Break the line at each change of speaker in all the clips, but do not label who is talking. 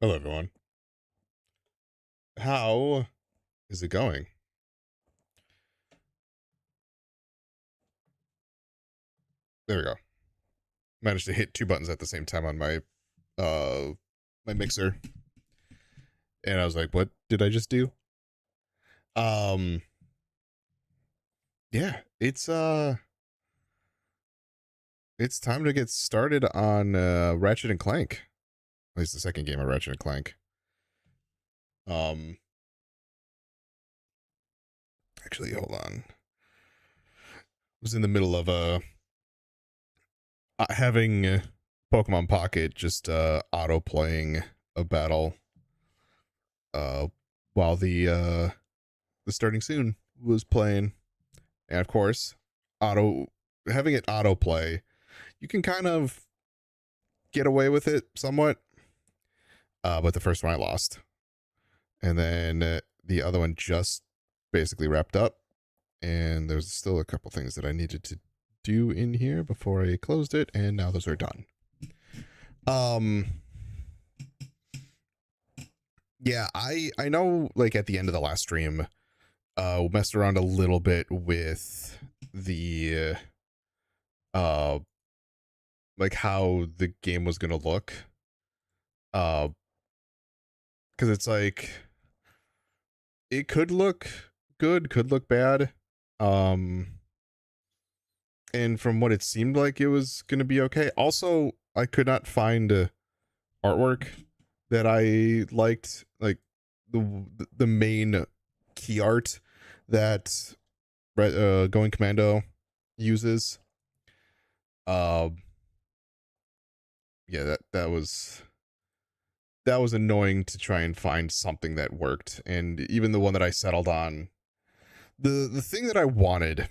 Hello, everyone. How is it going? There we go. Managed to hit two buttons at the same time on uh my mixer, and I was like, "What did I just do?" Um, yeah, it's time to get started on Ratchet and Clank. At least the second game of Ratchet and Clank. Um, actually, hold on. I was in the middle of having Pokemon Pocket just auto playing a battle uh while the starting soon was playing, and of course, auto having it autoplay, you can kind of get away with it somewhat. But the first one I lost, and then the other one just basically wrapped up, and there's still a couple things that I needed to do in here before I closed it, and now those are done. Um, yeah, I know. Like at the end of the last stream, messed around a little bit with the uh like how the game was gonna look, uh because it's like it could look good, could look bad, um and from what it seemed like it was gonna be okay. Also, I could not find artwork that I liked, like the main key art that Going Commando uses. um yeah, that was annoying to try and find something that worked. And even the one that I settled on, the thing that I wanted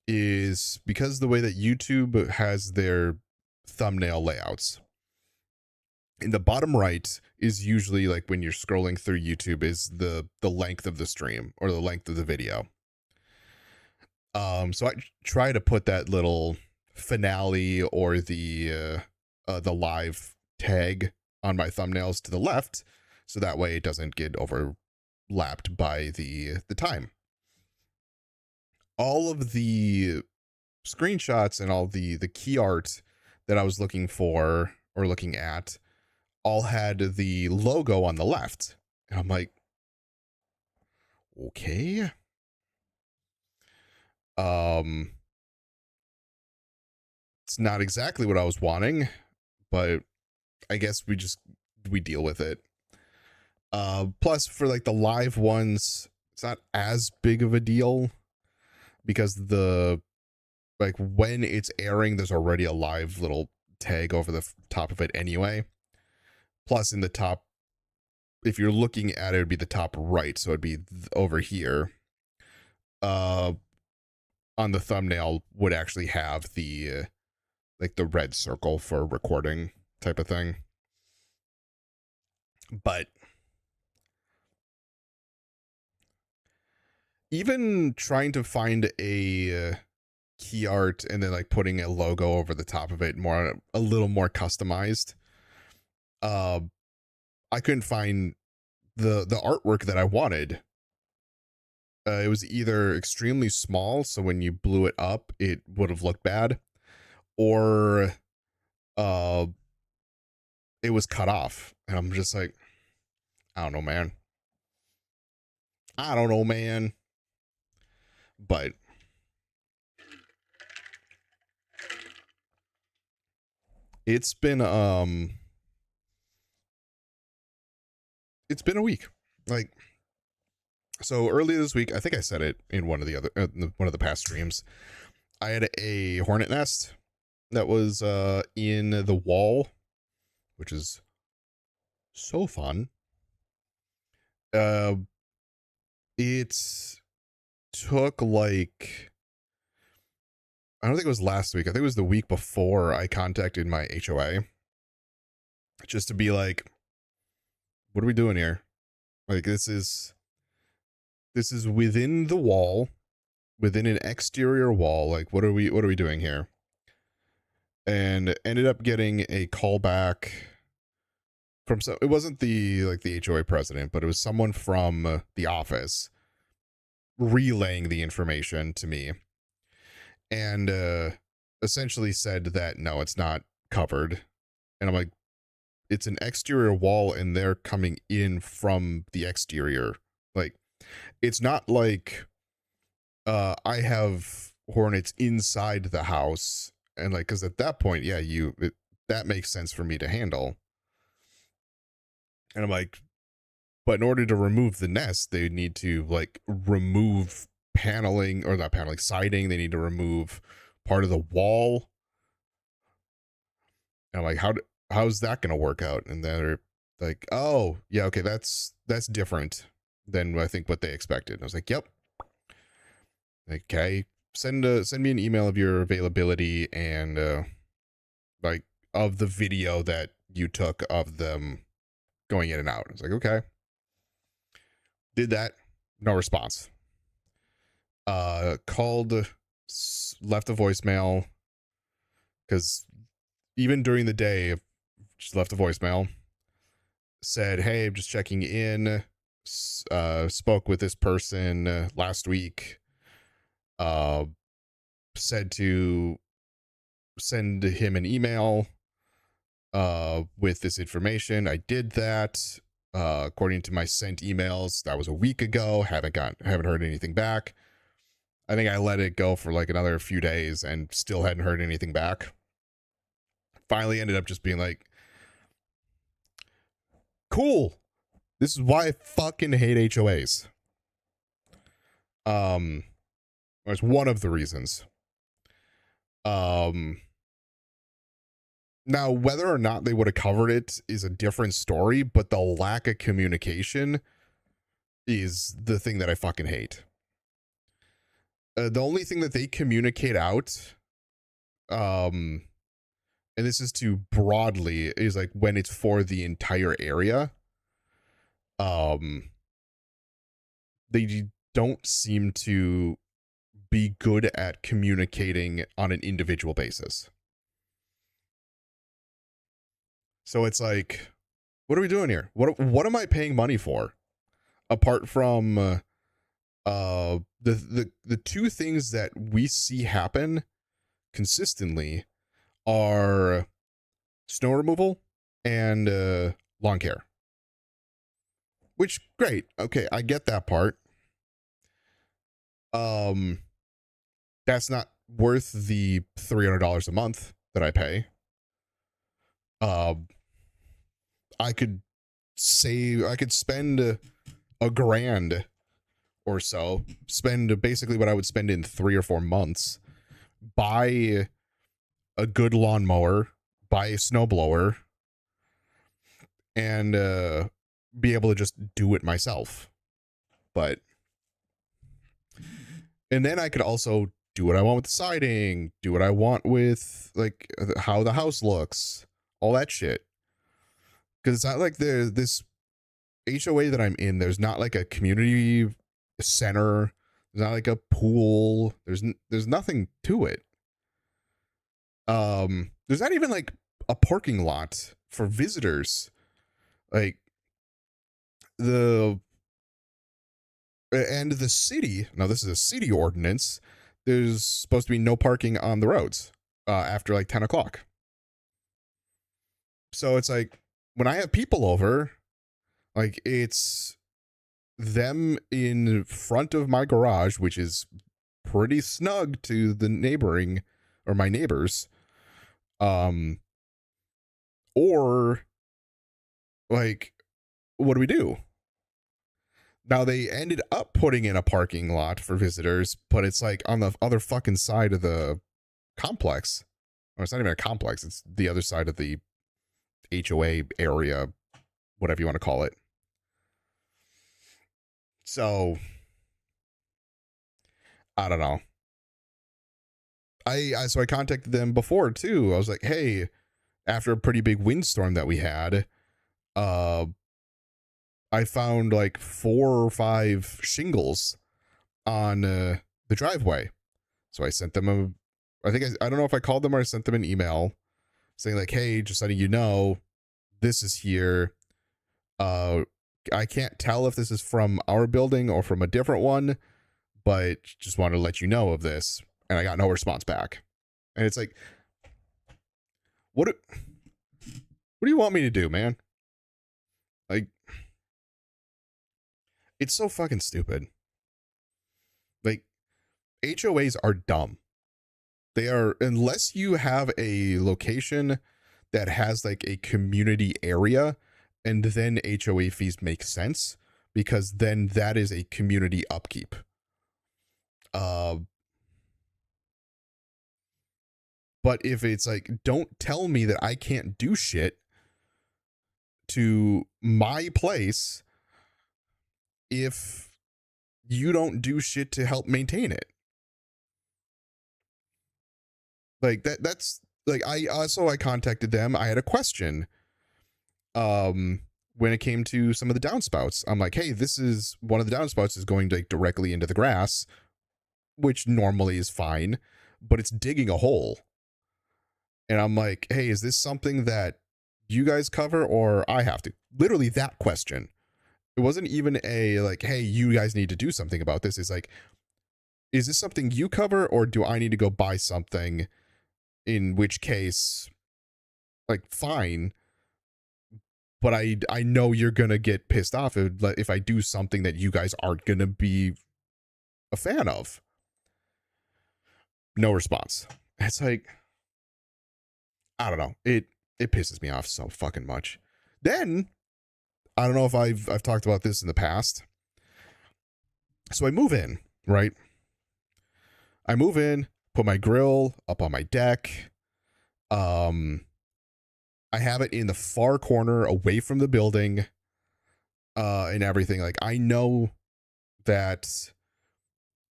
is, because the way that YouTube has their thumbnail layouts, in the bottom right is usually, like when you're scrolling through YouTube, is the length of the stream or the length of the video. So I try to put that little finale or the live tag on my thumbnails to the left, so that way it doesn't get overlapped by the time. All of the screenshots and all the key art that I was looking for or looking at all had the logo on the left. And I'm like, okay. Um it's not exactly what I was wanting, but I guess we deal with it. Plus for like the live ones, it's not as big of a deal because the like when it's airing, there's already a live little tag over the top of it anyway. Plus in the top, if you're looking at it, it'd be the top right, so it'd be over here. Uh, on the thumbnail would actually have the like the red circle for recording type of thing. But even trying to find a key art and then like putting a logo over the top of it, more a little more customized, uh I couldn't find the artwork that I wanted. It was either extremely small, so when you blew it up it would have looked bad, or uh it was cut off, and I'm just like, I don't know, man. I don't know, man. But it's been it's been a week. Like, so earlier this week, I think I said it in one of the other one of the past streams, I had a hornet nest that was in the wall, which is so fun. Uh it took like, I don't think it was last week. I think it was the week before I contacted my HOA just to be like, what are we doing here? Like this is within the wall, within an exterior wall. Like what are we doing here? And ended up getting a call back from so it wasn't the HOA president, but it was someone from the office relaying the information to me, and essentially said that no, it's not covered. And I'm like, it's an exterior wall and they're coming in from the exterior. Like, it's not like I have hornets inside the house, and like, because at that point, yeah, that makes sense for me to handle. And I'm like, but in order to remove the nest, they need to like remove paneling, or not paneling, siding. They need to remove part of the wall. And I'm like, how's that going to work out? And they're like, oh yeah, okay, that's different than I think what they expected. And I was like, yep. Okay, send me an email of your availability and like of the video that you took of them going in and out. I was like, okay. Did that. No response. Called, left a voicemail, because even during the day, just left a voicemail. Said, hey, I'm just checking in. Spoke with this person last week. Said to send him an email with this information. I did that. According to my sent emails, that was a week ago. Haven't heard anything back. I think I let it go for like another few days and still hadn't heard anything back. Finally ended up just being like, cool. This is why I fucking hate HOAs. It's one of the reasons. Now, whether or not they would have covered it is a different story, but the lack of communication is the thing that I fucking hate. The only thing that they communicate out, and this is too broadly, is like when it's for the entire area. They don't seem to be good at communicating on an individual basis. So it's like, what are we doing here? What am I paying money for? Apart from the two things that we see happen consistently are snow removal and lawn care. Which, great. Okay, I get that part. That's not worth the $300 a month that I pay. I could spend $1,000 or so, spend basically what I would spend in 3 or 4 months, buy a good lawnmower, buy a snowblower, and be able to just do it myself. And then I could also do what I want with the siding, do what I want with like how the house looks, all that shit. Because it's not like this HOA that I'm in, there's not like a community center, there's not like a pool, there's nothing to it. There's not even like a parking lot for visitors. Like the city, now this is a city ordinance, there's supposed to be no parking on the roads after like 10 o'clock. So it's like, when I have people over, like, it's them in front of my garage, which is pretty snug to the neighboring or my neighbors, or like, what do we do? Now, they ended up putting in a parking lot for visitors, but it's like on the other fucking side of the complex. Or it's not even a complex, it's the other side of the HOA area, whatever you want to call it. So, I don't know. So I contacted them before too. I was like, hey, after a pretty big windstorm that we had, I found like 4 or 5 shingles on the driveway. So I sent them I don't know if I called them or I sent them an email saying like, hey, just letting you know, this is here. Uh, I can't tell if this is from our building or from a different one, but just wanted to let you know of this. And I got no response back. And it's like, what do you want me to do, man? Like, it's so fucking stupid. Like, HOAs are dumb. They are, unless you have a location that has like a community area, and then HOA fees make sense because then that is a community upkeep. But if it's like, don't tell me that I can't do shit to my place if you don't do shit to help maintain it. Like that's like, I contacted them. I had a question. When it came to some of the downspouts, I'm like, hey, this is one of the downspouts is going like directly into the grass, which normally is fine, but it's digging a hole. And I'm like, hey, is this something that you guys cover or I have to? Literally that question. It wasn't even a like, hey, you guys need to do something about this. It's like, is this something you cover or do I need to go buy something? In which case, like, fine. But I know you're gonna get pissed off if I do something that you guys aren't gonna be a fan of. No response. It's like, I don't know. It pisses me off so fucking much. Then I don't know if I've talked about this in the past. So I move in, right? I move in, put my grill up on my deck. I have it in the far corner away from the building, and everything. Like, I know that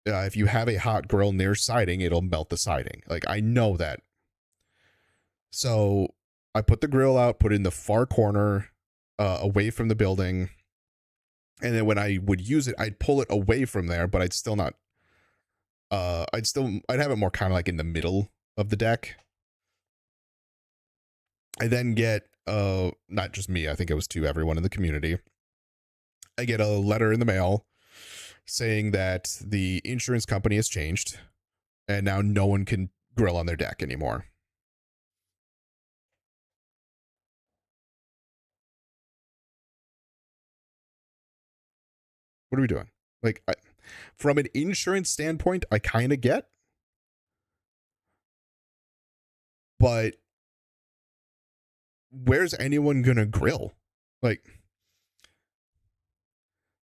if you have a hot grill near siding, it'll melt the siding. Like, I know that. So I put the grill out, put it in the far corner, away from the building. And then when I would use it, I'd pull it away from there, but I'd still not, I'd have it more kind of like in the middle of the deck. I then get, not just me, I think it was to everyone in the community. I get a letter in the mail saying that the insurance company has changed and now no one can grill on their deck anymore. What are we doing? Like, from an insurance standpoint, I kind of get, but where's anyone gonna grill? Like,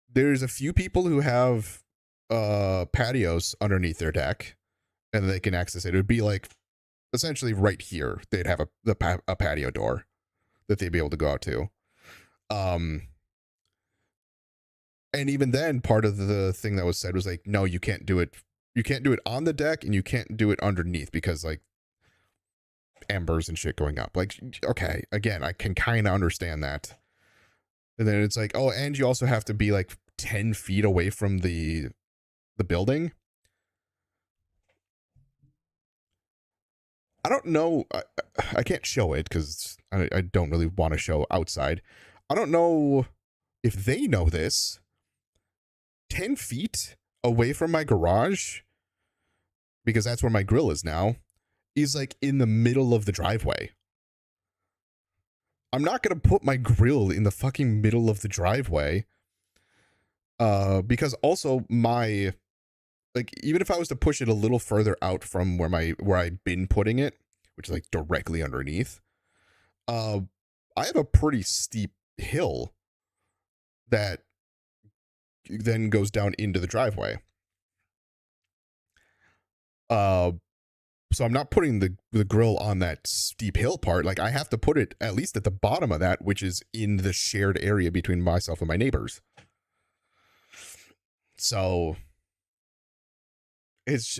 there's a few people who have patios underneath their deck and they can access it. It would be like essentially right here. They'd have a patio door that they'd be able to go out to. And even then, part of the thing that was said was like, no, you can't do it. You can't do it on the deck and you can't do it underneath because like embers and shit going up. Like, okay, again, I can kind of understand that. And then it's like, oh, and you also have to be like 10 feet away from the building. I don't know. I can't show it because I don't really want to show outside. I don't know if they know this. 10 feet away from my garage, because that's where my grill is now, is like in the middle of the driveway. I'm not going to put my grill in the fucking middle of the driveway. Because also my, like, even if I was to push it a little further out from where I'd been putting it, which is like directly underneath, I have a pretty steep hill that then goes down into the driveway. So I'm not putting the grill on that steep hill part. Like, I have to put it at least at the bottom of that, which is in the shared area between myself and my neighbors. So it's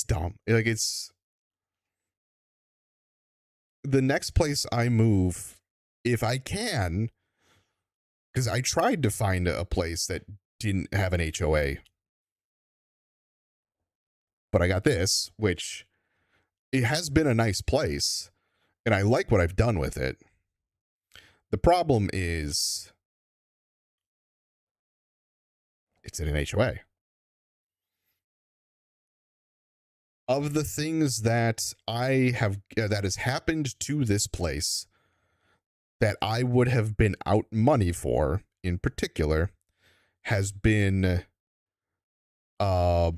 dumb. Like, it's the next place I move, if I can, because I tried to find a place that didn't have an HOA, but I got this, which it has been a nice place, and I like what I've done with it. The problem is it's in an HOA. Of the things that that has happened to this place that I would have been out money for, in particular, has been snow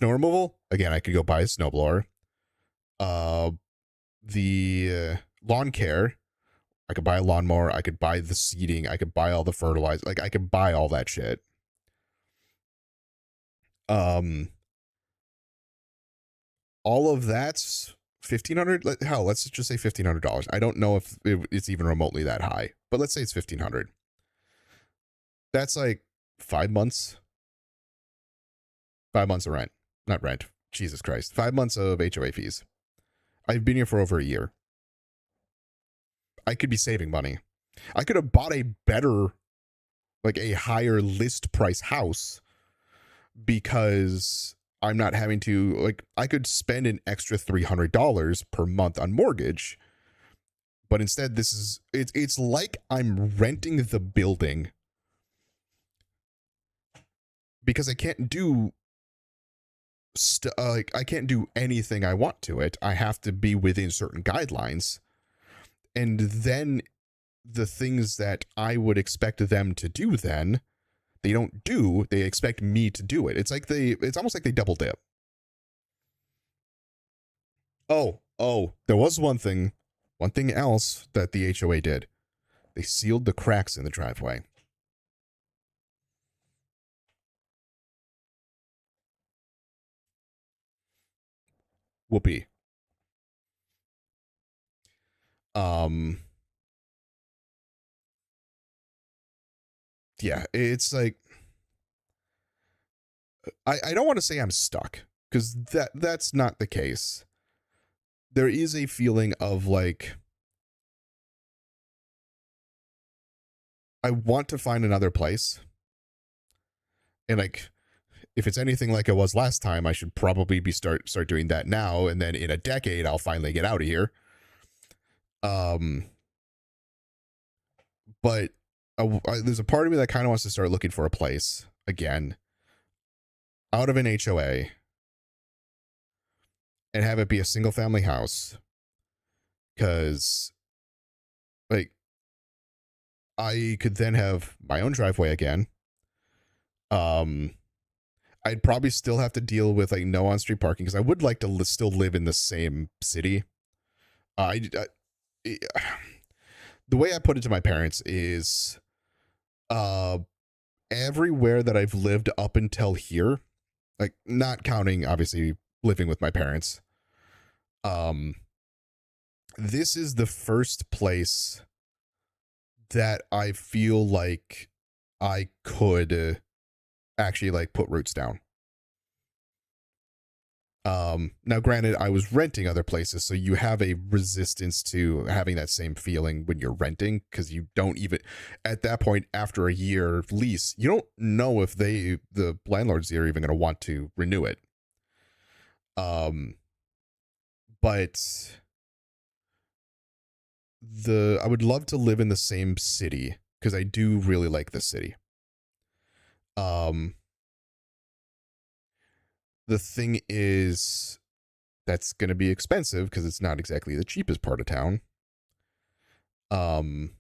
removal. Again, I could go buy a snowblower. The lawn care, I could buy a lawnmower. I could buy the seeding. I could buy all the fertilizer. Like, I could buy all that shit. All of that's $1,500. Hell, let's just say $1,500. I don't know if it's even remotely that high, but let's say it's $1,500. That's like 5 months. 5 months of rent. Not rent. Jesus Christ. 5 months of HOA fees. I've been here for over a year. I could be saving money. I could have bought a better, like a higher list price house because I'm not having to, like, I could spend an extra $300 per month on mortgage. But instead, it's like I'm renting the building because I can't do I can't do anything I want to it. I have to be within certain guidelines. And then the things that I would expect them to do then, they don't do. They expect me to do it. It's almost like they double dip. Oh, there was one thing else that the HOA did. They sealed the cracks in the driveway. Whoopee. Yeah, it's like, I don't want to say I'm stuck, because that's not the case. There is a feeling of like, I want to find another place. And like, if it's anything like it was last time, I should probably be start doing that now, and then in a decade I'll finally get out of here. But there's a part of me that kind of wants to start looking for a place again, out of an HOA, and have it be a single family house, because like I could then have my own driveway again. I'd probably still have to deal with like no on-street parking, because I would like to still live in the same city. The way I put it to my parents is, everywhere that I've lived up until here, like not counting obviously living with my parents, this is the first place that I feel like I could actually like put roots down. Now granted, I was renting other places, so you have a resistance to having that same feeling when you're renting, because you don't even, at that point, after a year lease, you don't know if the landlords are even going to want to renew it. But I would love to live in the same city, because I do really like the city. The thing is, that's going to be expensive, because it's not exactly the cheapest part of town. And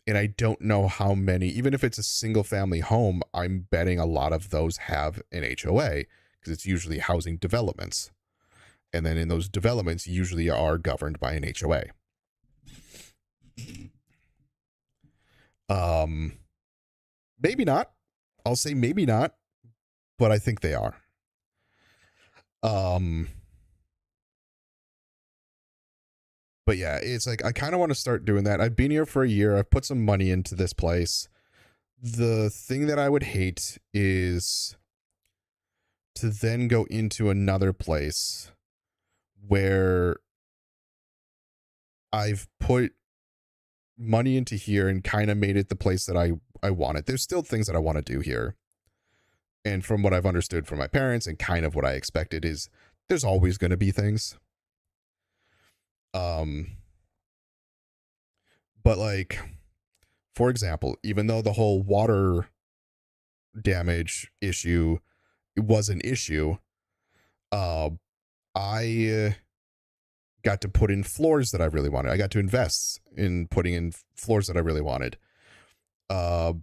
I don't know how many, even if it's a single family home, I'm betting a lot of those have an HOA, because it's usually housing developments. And then in those developments usually are governed by an HOA. Maybe not. I'll say maybe not, but I think they are. But yeah, it's like, I kind of want to start doing that. I've been here for a year. I've put some money into this place. The thing that I would hate is to then go into another place where I've put money into here and kind of made it the place that I wanted. There's still things that I want to do here. And from what I've understood from my parents and kind of what I expected is there's always going to be things. But like, for example, even though the whole water damage issue was an issue, uh, I got to put in floors that I really wanted. I got to invest in putting in floors that I really wanted. Uh,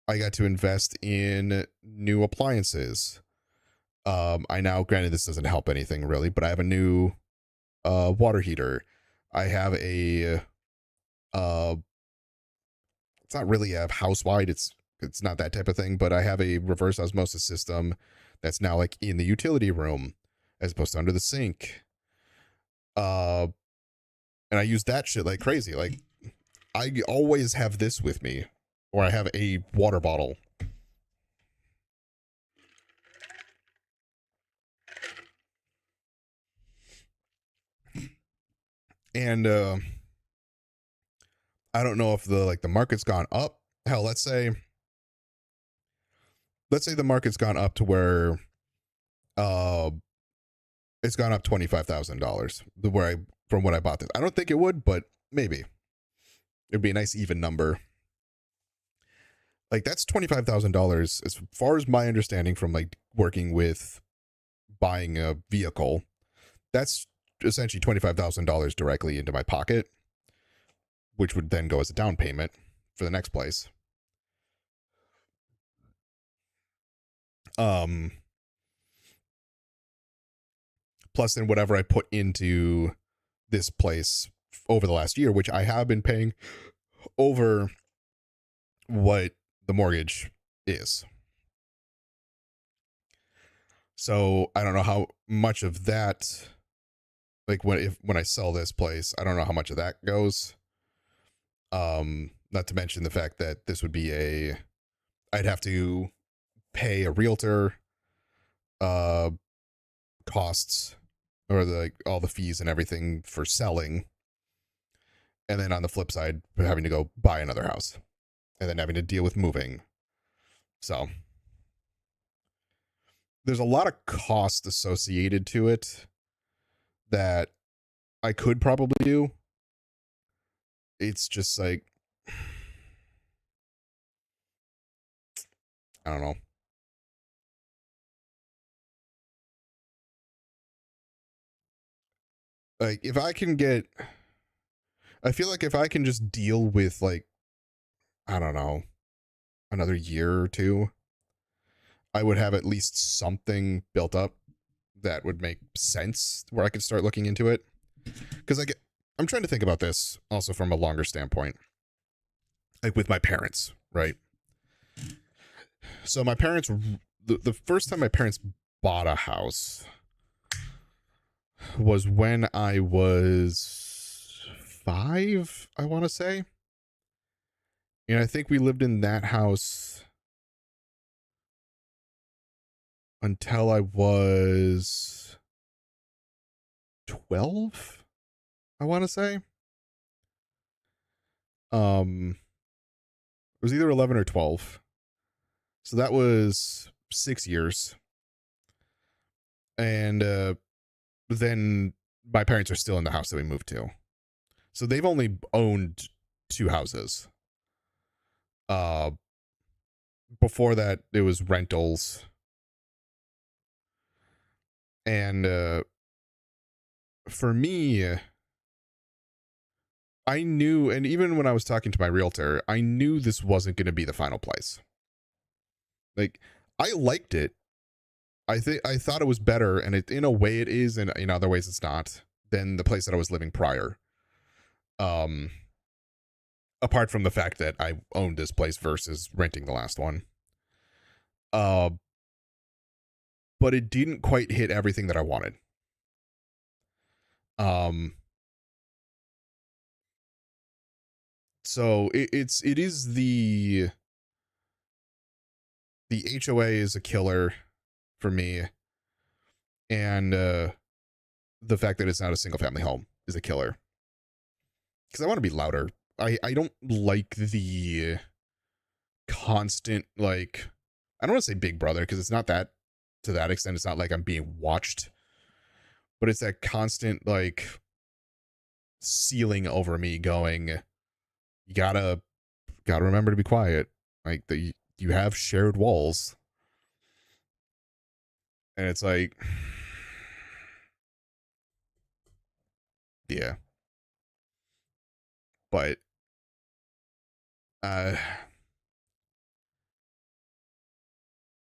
I got to invest in new appliances. I now, granted, this doesn't help anything really, but I have a new water heater. I have a uh, it's not really a house wide. It's not that type of thing, but I have a reverse osmosis system that's now like in the utility room as opposed to under the sink. Uh, and I use that shit like crazy. Like I always have this with me, or I have a water bottle. And I don't know if the market's gone up. Hell, let's say the market's gone up to where uh it's gone up $25,000 where I from when I bought this. I don't think it would, but maybe. It'd be a nice even number. Like that's $25,000 as far as my understanding from like working with buying a vehicle. That's essentially $25,000 directly into my pocket, which would then go as a down payment for the next place. Plus then whatever I put into this place over the last year, which I have been paying over what the mortgage is. So I don't know how much of that, like when I sell this place, I don't know how much of that goes. Not to mention the fact that this would be I'd have to pay a realtor costs, or all the fees and everything for selling. And then on the flip side, having to go buy another house and then having to deal with moving. So there's a lot of cost associated to it that I could probably do. It's just like, I don't know. Like if I can get, I feel like if I can just deal with like, I don't know, another year or two, I would have at least something built up that would make sense where I could start looking into it. Because I'm trying to think about this also from a longer standpoint, like with my parents, right? So my parents, the first time my parents bought a house was when I was 5, I want to say. And I think we lived in that house until I was 12, I want to say. It was either 11 or 12. So that was 6 years. And then my parents are still in the house that we moved to. So they've only owned 2 houses. Before that, it was rentals. And for me, I knew, and even when I was talking to my realtor, I knew this wasn't going to be the final place. Like, I liked it. I thought it was better, and in a way it is, and in other ways it's not, than the place that I was living prior. Apart from the fact that I owned this place versus renting the last one. But it didn't quite hit everything that I wanted. So it is the HOA is a killer for me, and the fact that it's not a single family home is a killer, because I want to be louder. I don't like the constant, like, I don't want to say Big Brother, because it's not that, to that extent. It's not like I'm being watched, but it's that constant like ceiling over me going, you gotta remember to be quiet. Like you have shared walls, and it's like, yeah. But uh,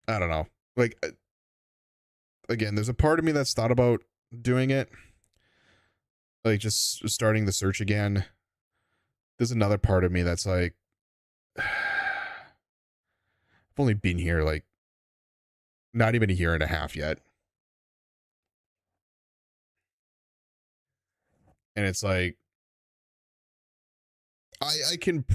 I don't know. Like again, there's a part of me that's thought about doing it, like just starting the search again. There's another part of me that's like, I've only been here like not even a year and a half yet. And it's like, I can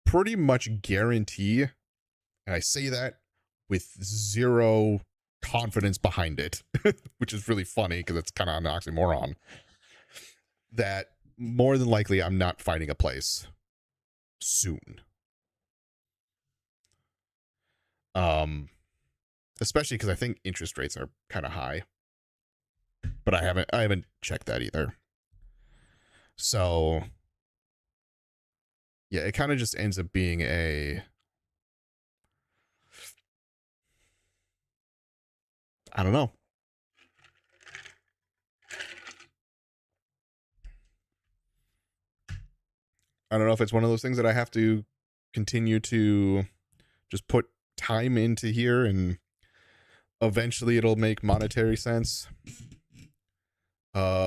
pretty much guarantee, and I say that with zero confidence behind it, which is really funny because it's kind of an oxymoron, that more than likely I'm not finding a place soon. Especially because I think interest rates are kind of high, but I haven't checked that either. So yeah, it kind of just ends up being I don't know. I don't know if it's one of those things that I have to continue to just put time into here and eventually it'll make monetary sense.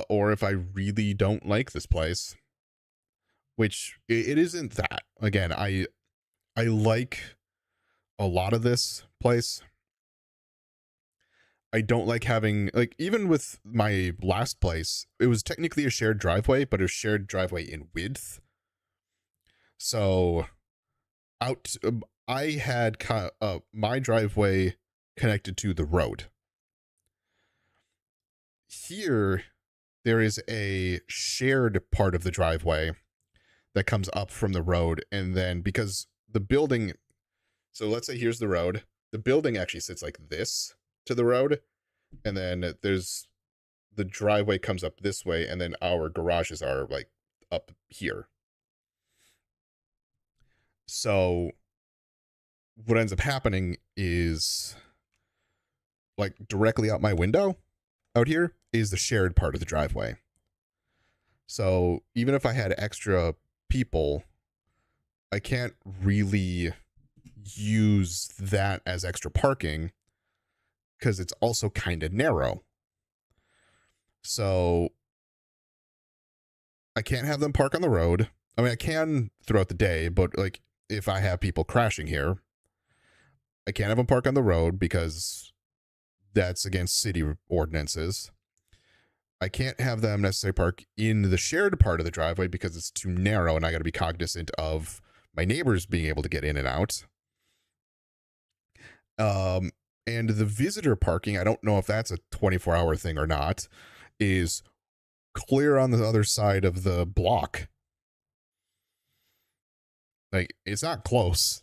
Or if I really don't like this place, which it isn't that. Again, I like a lot of this place. I don't like having, like, even with my last place, it was technically a shared driveway, but a shared driveway in width. So I had my driveway connected to the road. Here, there is a shared part of the driveway that comes up from the road, and then because the building, so let's say here's the road, the building actually sits like this to the road, and then there's the driveway comes up this way, and then our garages are like up here. So what ends up happening is, like, directly out my window out here is the shared part of the driveway. So even if I had extra people, I can't really use that as extra parking because it's also kind of narrow. So I can't have them park on the road. I mean, I can throughout the day, but like if I have people crashing here, I can't have them park on the road because that's against city ordinances. I can't have them necessarily park in the shared part of the driveway because it's too narrow and I got to be cognizant of my neighbors being able to get in and out. And the visitor parking, I don't know if that's a 24-hour thing or not, is clear on the other side of the block. Like, it's not close.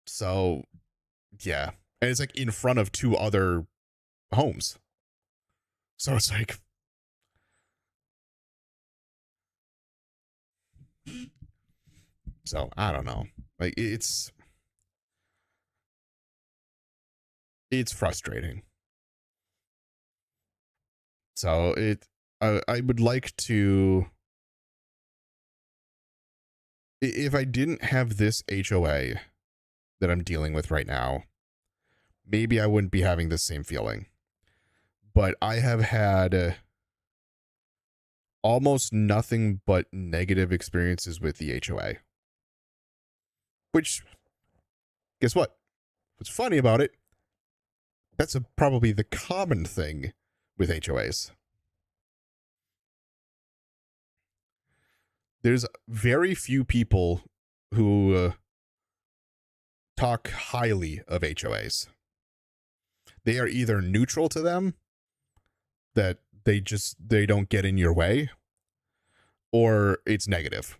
So yeah. And it's like in front of two other homes. So it's like, so I don't know. Like it's frustrating. So I would like to, if I didn't have this HOA that I'm dealing with right now, maybe I wouldn't be having the same feeling. But I have had almost nothing but negative experiences with the HOA. Which, guess what? What's funny about it, that's probably the common thing with HOAs. There's very few people who talk highly of HOAs. They are either neutral to them, that they don't get in your way, or it's negative.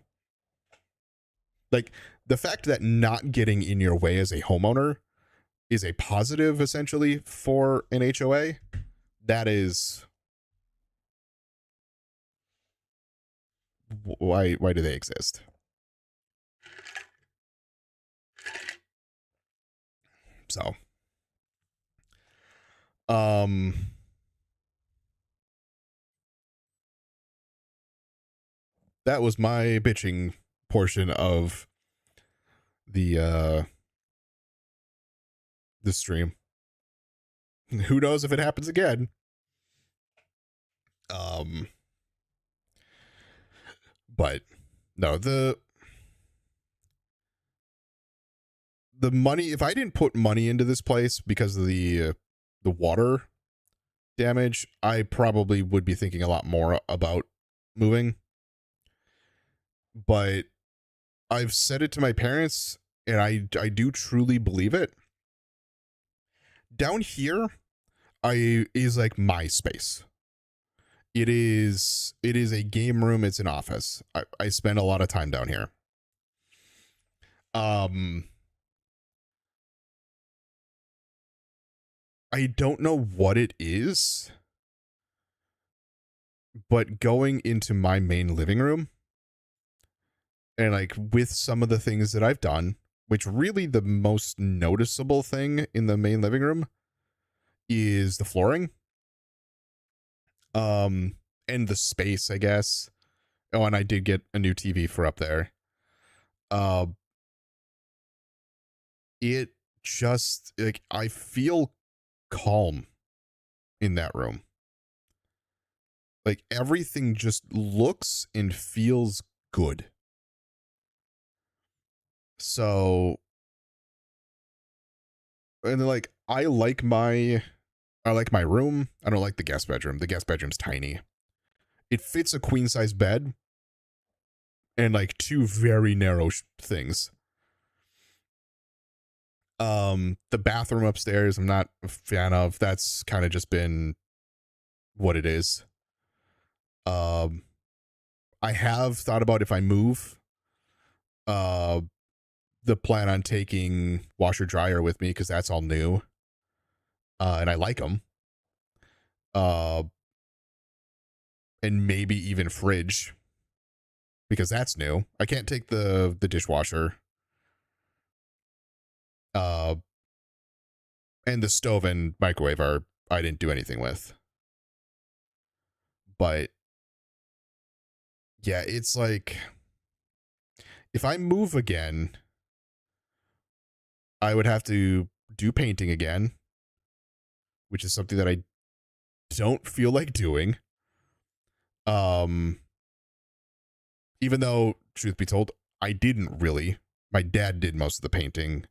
Like the fact that not getting in your way as a homeowner is a positive essentially for an HOA, that is why do they exist? So, that was my bitching portion of the stream. Who knows if it happens again? But no, the money, if I didn't put money into this place because of the water damage, I probably would be thinking a lot more about moving. But I've said it to my parents, and I do truly believe it. Down here, is like my space. It is a game room. It's an office. I spend a lot of time down here. I don't know what it is, but going into my main living room and like with some of the things that I've done, which really the most noticeable thing in the main living room is the flooring. And the space, I guess. Oh, and I did get a new TV for up there. It just like I feel calm in that room. Like everything just looks and feels good. So, and like I like my room. I don't like the guest bedroom. The guest bedroom's tiny. It fits a queen size bed and like two very narrow things. The bathroom upstairs, I'm not a fan of. That's kind of just been what it is. I have thought about if I move, the plan on taking washer dryer with me because that's all new. And I like them. And maybe even fridge because that's new. I can't take the dishwasher. And the stove and microwave I didn't do anything with. But yeah, it's like if I move again, I would have to do painting again, which is something that I don't feel like doing. Even though, truth be told, I didn't really. My dad did most of the painting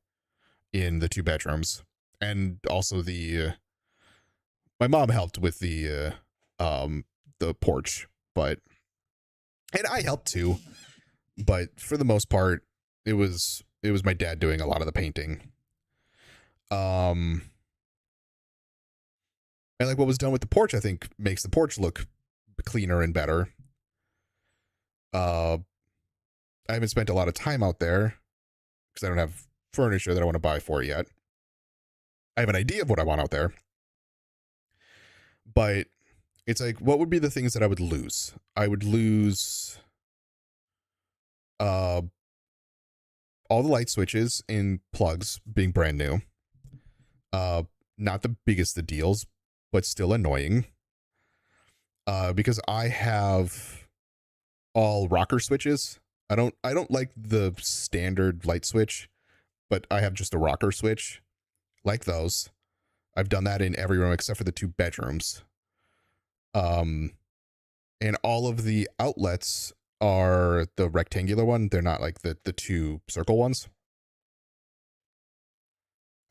in the two bedrooms, and also my mom helped with the porch, but and I helped too, but for the most part, it was my dad doing a lot of the painting. And like what was done with the porch, I think makes the porch look cleaner and better. I haven't spent a lot of time out there because I don't have furniture that I want to buy for it yet. I have an idea of what I want out there, but it's like, what would be the things that I would lose? I would lose all the light switches and plugs being brand new. Not the biggest of deals, but still annoying. Because I have all rocker switches. I don't like the standard light switch, but I have just a rocker switch. Like those. I've done that in every room except for the two bedrooms. And all of the outlets are the rectangular one. They're not like the two circle ones.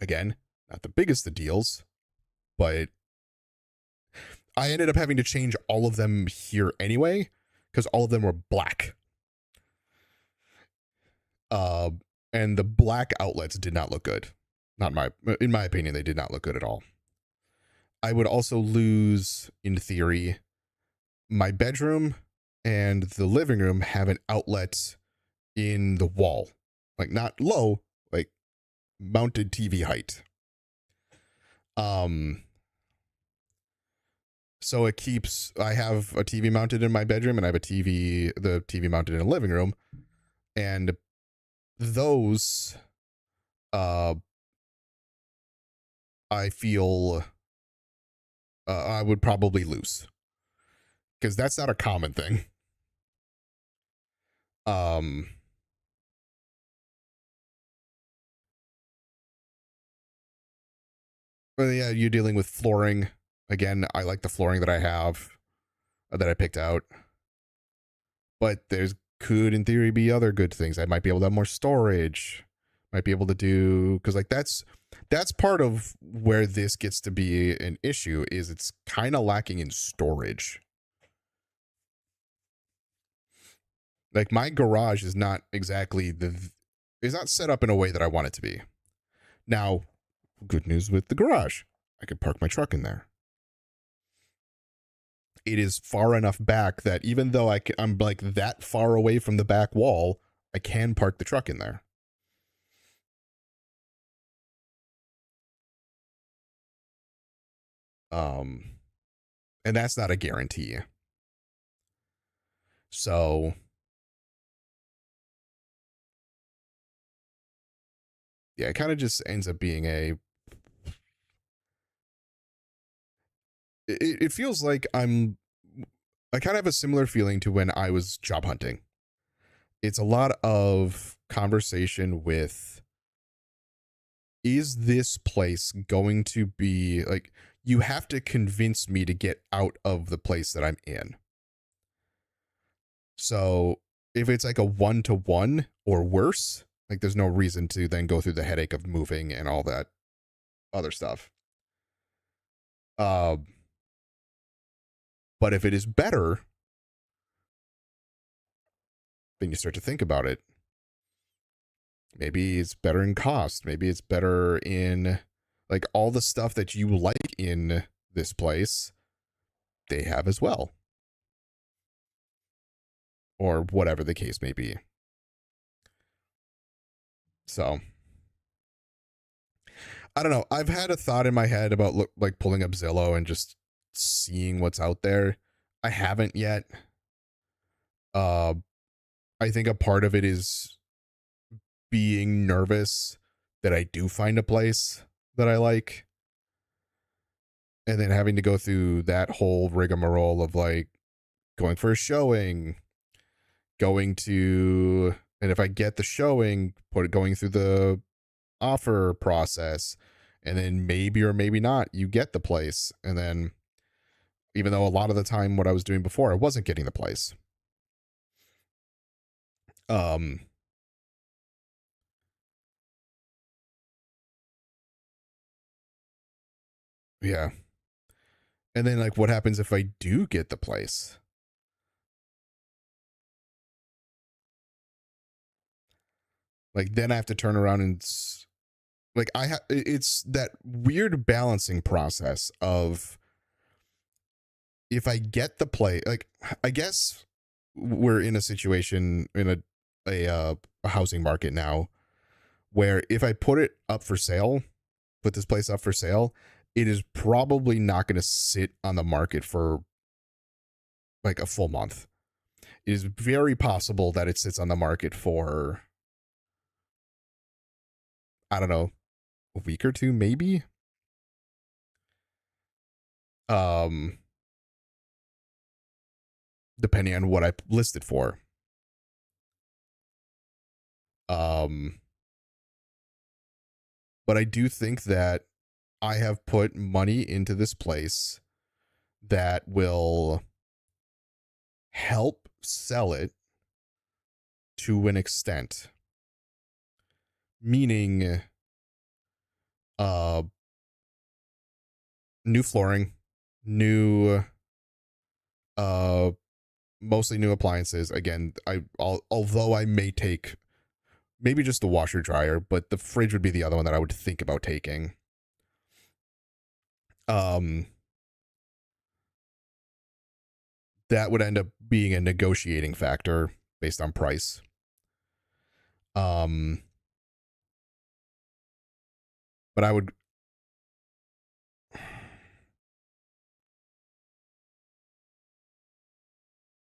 Again, not the biggest of deals, but I ended up having to change all of them here anyway because all of them were black. And the black outlets did not look good. In my opinion, they did not look good at all. I would also lose, in theory, my bedroom and the living room have an outlet in the wall, like not low, like mounted TV height. So it keeps, I have a TV mounted in my bedroom and I have the TV mounted in a living room. And those, uh, I feel I would probably lose because that's not a common thing. Um, but yeah, you're dealing with flooring. Again, I like the flooring that I have that I picked out. But there's could in theory be other good things. I might be able to have more storage. Might be able to do because like that's part of where this gets to be an issue is it's kind of lacking in storage. Like my garage is not exactly is not set up in a way that I want it to be. Now, good news with the garage. I could park my truck in there. It is far enough back that even though I'm like that far away from the back wall, I can park the truck in there. Um, and that's not a guarantee. So yeah, it kind of just ends up being it feels like I kind of have a similar feeling to when I was job hunting. It's a lot of conversation with, is this place going to be like, you have to convince me to get out of the place that I'm in. So if it's like a 1-to-1 or worse, like there's no reason to then go through the headache of moving and all that other stuff. Uh, but if it is better, then you start to think about it. Maybe it's better in cost. Maybe it's better in like all the stuff that you like in this place, they have as well. Or whatever the case may be. So I don't know. I've had a thought in my head about like pulling up Zillow and just seeing what's out there. I haven't yet. Uh, I think a part of it is being nervous that I do find a place that I like, and then having to go through that whole rigmarole of like going for a showing, going to, and if I get the showing, going through the offer process, and then maybe or maybe not, you get the place, and then even though a lot of the time what I was doing before, I wasn't getting the place. Um, yeah, and then like, what happens if I do get the place? Like, then I have to turn around and like it's that weird balancing process of if I get the play, like I guess we're in a situation in a housing market now where if I put it up for sale, put this place up for sale, it is probably not going to sit on the market for like a full month. It is very possible that it sits on the market for, I don't know, a week or two, maybe. Um, Depending on what I listed for. Um, but I do think that I have put money into this place that will help sell it to an extent. Meaning, uh, new flooring, new, uh, mostly new appliances. Again, although I may take maybe just the washer dryer, but the fridge would be the other one that I would think about taking. Um, that would end up being a negotiating factor based on price. Um, but I would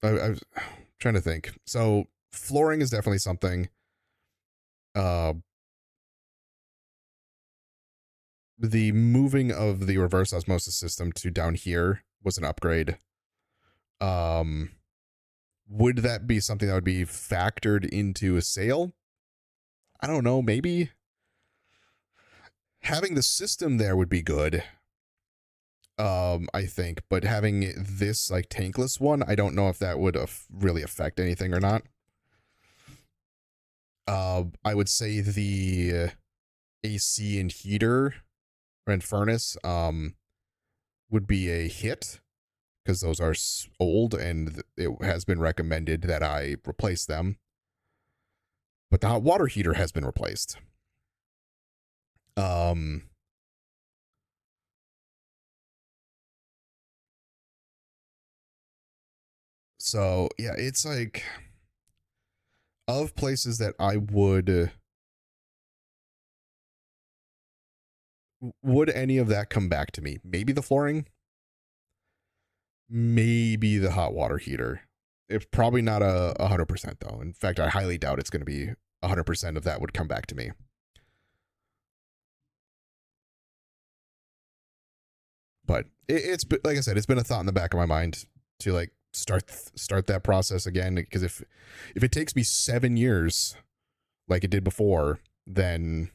I'm trying to think. So flooring is definitely something. Uh, the moving of the reverse osmosis system to down here was an upgrade. Would that be something that would be factored into a sale? I don't know. Maybe having the system there would be good. I think, but having this like tankless one, I don't know if that would really affect anything or not. I would say the AC and heater and furnace would be a hit because those are old and it has been recommended that I replace them. But the hot water heater has been replaced. So yeah, it's like of places that I would any of that come back to me? Maybe the flooring, maybe the hot water heater. It's probably not 100% though. In fact, I highly doubt it's going to be 100% of that would come back to me. But it's like I said, it's been a thought in the back of my mind to like start that process again, because if it takes me 7 years like it did before, then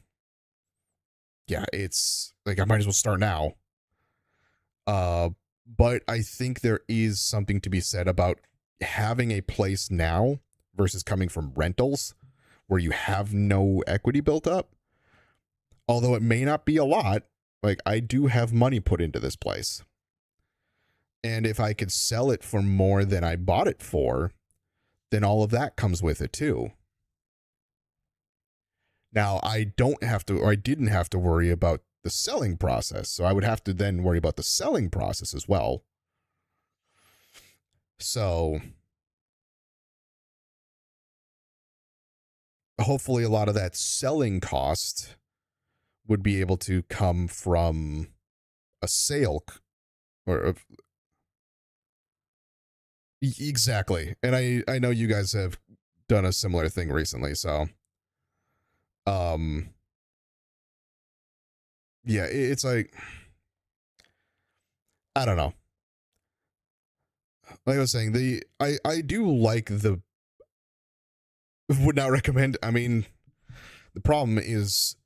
yeah, it's like I might as well start now. But I think there is something to be said about having a place now versus coming from rentals where you have no equity built up. Although it may not be a lot, like I do have money put into this place. And if I could sell it for more than I bought it for, then all of that comes with it too. Now, I don't have to, or I didn't have to worry about the selling process. So I would have to then worry about the selling process as well. So hopefully a lot of that selling cost would be able to come from a sale or exactly. And I know you guys have done a similar thing recently, so um yeah, it's like I don't know. Like I was saying, I do like the would not recommend. I mean, the problem is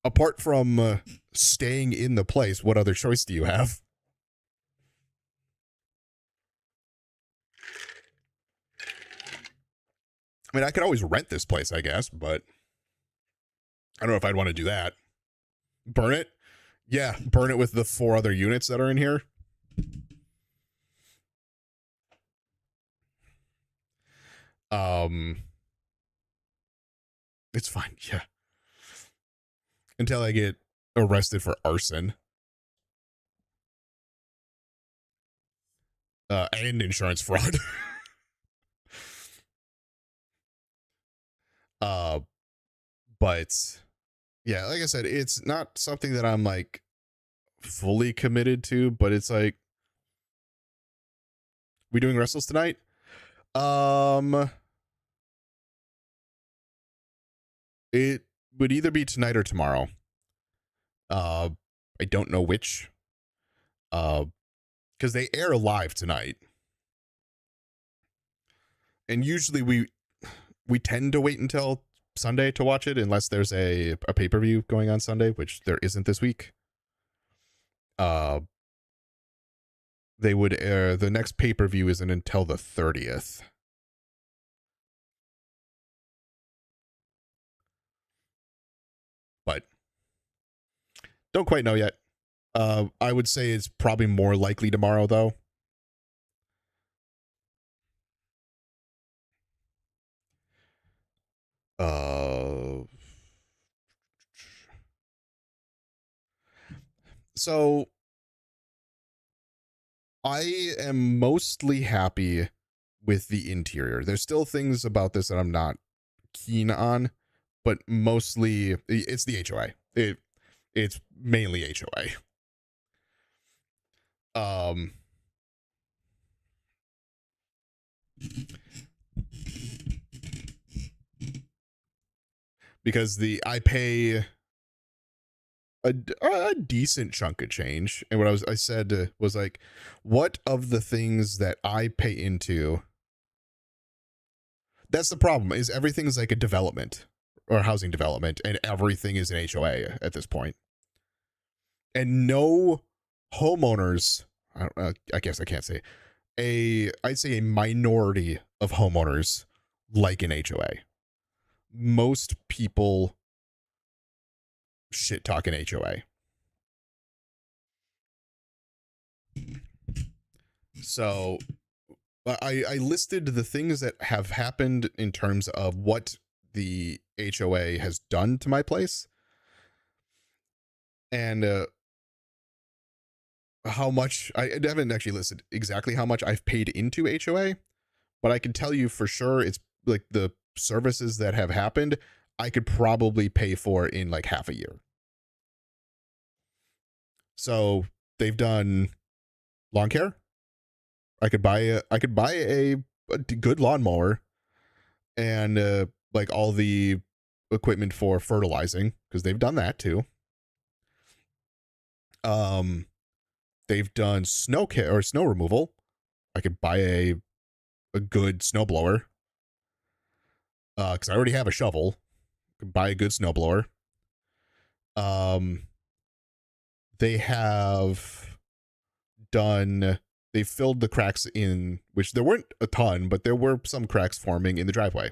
apart from staying in the place, what other choice do you have? I mean, I could always rent this place, I guess, but I don't know if I'd want to do that. Burn it? Yeah, burn it with the 4 other units that are in here. Um, it's fine. Yeah, until I get arrested for arson and insurance fraud. uh, but yeah, like I said, it's not something that I'm like fully committed to, but it's like we doing wrestles tonight? Um, it would either be tonight or tomorrow. Uh, I don't know which. Because they air live tonight, and usually we tend to wait until Sunday to watch it unless there's a pay-per-view going on Sunday, which there isn't this week. They would air the next pay-per-view isn't until the 30th. But don't quite know yet. I would say it's probably more likely tomorrow though. So I am mostly happy with the interior. There's still things about this that I'm not keen on, but mostly it's the HOA. It's mainly HOA. Um Because I pay a decent chunk of change, and what I said was like, what of the things that I pay into? That's the problem. Is everything's like a development or housing development, and everything is an HOA at this point, and no homeowners. I guess I can't say I'd say a minority of homeowners like an HOA. Most people shit talk an HOA. So I listed the things that have happened in terms of what the HOA has done to my place, and how much I haven't actually listed exactly how much I've paid into HOA, but I can tell you for sure it's like the services that have happened, I could probably pay for in like half a year. So they've done lawn care. I could buy a good lawnmower and like all the equipment for fertilizing, because they've done that too. They've done snow care or snow removal. I could buy a good snowblower because I already have a shovel. I could buy a good snowblower. They have done. They filled the cracks in, which there weren't a ton, but there were some cracks forming in the driveway.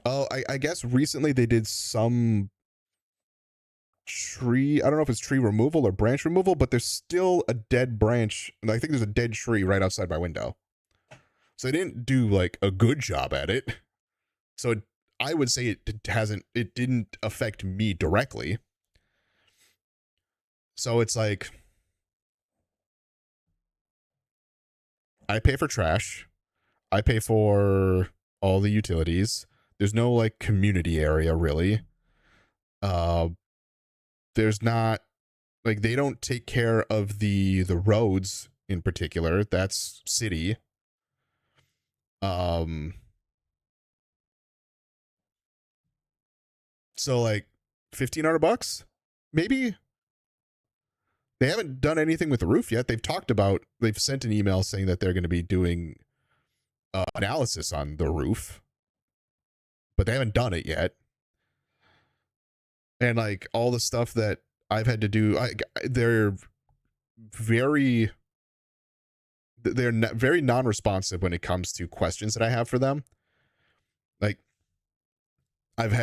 Oh, I guess recently they did some tree. I don't know if it's tree removal or branch removal, but there's still a dead branch. I think there's a dead tree right outside my window. So they didn't do like a good job at it. So I would say it didn't affect me directly. So it's like, I pay for trash. I pay for all the utilities. There's no like community area really. There's not like, they don't take care of the roads in particular. That's city. So like $1,500 maybe. They haven't done anything with the roof yet. They've sent an email saying that they're going to be doing analysis on the roof, but they haven't done it yet. And like all the stuff that I've had to do, they're very non-responsive when it comes to questions that I have for them. Like I've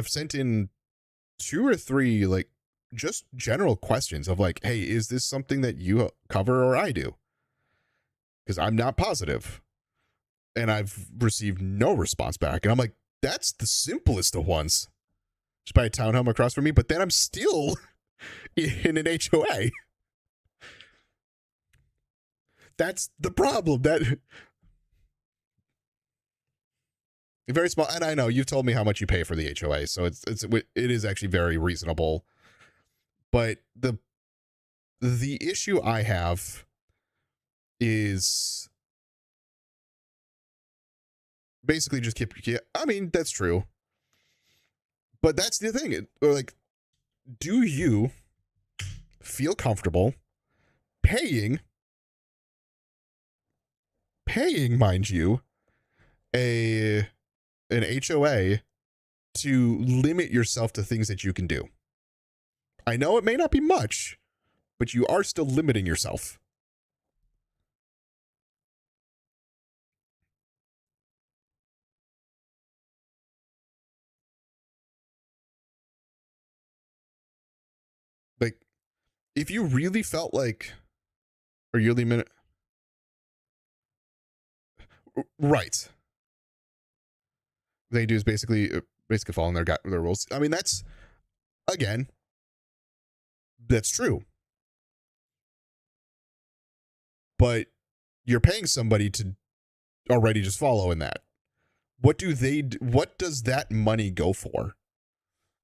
sent in 2 or 3 like just general questions of like, hey, is this something that you cover or I do? Because I'm not positive. And I've received no response back. And I'm like, that's the simplest of ones. Just buy a townhome across from me, but then I'm still in an HOA. That's the problem. That very small. And I know you've told me how much you pay for the HOA, so it is actually very reasonable. But the issue I have is basically just I mean, that's true. But that's the thing. Like, do you feel comfortable paying, mind you, an HOA to limit yourself to things that you can do? I know it may not be much, but you are still limiting yourself. Like, if you really felt like a yearly minute, right? They do is basically following their rules. I mean, that's again, that's true. But you're paying somebody to already just follow in that. What does that money go for?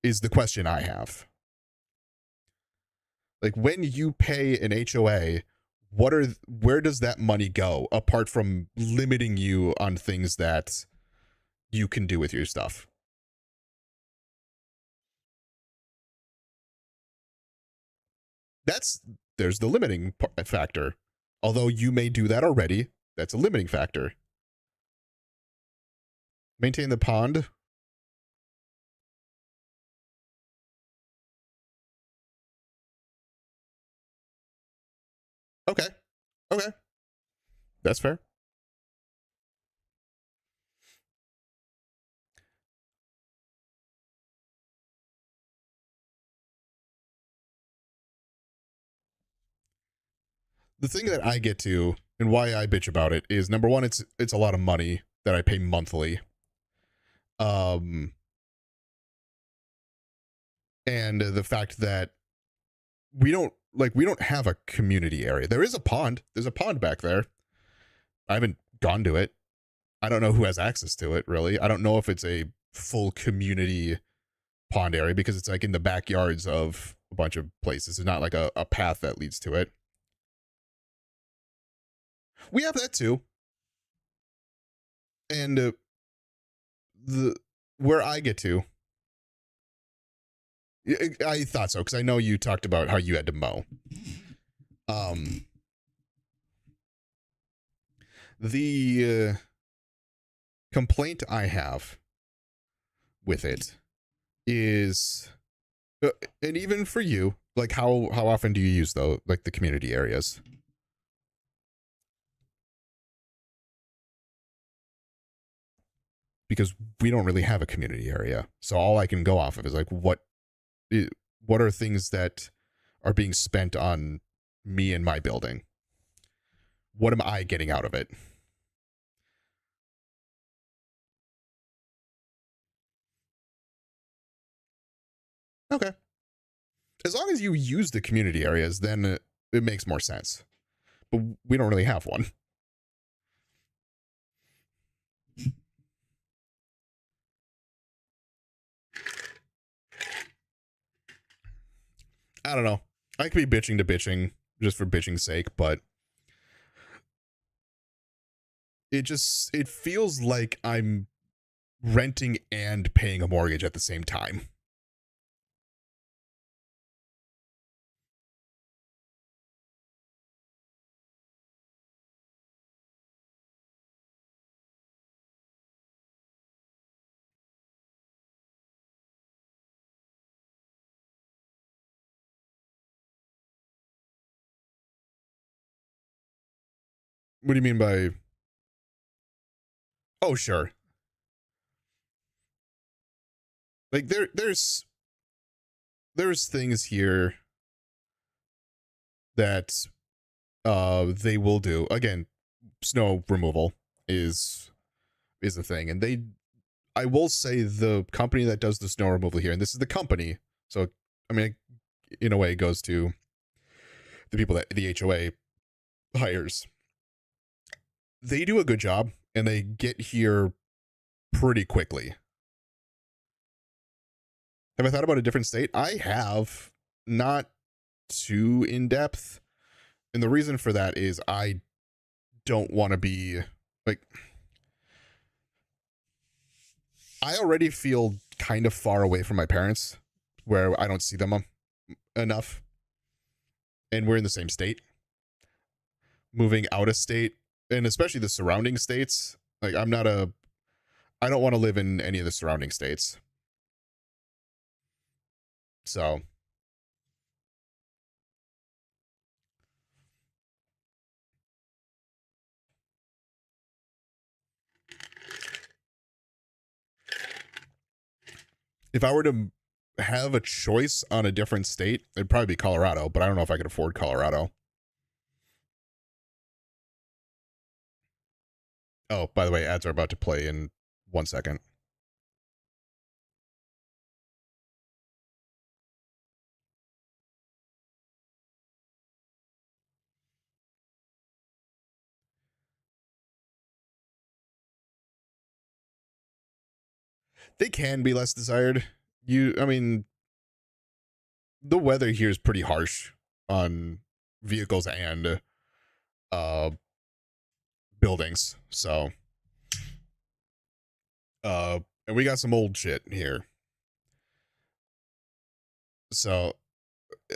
Is the question I have. Like, when you pay an HOA, where does that money go apart from limiting you on things that you can do with your stuff? That's there's the limiting factor. Although you may do that already, that's a limiting factor. Maintain the pond. Okay. Okay. That's fair. The thing that I get to and why I bitch about it is number one, it's a lot of money that I pay monthly. Um and the fact that we don't have a community area. There is a pond. There's a pond back there. I haven't gone to it. I don't know who has access to it really. I don't know if it's a full community pond area because it's like in the backyards of a bunch of places. It's not like a path that leads to it. We have that too. And the where I get to, I thought so because I know you talked about how you had to mow. Um, the complaint I have with it is, and even for you, like how often do you use though, like the community areas? Because we don't really have a community area, so all I can go off of is like what are things that are being spent on me and my building? What am I getting out of it? Okay. As long as you use the community areas, then it makes more sense. But we don't really have one. I don't know. I could be bitching to bitching just for bitching's sake, but it feels like I'm renting and paying a mortgage at the same time. What do you mean by? Oh, sure. Like there's things here that they will do. Again, snow removal is a thing, and I will say the company that does the snow removal here, and this is the company, so I mean, in a way, it goes to the people that the HOA hires. They do a good job, and they get here pretty quickly. Have I thought about a different state? I have, not too in depth, and the reason for that is I don't want to be like, I already feel kind of far away from my parents where I don't see them enough, and we're in the same state. Moving out of state, and especially the surrounding states, like I don't want to live in any of the surrounding states. So if I were to have a choice on a different state, it'd probably be Colorado, but I don't know if I could afford Colorado. Oh, by the way, ads are about to play in 1 second. They can be less desired. I mean, the weather here is pretty harsh on vehicles and uh buildings. So and we got some old shit here. So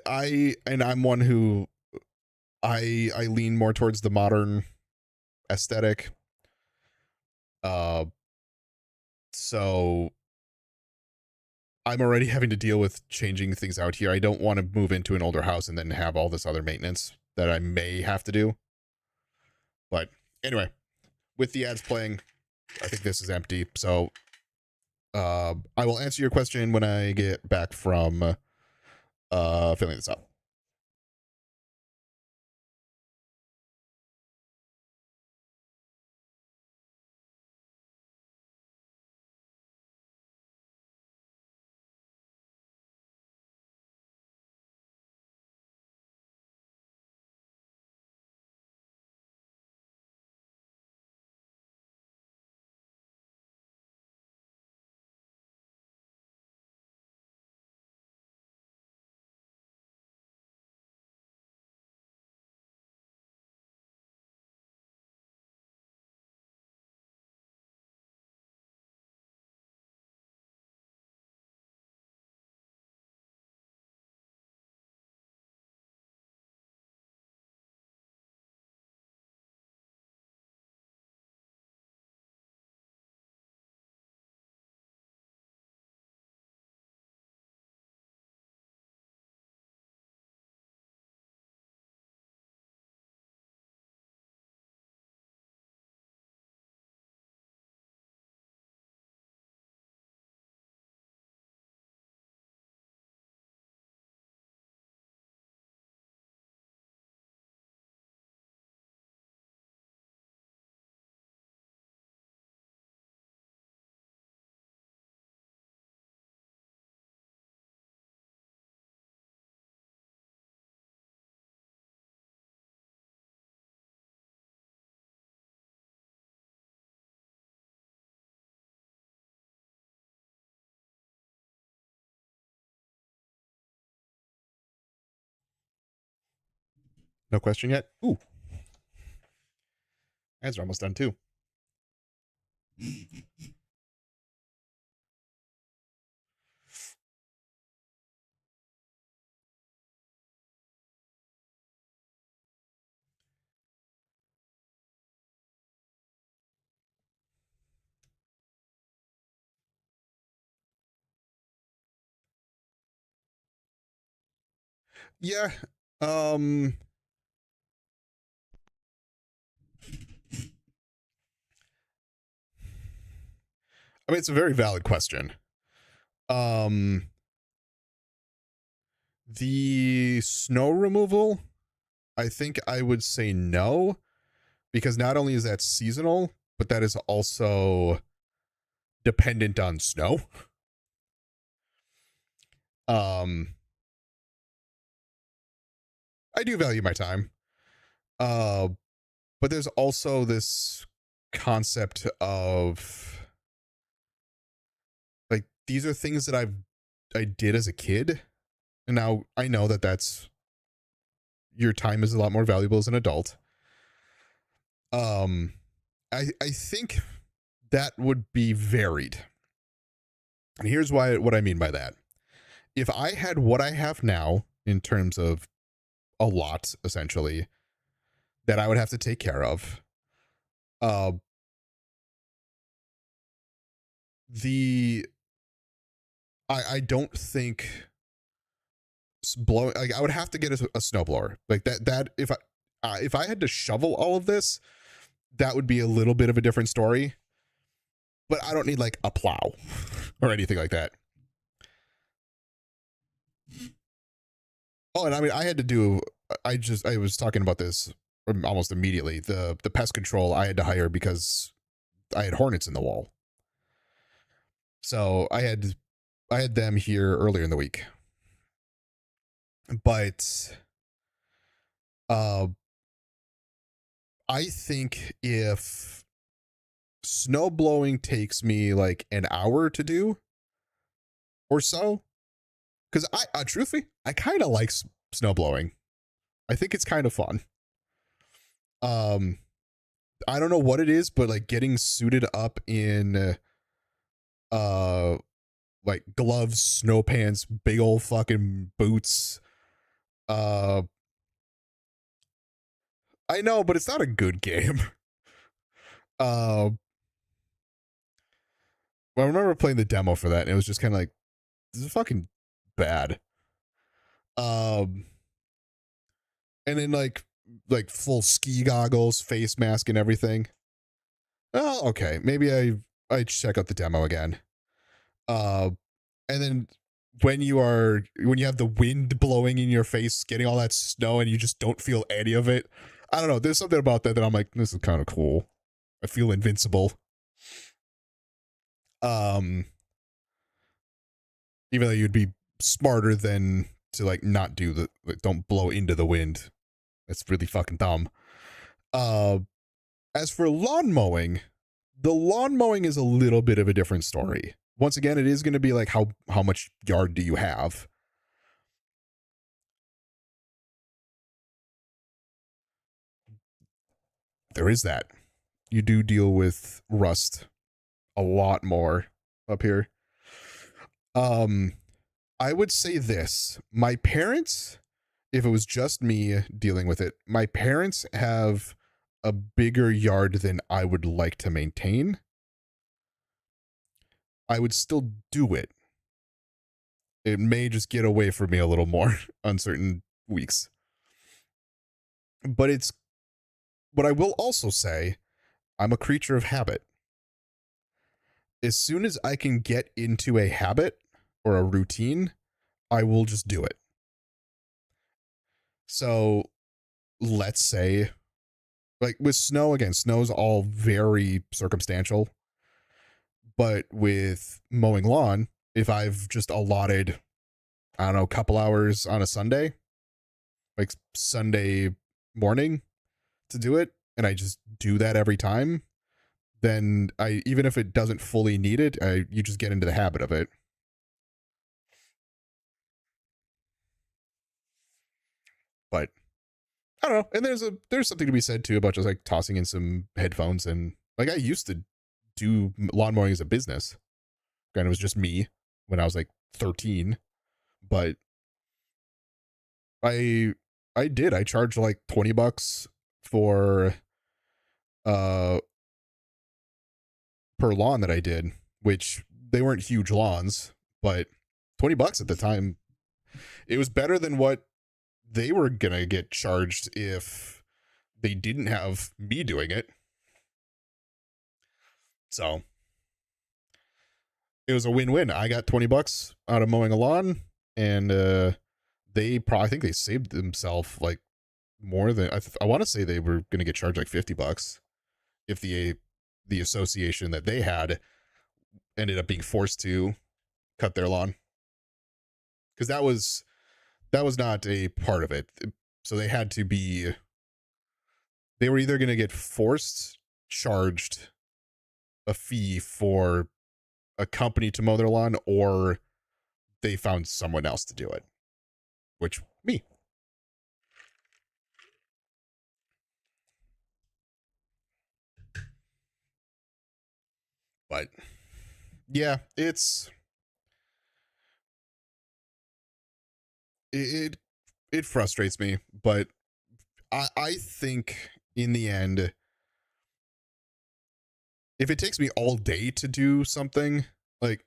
I'm one who I lean more towards the modern aesthetic. Uh so I'm already having to deal with changing things out here. I don't want to move into an older house and then have all this other maintenance that I may have to do. But anyway, with the ads playing, I think this is empty. So I will answer your question when I get back from filling this up. No question yet? Ooh, ads are almost done too. Yeah. Um I mean, it's a very valid question. Um the snow removal, I think I would say no, because not only is that seasonal, but that is also dependent on snow. Um I do value my time. Uh but there's also this concept of like these are things that I did as a kid, and now I know that that's your time is a lot more valuable as an adult. Um I think that would be varied. And here's what I mean by that. If I had what I have now in terms of a lot essentially that I would have to take care of, uh the I don't think blow like I would have to get a snowblower like that if I had to shovel all of this, that would be a little bit of a different story. But I don't need like a plow or anything like that. Oh, and I mean, I had to do. I was talking about this almost immediately. The pest control I had to hire because I had hornets in the wall. So I had them here earlier in the week. But uh, I think if snow blowing takes me like an hour to do or so, because I truthfully I kind of like snow blowing. I think it's kind of fun. Um, I don't know what it is, but like getting suited up in uh like gloves, snow pants, big old fucking boots. Uh, I know, but it's not a good game. Uh, I remember playing the demo for that, and it was just kind of like, this is fucking bad. Um, and then like full ski goggles, face mask, and everything. Oh, okay. Maybe I check out the demo again. Uh, and then when you have the wind blowing in your face, getting all that snow, and you just don't feel any of it. I don't know. There's something about that I'm like, this is kind of cool. I feel invincible. Um, even though you'd be smarter than to like not do the like, don't blow into the wind. That's really fucking dumb. Uh, as for lawn mowing, the lawn mowing is a little bit of a different story. Once again, it is going to be like how much yard do you have? There is that. You do deal with rust a lot more up here. Um, I would say this. My parents, if it was just me dealing with it, my parents have a bigger yard than I would like to maintain. I would still do it. It may just get away from me a little more on certain weeks. But I will also say, I'm a creature of habit. As soon as I can get into a habit or a routine, I will just do it. So let's say, like with snow, again, snow's all very circumstantial. But with mowing lawn, if I've just allotted, I don't know, a couple hours on a Sunday, like Sunday morning to do it, and I just do that every time, then I, even if it doesn't fully need it, you just get into the habit of it. But I don't know. And there's something to be said too about just like tossing in some headphones, and like I used to do lawn mowing as a business. And it was just me when I was like 13, but I I charged like $20 for uh per lawn that I did, which they weren't huge lawns, but $20 at the time, it was better than what they were gonna get charged if they didn't have me doing it. So it was a win-win. I got $20 out of mowing a lawn, and they probably, I think they saved themselves like more than I want to say they were going to get charged like $50 if the association that they had ended up being forced to cut their lawn, because that was not a part of it. So they were either going to get forced charged a fee for a company to mow their lawn, or they found someone else to do it, which me. But yeah, it it frustrates me, but I think in the end, if it takes me all day to do something, like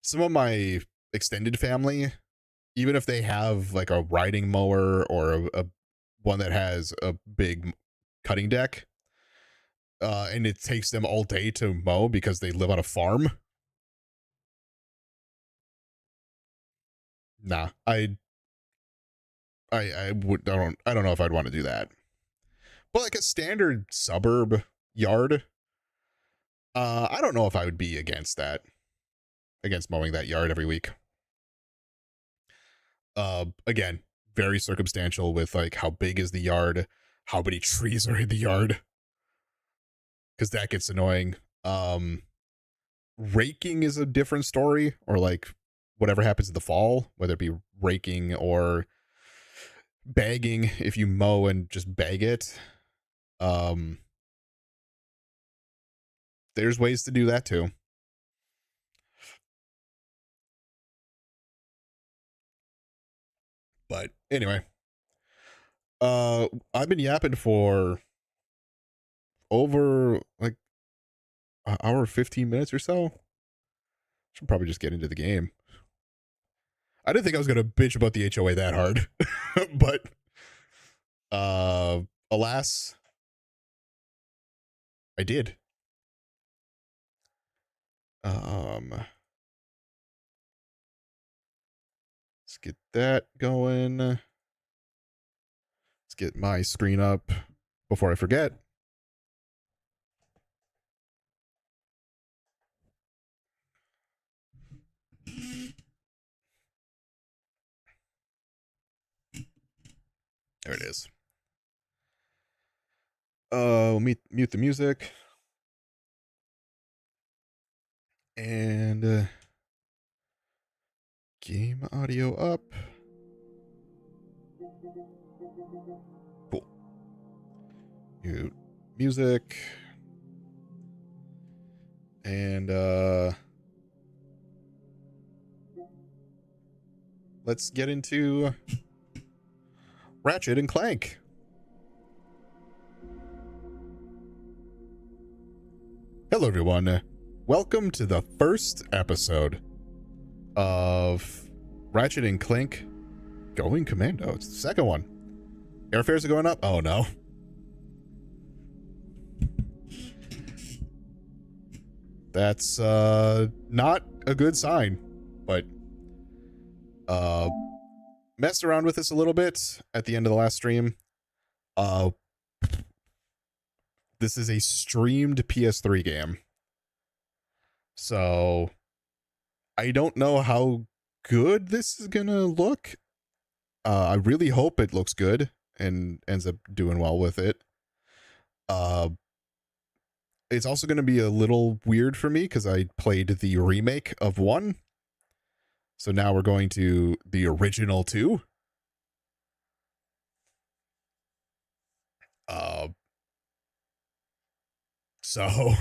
some of my extended family, even if they have like a riding mower or a one that has a big cutting deck, and it takes them all day to mow because they live on a farm. Nah, I don't know if I'd want to do that. But like a standard suburb yard, I don't know if I would be against that, against mowing that yard every week. Again, very circumstantial with like how big is the yard, how many trees are in the yard, because that gets annoying. Raking is a different story, or like whatever happens in the fall, whether it be raking or bagging, if you mow and just bag it. Um, there's ways to do that too. But anyway, I've been yapping for over like an hour 15 minutes or so. Should probably just get into the game. I didn't think I was gonna bitch about the HOA that hard, but alas, I did. Let's get that going. Let's get my screen up before I forget. There it is. We'll mute the music. And game audio up. Cool. Mute music. And let's get into Ratchet and Clank. Hello everyone. Welcome to the first episode of Ratchet and Clank Going Commando. It's the second one. Airfares are going up? Oh no. That's not a good sign, but messed around with this a little bit at the end of the last stream. This is a streamed PS3 game. So I don't know how good this is gonna look. I really hope it looks good and ends up doing well with it. It's also going to be a little weird for me because I played the remake of 1. So now we're going to the original 2. So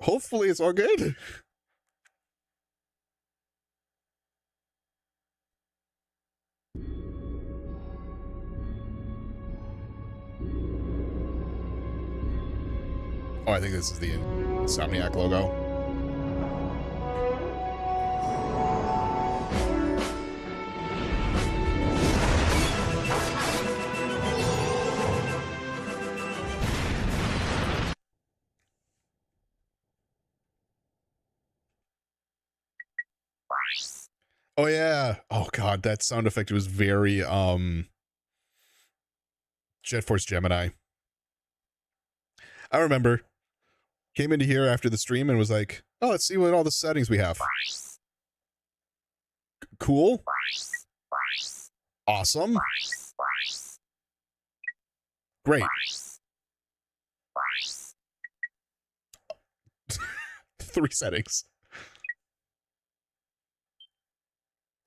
hopefully it's all good. Oh, I think this is the Insomniac logo. Oh yeah. Oh god, that sound effect was very Jet Force Gemini. I remember. Came into here after the stream and was like, oh, let's see what all the settings we have. Cool. Awesome. Great. 3 settings.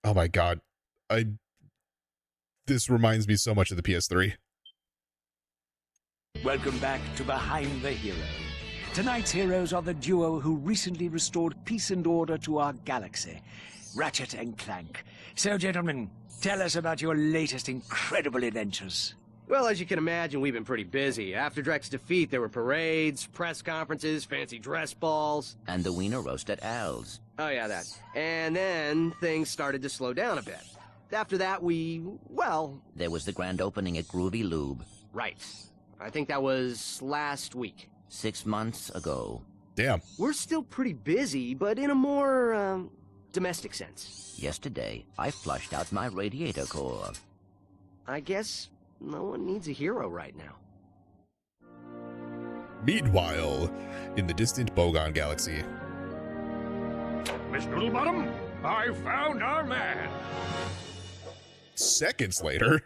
Oh my god. This reminds me so much of the PS3.
Welcome back to Behind the Hero. Tonight's heroes are the duo who recently restored peace and order to our galaxy, Ratchet and Clank. So, gentlemen, tell us about your latest incredible adventures.
Well, as you can imagine, we've been pretty busy. After Drek's defeat, there were parades, press conferences, fancy dress balls.
And the wiener roast at Al's.
Oh, yeah, that. And then things started to slow down a bit. After that, well...
There was the grand opening at Groovy Lube.
Right. I think that was last week.
6 months ago.
Damn.
We're still pretty busy, but in a more, domestic sense.
Yesterday, I flushed out my radiator core.
I guess no one needs a hero right now.
Meanwhile, in the distant Bogon galaxy.
Miss Noodlebottom, I found our man.
Seconds later.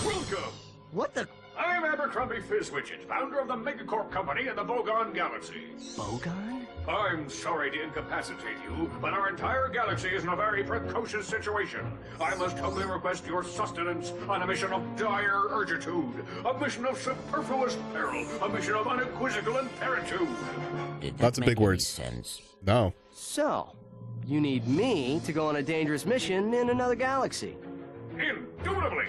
Welcome.
What the...
I'm Abercrombie Fizzwidget, founder of the Megacorp Company and the Bogon Galaxy.
Bogon?
I'm sorry to incapacitate you, but our entire galaxy is in a very precocious situation. I must humbly request your sustenance on a mission of dire urgitude, a mission of superfluous peril, a mission of unequivocal imperitude.
Did
Lots
that
of
make
big
any
words.
sense?
No.
So, you need me to go on a dangerous mission in another galaxy.
Indubitably.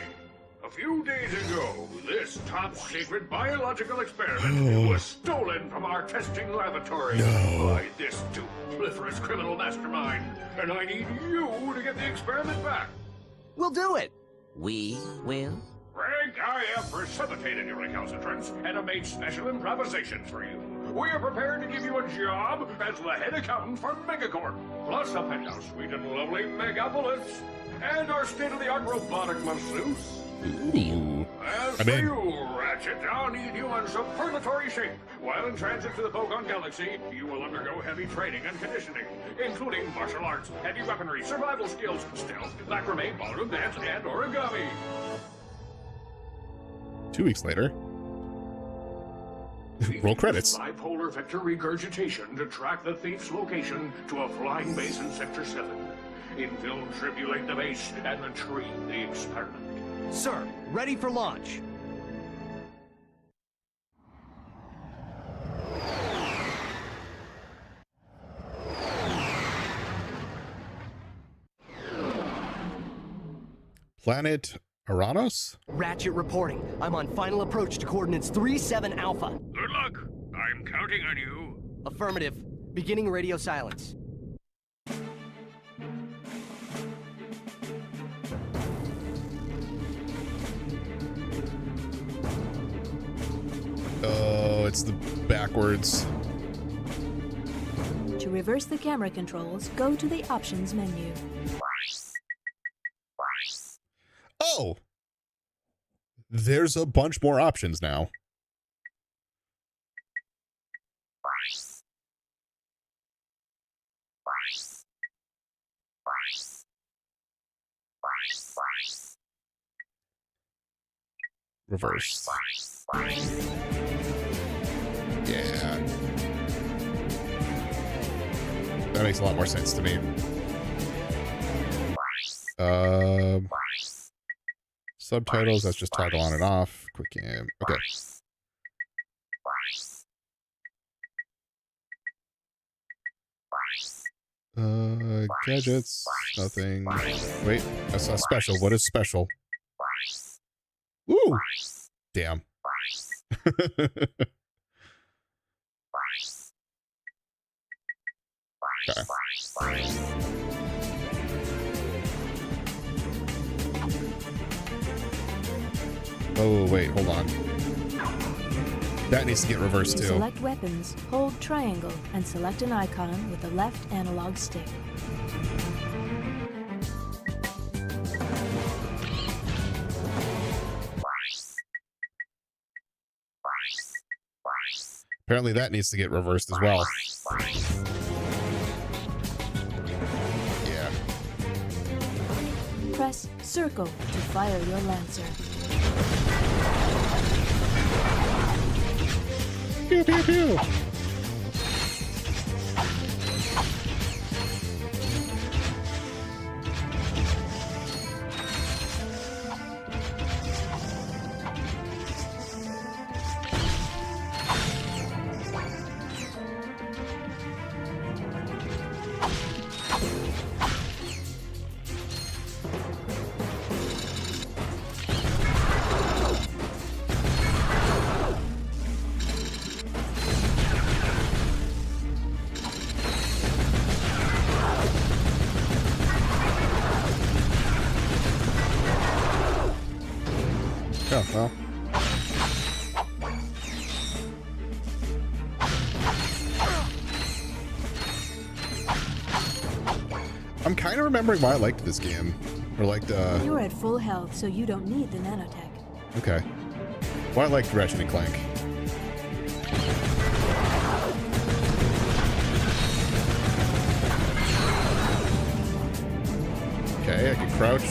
A few days ago, this top-secret biological experiment was stolen from our testing laboratory by this dupliferous criminal mastermind, and I need you to get the experiment back.
We'll do it.
We will?
Frank, I have precipitated your recalcitrance and have made special improvisations for you. We are prepared to give you a job as the head accountant for Megacorp, plus a penthouse suite in lovely Megapolis, and our state-of-the-art robotic masseuse.
Ooh.
As
I'm
for
in.
you, Ratchet, I'll need you in superlatory shape. While in transit to the Bogon Galaxy, you will undergo heavy training and conditioning, including martial arts, heavy weaponry, survival skills, stealth, macrame, ballroom dance, and origami.
2 weeks later. Roll credits.
Bipolar vector regurgitation to track the thief's location to a flying base in Sector 7. Infill tribulate the base and retrieve the experiment.
Sir, ready for launch.
Planet Aranos?
Ratchet reporting. I'm on final approach to coordinates 37 Alpha.
Good luck. I'm counting on you.
Affirmative. Beginning radio silence.
Oh, it's the backwards.
To reverse the camera controls, go to the options menu.
Oh! There's a bunch more options now. Reverse. Yeah. That makes a lot more sense to me. Subtitles, that's just toggle on and off. Quick cam. Okay. Gadgets. Nothing. Wait, that's not special. What is special? Woo! Damn. Okay. Oh, wait, hold on. That needs to get reversed
To
too.
select weapons, hold triangle and select an icon with the left analog stick.
Apparently that needs to get reversed as well. Yeah.
Press circle to fire your lancer.
Pew, pew, pew. Oh, well. I'm kind of remembering why I liked this game. Or liked,
You're at full health, so you don't need the nanotech.
okay. Why I liked Ratchet Clank. Okay, I can crouch.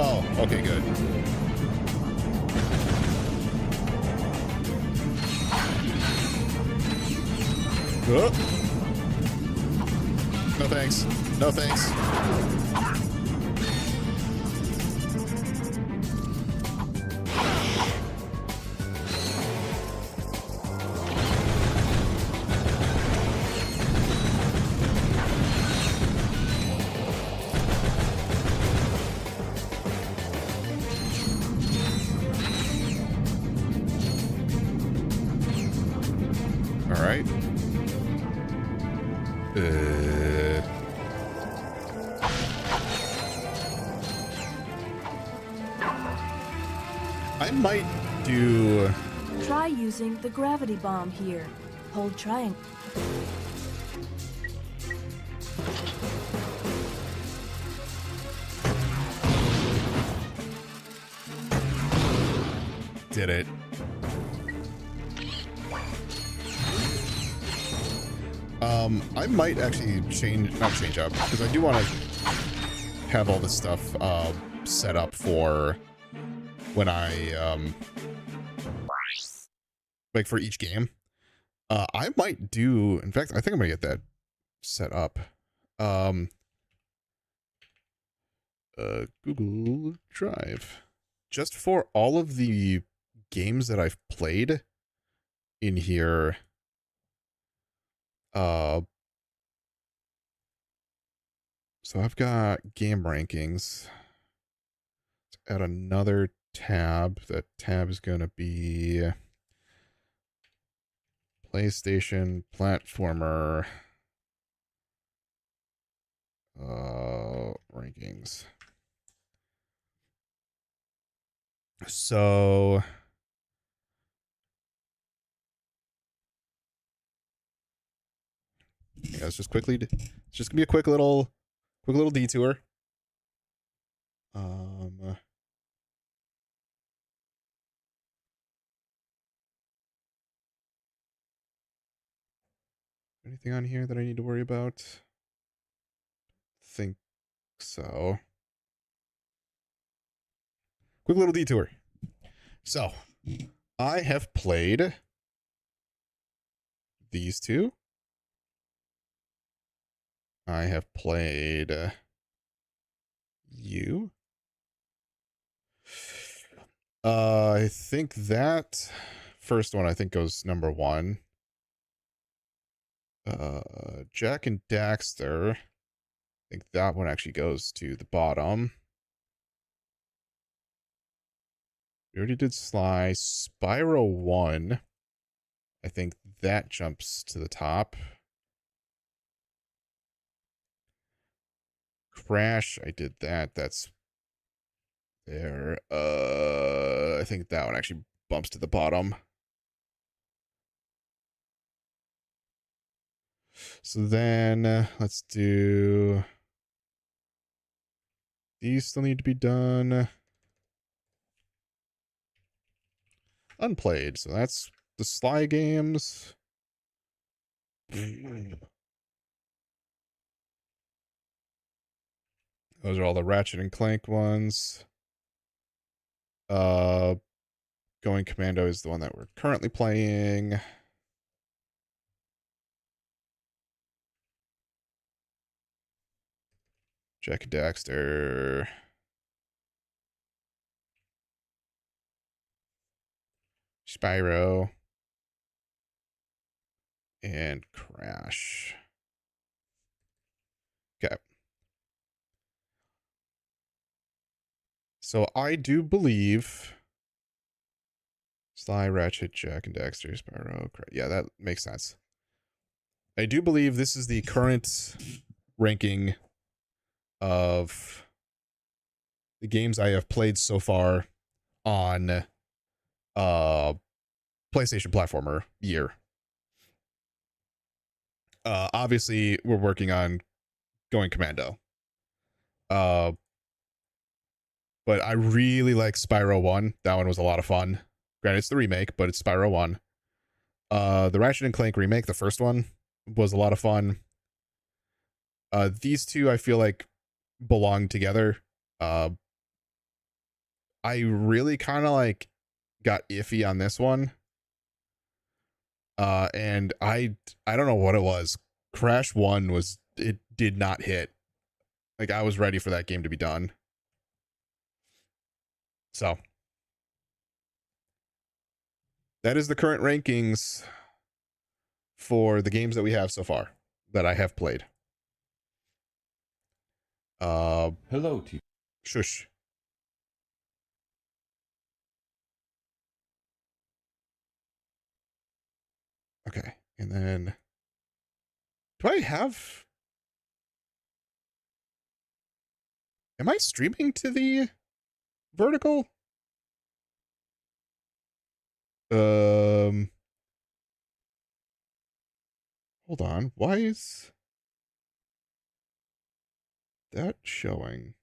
Oh, okay, good. Oh. No thanks. No thanks. All right. I might do...
Try using the gravity bomb here. Hold triangle.
Did it. I might actually not change up, because I do want to have all this stuff set up for when I like for each game. I might do, in fact, I think I'm gonna get that set up. Google Drive, just for all of the games that I've played in here. So I've got game rankings. Let's add another tab. That tab is going to be PlayStation platformer rankings. So yeah, it's just gonna be a quick little detour. Anything on here that I need to worry about? Think so. Quick little detour. So, I have played these two. I have played you. I think that first one goes number 1. Jack and Daxter. I think that one actually goes to the bottom. We already did Sly. Spyro 1. I think that jumps to the top. Crash, I did that. That's there. I think that one actually bumps to the bottom. So then let's do... These still need to be done. Unplayed. So that's the Sly games. Those are all the Ratchet and Clank ones. Going Commando is the one that we're currently playing. Jack and Daxter. Spyro. And Crash. Okay. So I do believe Sly, Ratchet, Jack and Daxter, Spyro. Yeah, that makes sense. I do believe this is the current ranking of the games I have played so far on PlayStation platformer year. Obviously we're working on Going Commando. But I really like Spyro 1. That one was a lot of fun. Granted, it's the remake, but it's Spyro 1. The Ratchet and Clank remake, the first one, was a lot of fun. These two I feel like belong together. I really kind of like got iffy on this one. And I don't know what it was. Crash 1 was, it did not hit. Like, I was ready for that game to be done. So that is the current rankings for the games that we have so far that I have played.
Hello, T.
Shush. Okay, and then do I have? Am I streaming to the vertical? Hold on. Why is that showing?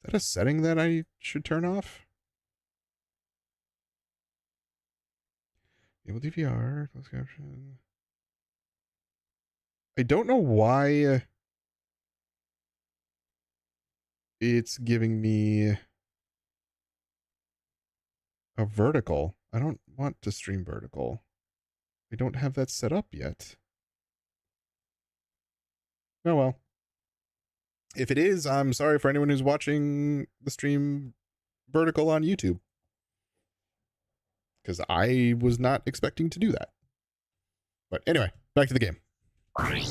Is that a setting that I should turn off? Enable DVR, closed caption. I don't know why it's giving me a vertical. I don't want to stream vertical. I don't have that set up yet. Oh well. If it is, I'm sorry for anyone who's watching the stream vertical on YouTube, because I was not expecting to do that. But anyway, back to the game.
I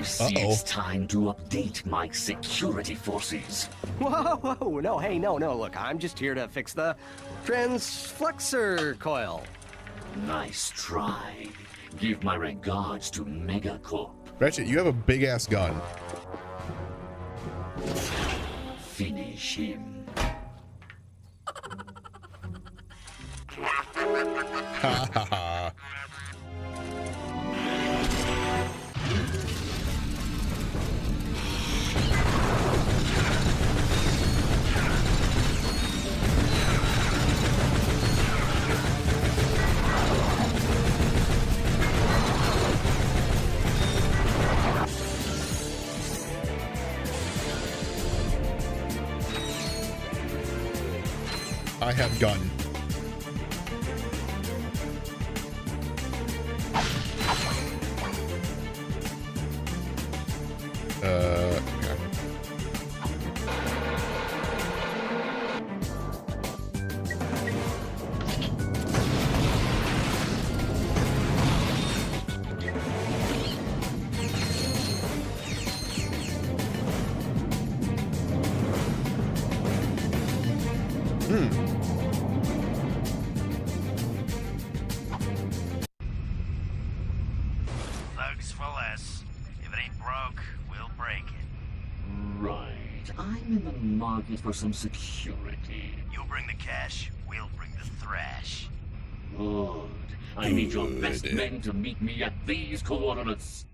see it's time to update my security forces.
Whoa, whoa, no, hey, no, look, I'm just here to fix the transflexor coil.
Nice try. Give my regards to Megacorp.
Ratchet, you have a big ass gun.
Finish him.
Ha ha ha. I have gun. Okay.
Thugs for less. If it ain't broke, we'll break it.
Right. I'm in the market for some security.
You'll bring the cash, we'll bring the thrash.
Good. I need your best men to meet me at these coordinates.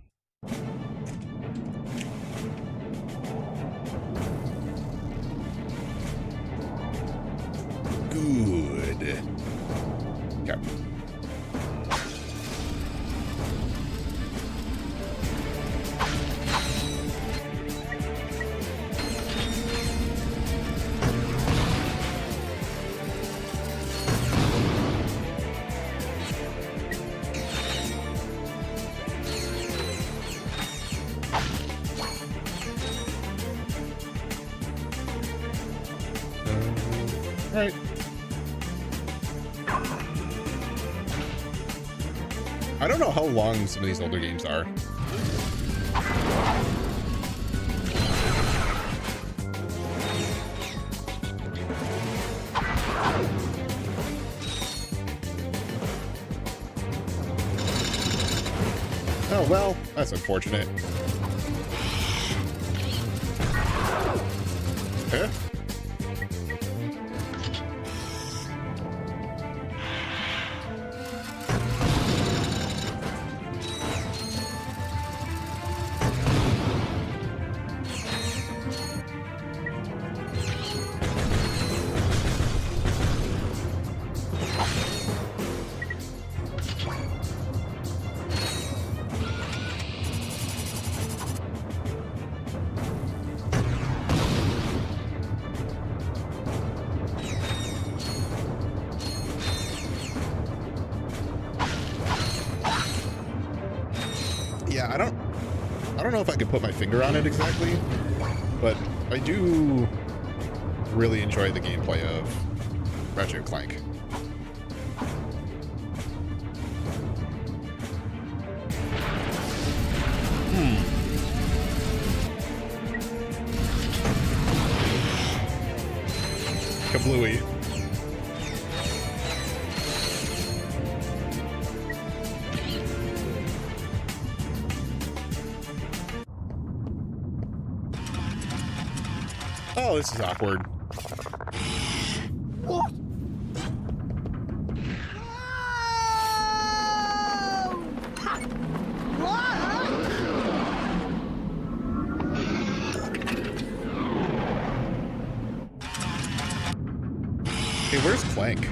Good. Okay. Right. I don't know how long some of these older games are. Oh, well, that's unfortunate. Huh? I don't know if I could put my finger on it exactly, but I do really enjoy the gameplay of Ratchet Clank. Kablooey. Oh, this is awkward.
What?
Hey, where's Clank?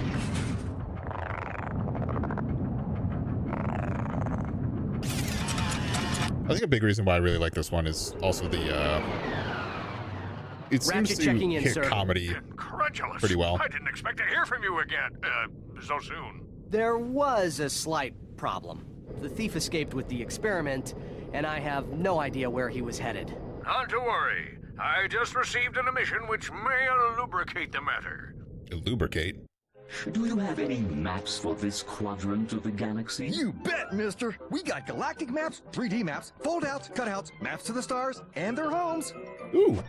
I think a big reason why I really like this one is also the it seems
Ratchet
to
checking in,
hit
sir.
comedy
Incredulous.
pretty well.
I didn't expect to hear from you again. So soon.
There was a slight problem. The thief escaped with the experiment, and I have no idea where he was headed.
Not to worry. I just received an emission which may lubricate the matter.
Lubricate.
Do you have any maps for this quadrant of the galaxy?
You bet, mister! We got galactic maps, 3D maps, fold-outs, cutouts, maps to the stars, and their homes.
Ooh.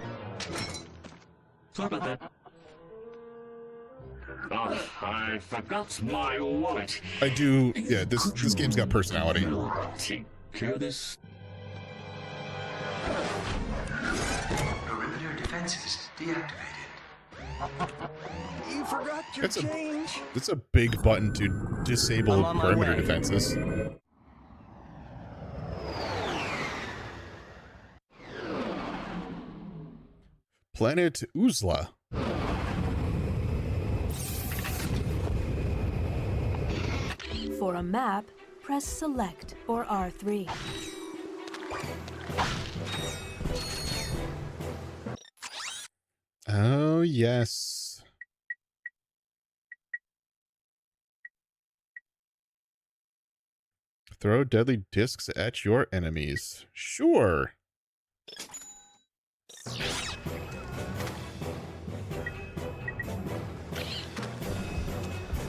Sorry about that. Oh, I forgot my wallet.
I do. Yeah, this game's got personality.
Take care of this.
Perimeter defenses deactivated.
You forgot your change.
That's a big button to disable
I'm on my
perimeter
way.
defenses. Planet Uzla.
For a map, press Select or R3.
Oh, yes. Throw deadly discs at your enemies. Sure.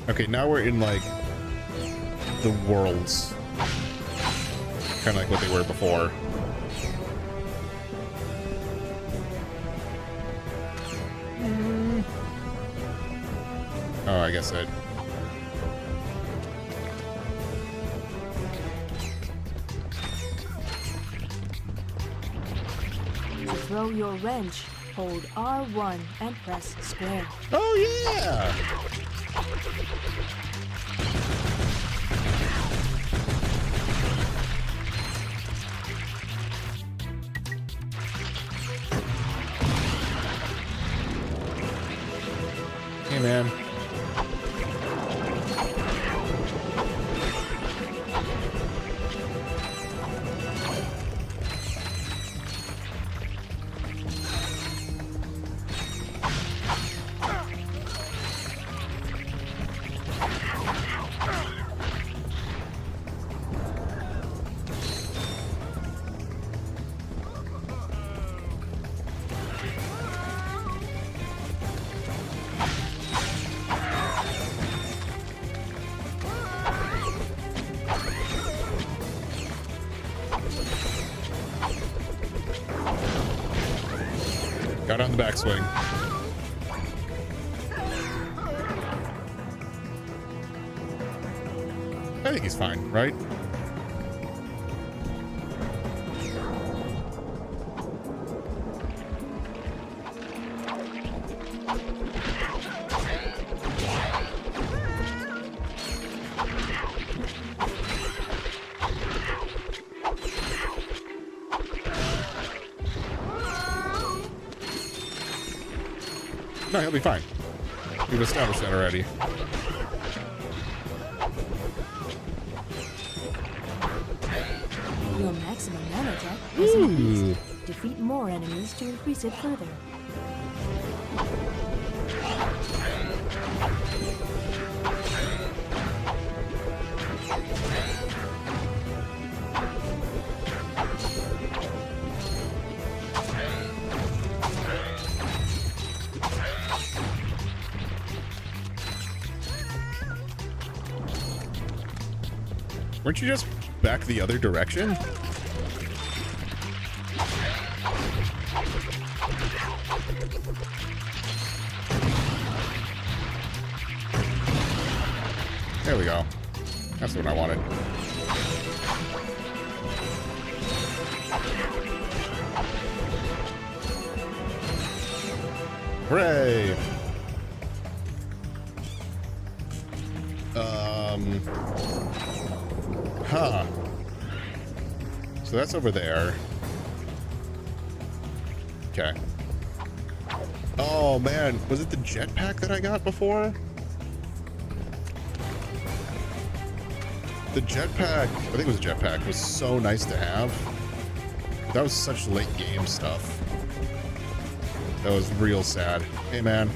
Okay, now we're in, like, the worlds. Kind of like what they were before. Oh, I guess I...
To throw your wrench, hold R1 and press square.
Oh, yeah! Hey, man. Got on the backswing. I think he's fine, right? No, he'll be fine. We've established that already.
Your maximum mana attack has increased. Defeat more enemies to increase it further.
Weren't you just back the other direction? There we go. That's what I wanted. Hooray! Huh. So that's over there. Okay. Oh man, was it the jetpack that I got before? The jetpack, I think it was a jetpack, was so nice to have. That was such late game stuff. That was real sad. Hey man.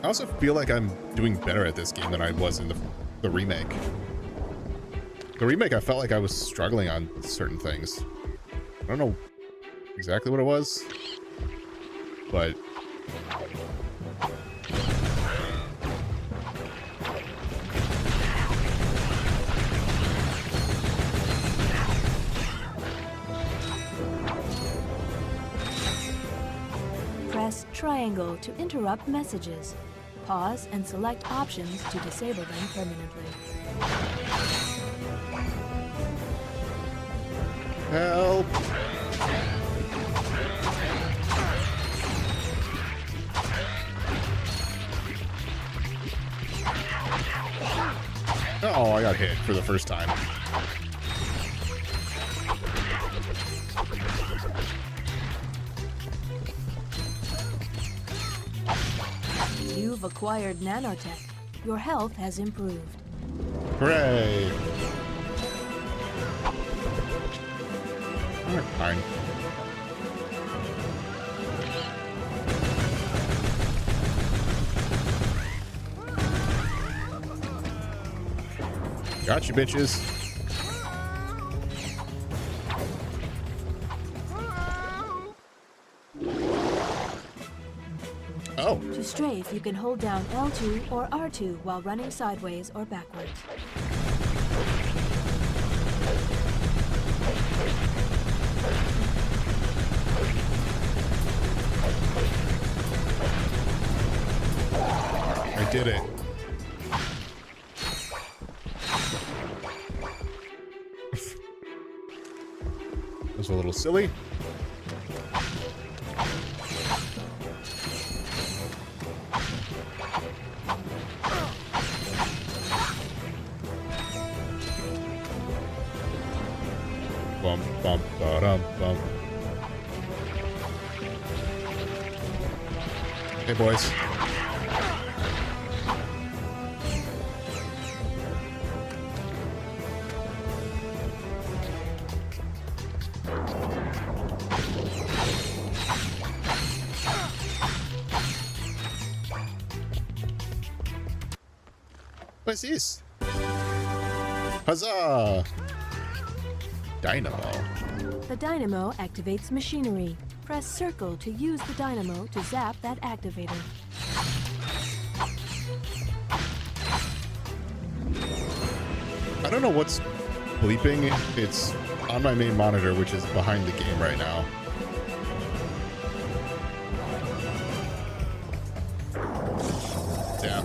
I also feel like I'm doing better at this game than I was in the remake. The remake, I felt like I was struggling on certain things. I don't know exactly what it was, but...
Press triangle to interrupt messages. Pause and select options to disable them permanently.
Help! Oh, I got hit for the first time.
You've acquired nanotech. Your health has improved.
Hooray! Alright, fine. Gotcha, bitches. Oh.
To strafe, you can hold down L2 or R2 while running sideways or backwards.
I did it. That was a little silly. Bum, bum, ba-dum, bum. Hey, boys. What's this? Huzzah! Dynamo.
The dynamo activates machinery. Press circle to use the dynamo to zap that activator.
I don't know what's bleeping. It's on my main monitor, which is behind the game right now. Yeah.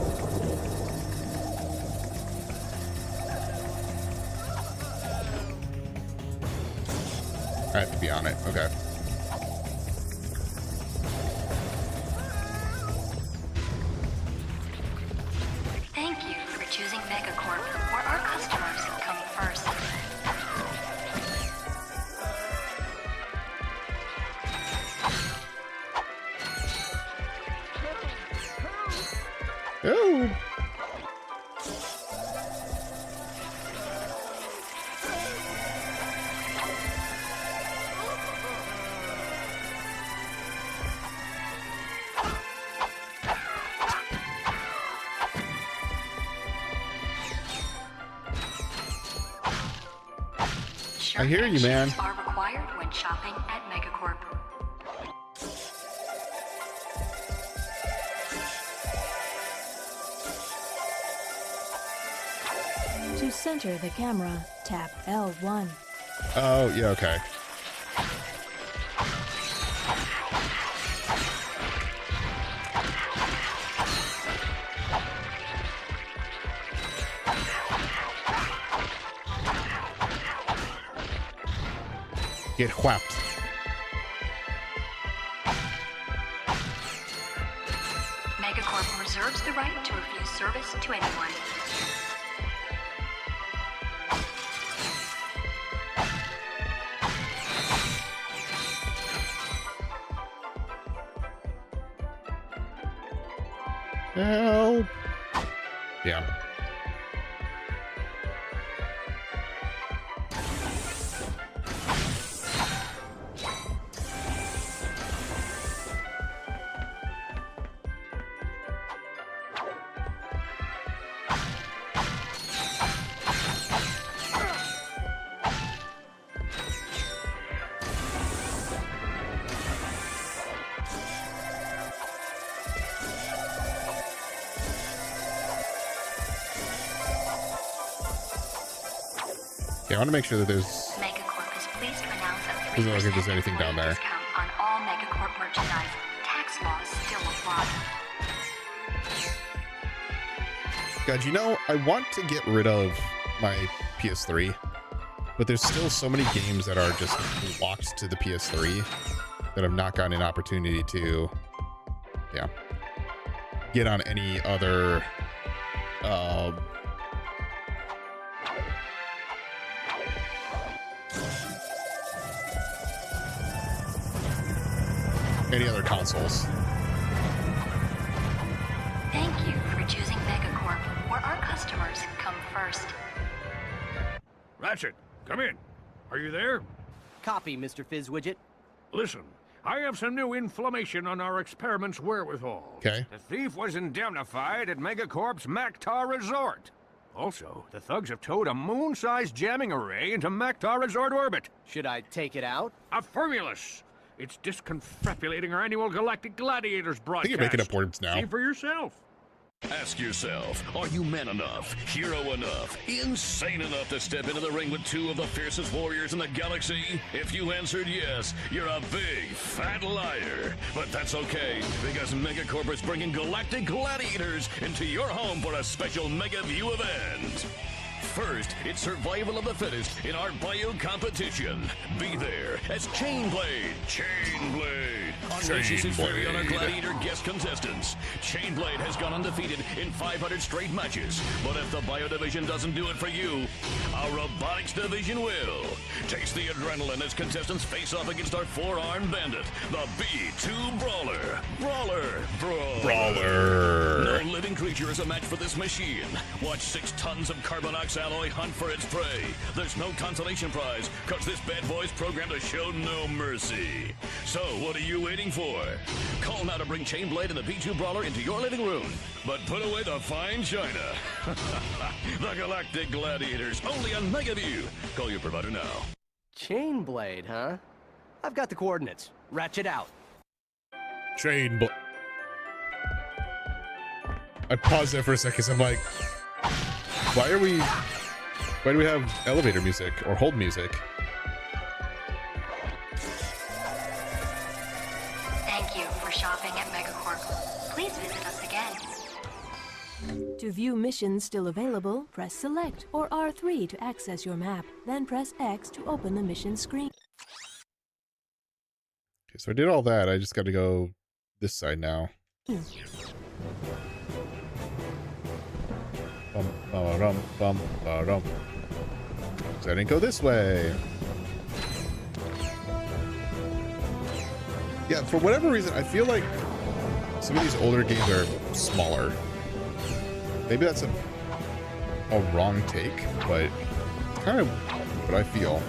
I have to be on it. Okay.
Thank you for choosing Megacorp, where our customers come first.
Oh.
T-shirt
hear you, man.
are required when shopping at Megacorp.
To center the camera, tap L1.
Oh, yeah, okay. Get whapped.
Megacorp reserves the right to refuse service to anyone.
Help. Yeah. I want to make sure that there's.
Megacorp is pleased to announce a
Doesn't look like there's anything down there.
discount on all Megacorp merchandise. Tax laws still apply.
God, you know, I want to get rid of my PS3, but there's still so many games that are just locked to the PS3 that I've not gotten an opportunity to, yeah, get on any other, any other consoles.
Thank you for choosing Megacorp, where our customers come first.
Ratchet, come in. Are you there?
Copy, Mr. Fizzwidget.
Listen, I have some new information on our experiment's wherewithal.
Okay.
The thief was indemnified at Megacorp's Mactar Resort. Also, the thugs have towed a moon-sized jamming array into Mactar Resort orbit.
Should I take it out?
Affirmulous. It's disconfabulating our annual Galactic Gladiators
I
broadcast.
think you're making up words now.
See for yourself.
Ask yourself, are you man enough, hero enough, insane enough to step into the ring with two of the fiercest warriors in the galaxy? If you answered yes, you're a big, fat liar. But that's okay, because Megacorp is bringing Galactic Gladiators into your home for a special Mega View event. First, it's survival of the fittest in our bio competition. Be there as Chainblade. Unleashes his fury on our Gladiator guest contestants. Chainblade has gone undefeated in 500 straight matches. But if the bio division doesn't do it for you, our robotics division will. Taste the adrenaline as contestants face off against our four-armed bandit, the B2 Brawler. Brawler. No living creature is a match for this machine. Watch 6 tons of Carbonox alloy hunt for its prey. There's no consolation prize, cause this bad boy's programmed to show no mercy. So what are you waiting for? Call now to bring Chainblade and the B2 Brawler into your living room. But put away the fine china. The Galactic Gladiators, only on Megaview. Call your provider now.
Chainblade, huh? I've got the coordinates. Ratchet out.
Chainblade. I paused there for a second because I'm like, why do we have elevator music or hold music?
Thank you for shopping at Megacorp. Please visit us again.
To view missions still available, press Select or R3 to access your map, then press X to open the mission screen.
Okay, so I did all that. I just got to go this side now. Bum, ba-rum, bum, ba-rum. So I didn't go this way. Yeah, for whatever reason, I feel like some of these older games are smaller. Maybe that's a wrong take, but it's kind of what I feel.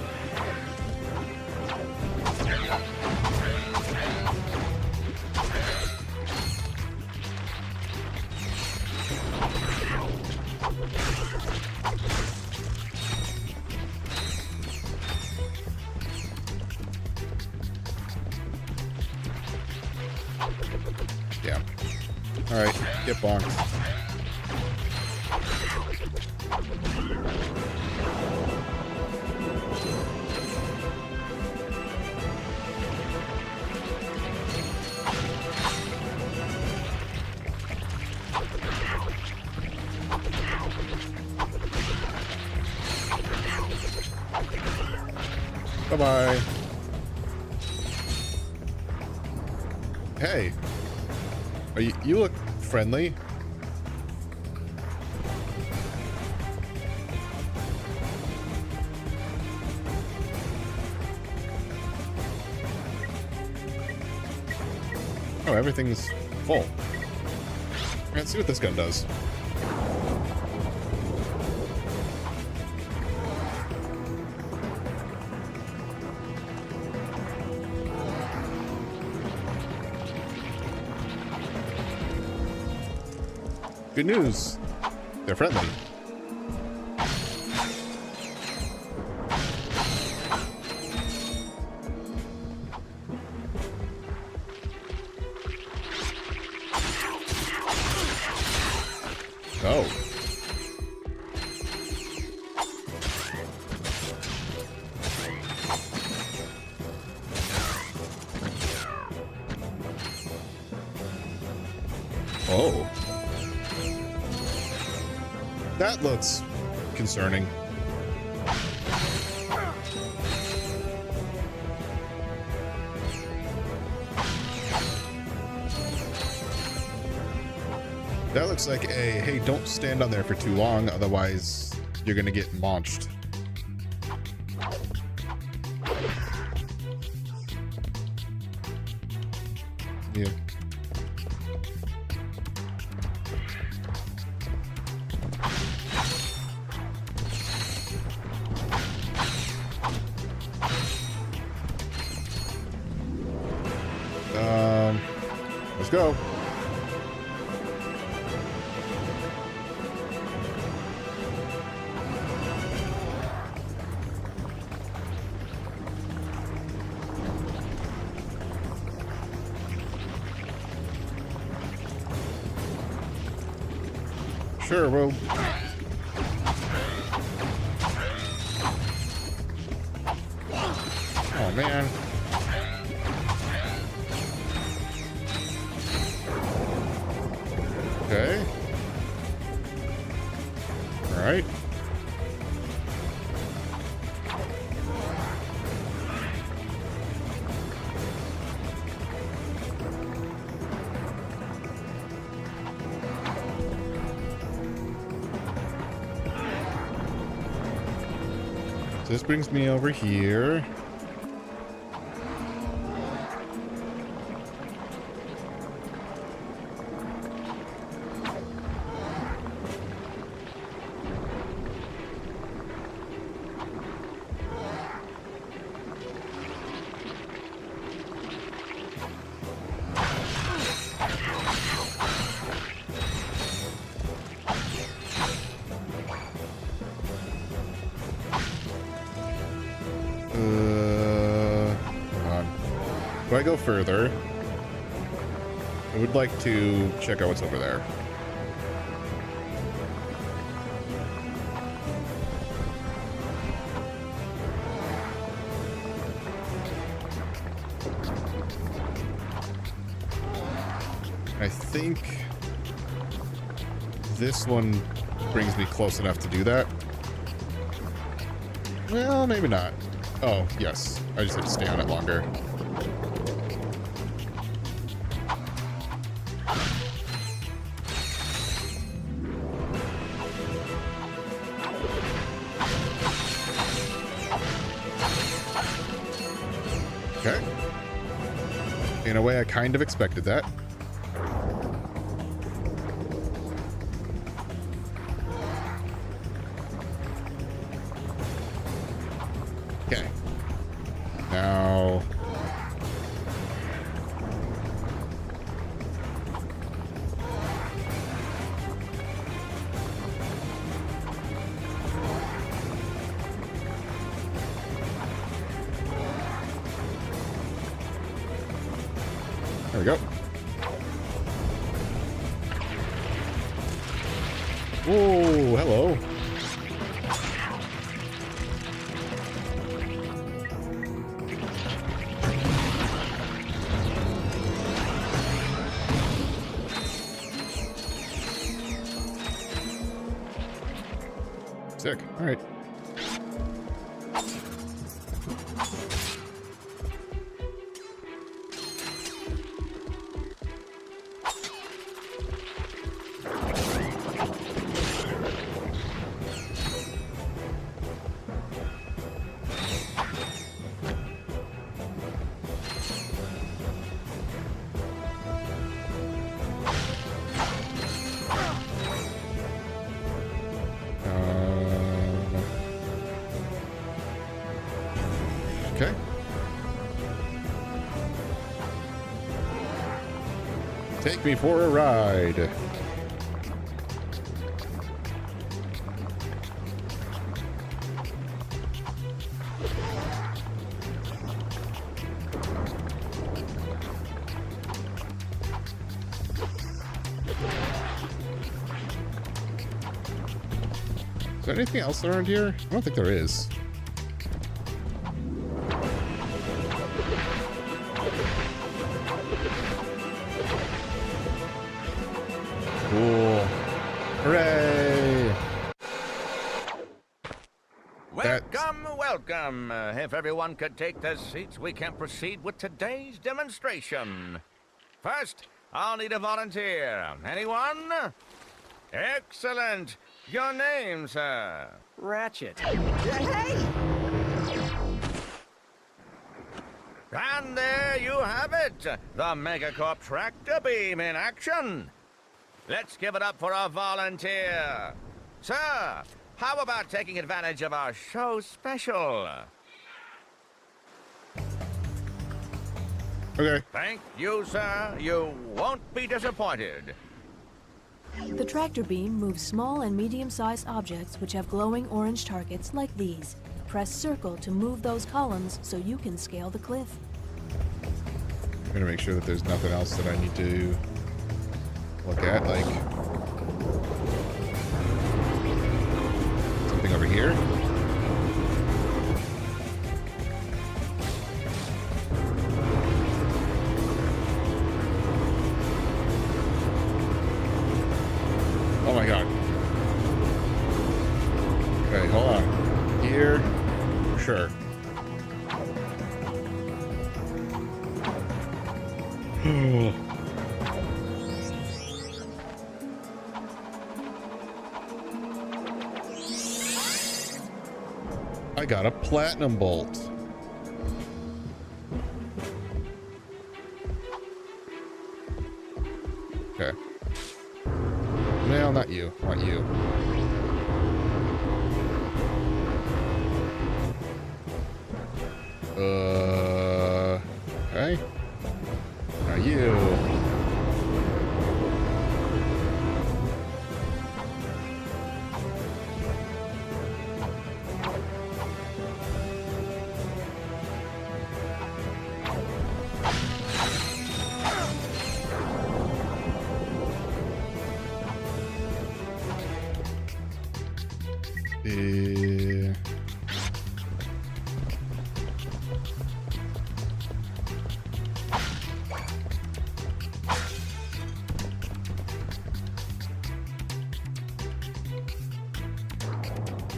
Alright, get bonked. Bye-bye. Hey. You look friendly. Oh, everything's full. Let's see what this gun does. Good news. They're friendly. Oh. Oh. That looks concerning. That looks like a, hey, don't stand on there for too long, otherwise you're gonna get launched. Yeah. Let's go. Sure, well. Oh, man. Okay. All right. So this brings me over here. Hold on. If I go further, I would like to check out what's over there. I think this one brings me close enough to do that. Well, maybe not. Oh, yes. I just have to stay on it longer. Okay. In a way, I kind of expected that. Okay. Now... There we go. Whoa, hello. Sick. All right. Okay. Take me for a ride. Is there anything else around here? I don't think there is. Cool. Hooray!
Welcome, welcome. If everyone could take their seats, we can proceed with today's demonstration. First, I'll need a volunteer. Anyone? Excellent. Your name, sir?
Ratchet.
Hey! And there you have it. The Megacorp tractor beam in action. Let's give it up for our volunteer. Sir, how about taking advantage of our show special?
Okay.
Thank you, sir. You won't be disappointed.
The tractor beam moves small and medium-sized objects which have glowing orange targets like these. Press circle to move those columns so you can scale the cliff.
I'm gonna make sure that there's nothing else that I need to look at, like something over here. Oh my god. Okay, hold on. Here. Sure. I got a platinum bolt. Okay. No, not you. Not you. Okay. Not you.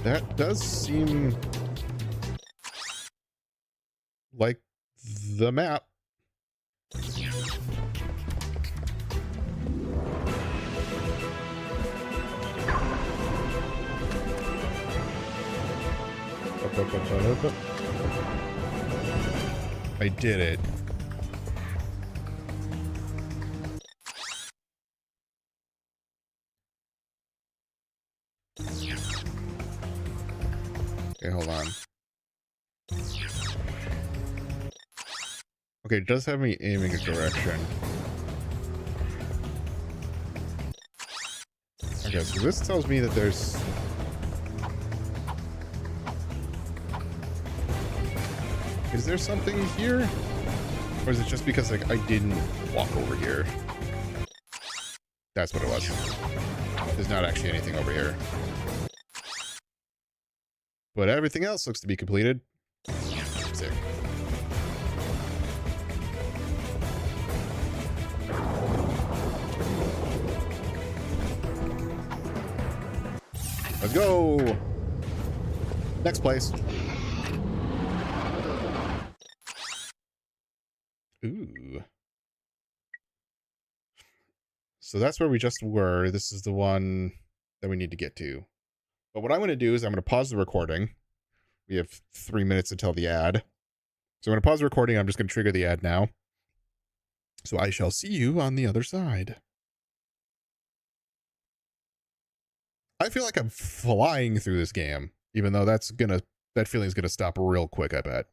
That does seem like the map. I did it. Okay, hold on. Okay, it does have me aiming a direction. Okay, so this tells me that there's... Is there something here? Or is it just because, like, I didn't walk over here? That's what it was. There's not actually anything over here. But everything else looks to be completed. Sick. Let's go! Next place. Ooh. So that's where we just were. This is the one that we need to get to. But what I'm going to do is I'm going to pause the recording. We have 3 minutes until the ad. So I'm going to pause the recording. I'm just going to trigger the ad now. So I shall see you on the other side. I feel like I'm flying through this game, even though that feeling is going to stop real quick, I bet.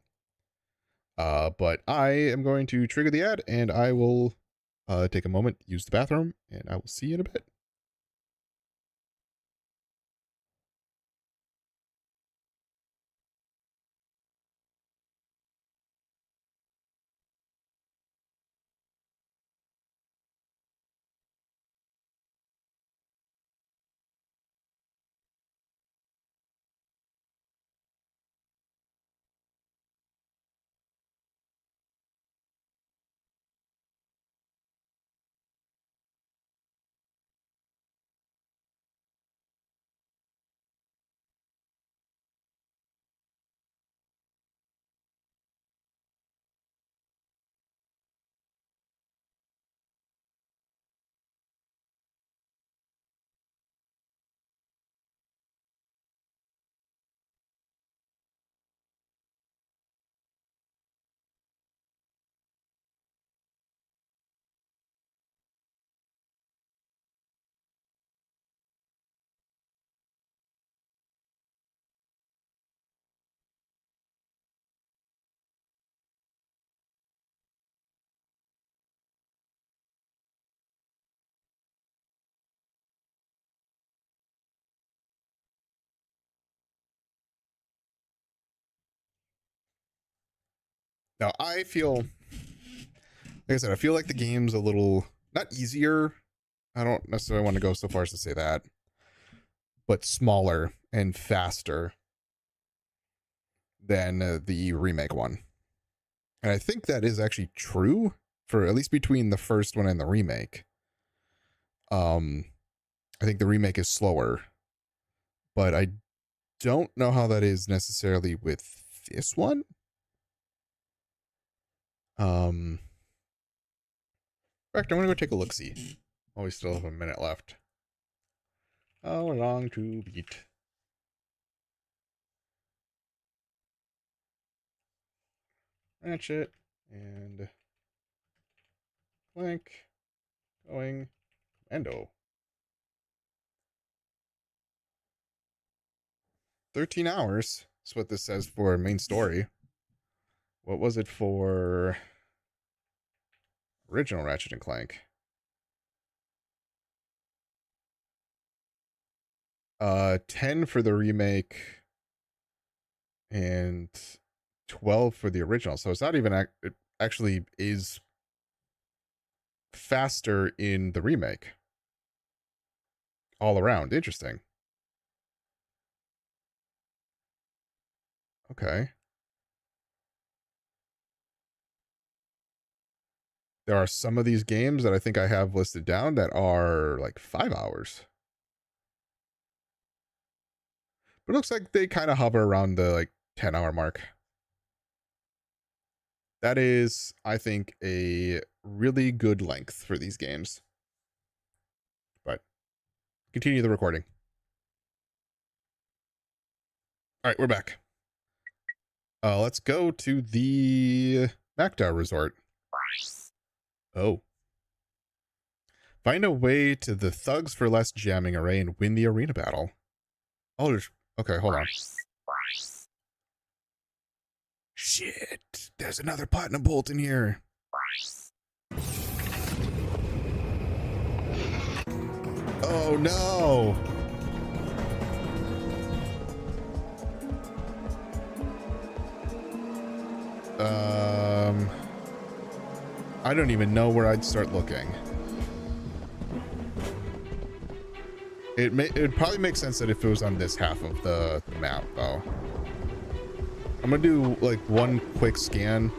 But I am going to trigger the ad, and I will take a moment, use the bathroom, and I will see you in a bit. Now, I feel, like I said, I feel like the game's a little, not easier. I don't necessarily want to go so far as to say that, but smaller and faster than the remake one. And I think that is actually true for at least between the first one and the remake. I think the remake is slower, but I don't know how that is necessarily with this one. In fact, I'm gonna go take a look-see. Oh, we still have a minute left. How long to beat? Ratchet and Clank going Commando. 13 hours is what this says for main story. What was it for original Ratchet and Clank? 10 for the remake and 12 for the original. So it's not even, it actually is faster in the remake. All around. Interesting. Okay. There are some of these games that I think I have listed down that are like 5 hours. But it looks like they kind of hover around the like 10-hour mark. That is, I think, a really good length for these games. But continue the recording. All right, we're back. Let's go to the Macda Resort. Oh. Find a way to the Thugs for Less jamming array and win the arena battle. Oh, there's... Okay, hold on. Shit. There's another platinum bolt in here. Oh, no. I don't even know where I'd start looking. It'd probably make sense that if it was on this half of the map, though. I'm gonna do like one quick scan,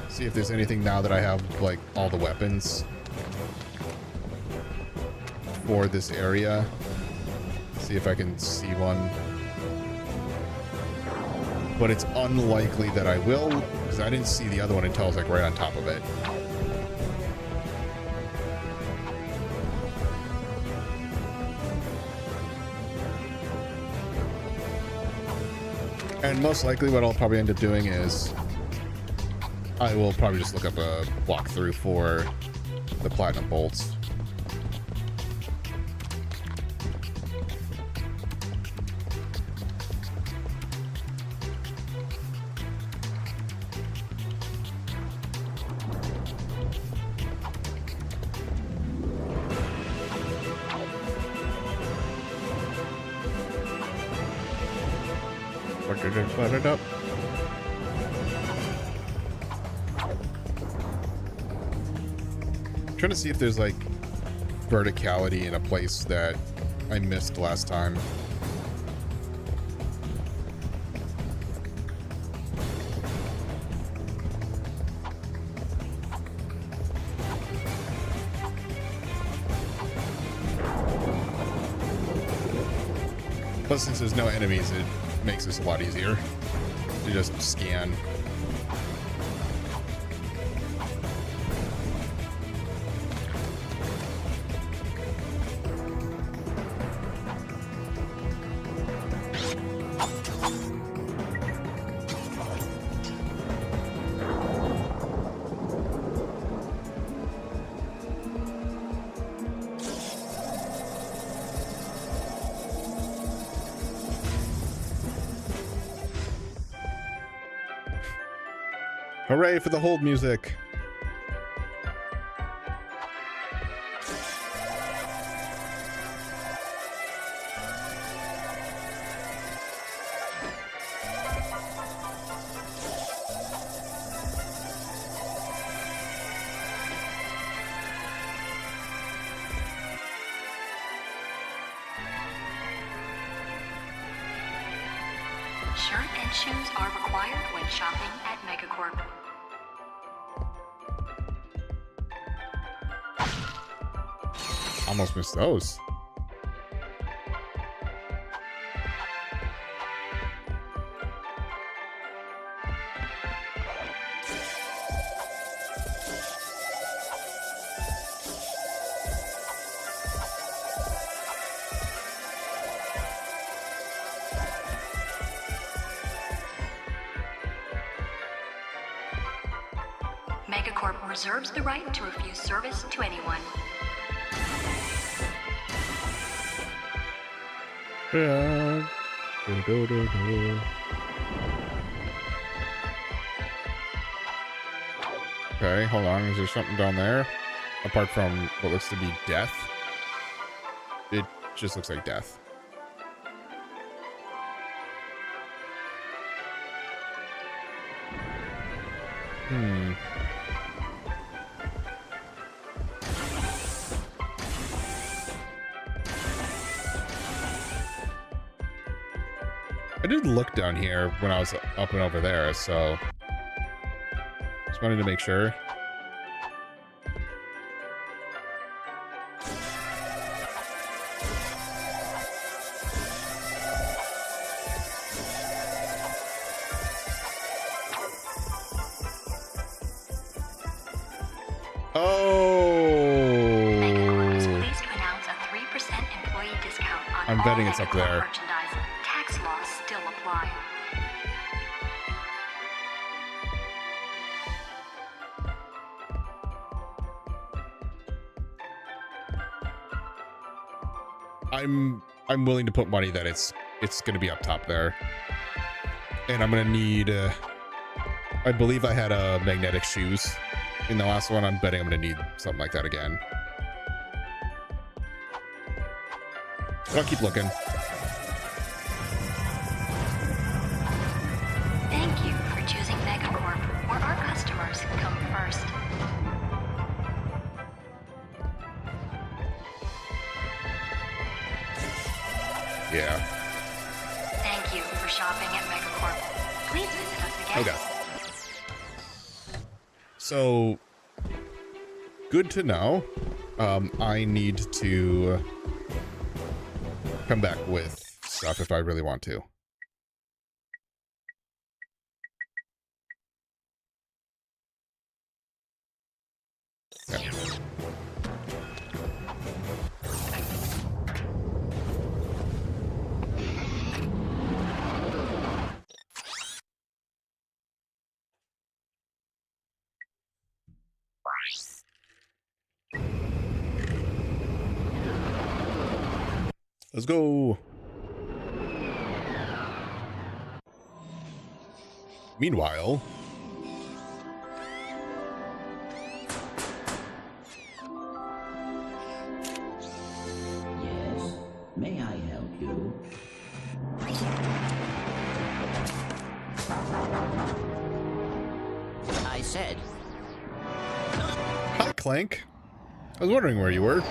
see if there's anything now that I have like all the weapons for this area. See if I can see one. But it's unlikely that I will, because I didn't see the other one until I was like right on top of it. And most likely what I'll probably end up doing is I will probably just look up a walkthrough for the platinum bolts. Let it up. I'm trying to see if there's like verticality in a place that I missed last time. Plus, since there's no enemies, it makes this a lot easier to just scan. Hooray for the hold music.
Shirt and shoes are required when shopping at Megacorp.
Almost missed those.
Megacorp reserves the right to refuse service to anyone.
Yeah. Okay, hold on. Is there something down there? Apart from what looks to be death? It just looks like death. I did look down here when I was up and over there, so just wanted to make sure.
Megacorp is pleased to announce a 3% employee discount on
I'm
all
betting it's up
Megacorp
there.
merchandise. Tax laws still apply.
I'm willing to put money that it's going to be up top there. And I'm going to need I believe I had a magnetic shoes in the last one. I'm betting I'm going to need something like that again. But I'll keep looking.
Thank you for choosing Megacorp, where our customers come first.
Okay. So, good to know. I need to come back with stuff if I really want to. Yeah. Let's go. Meanwhile,
Yes. May I help you? I said.
hi Clank. I was wondering where you were.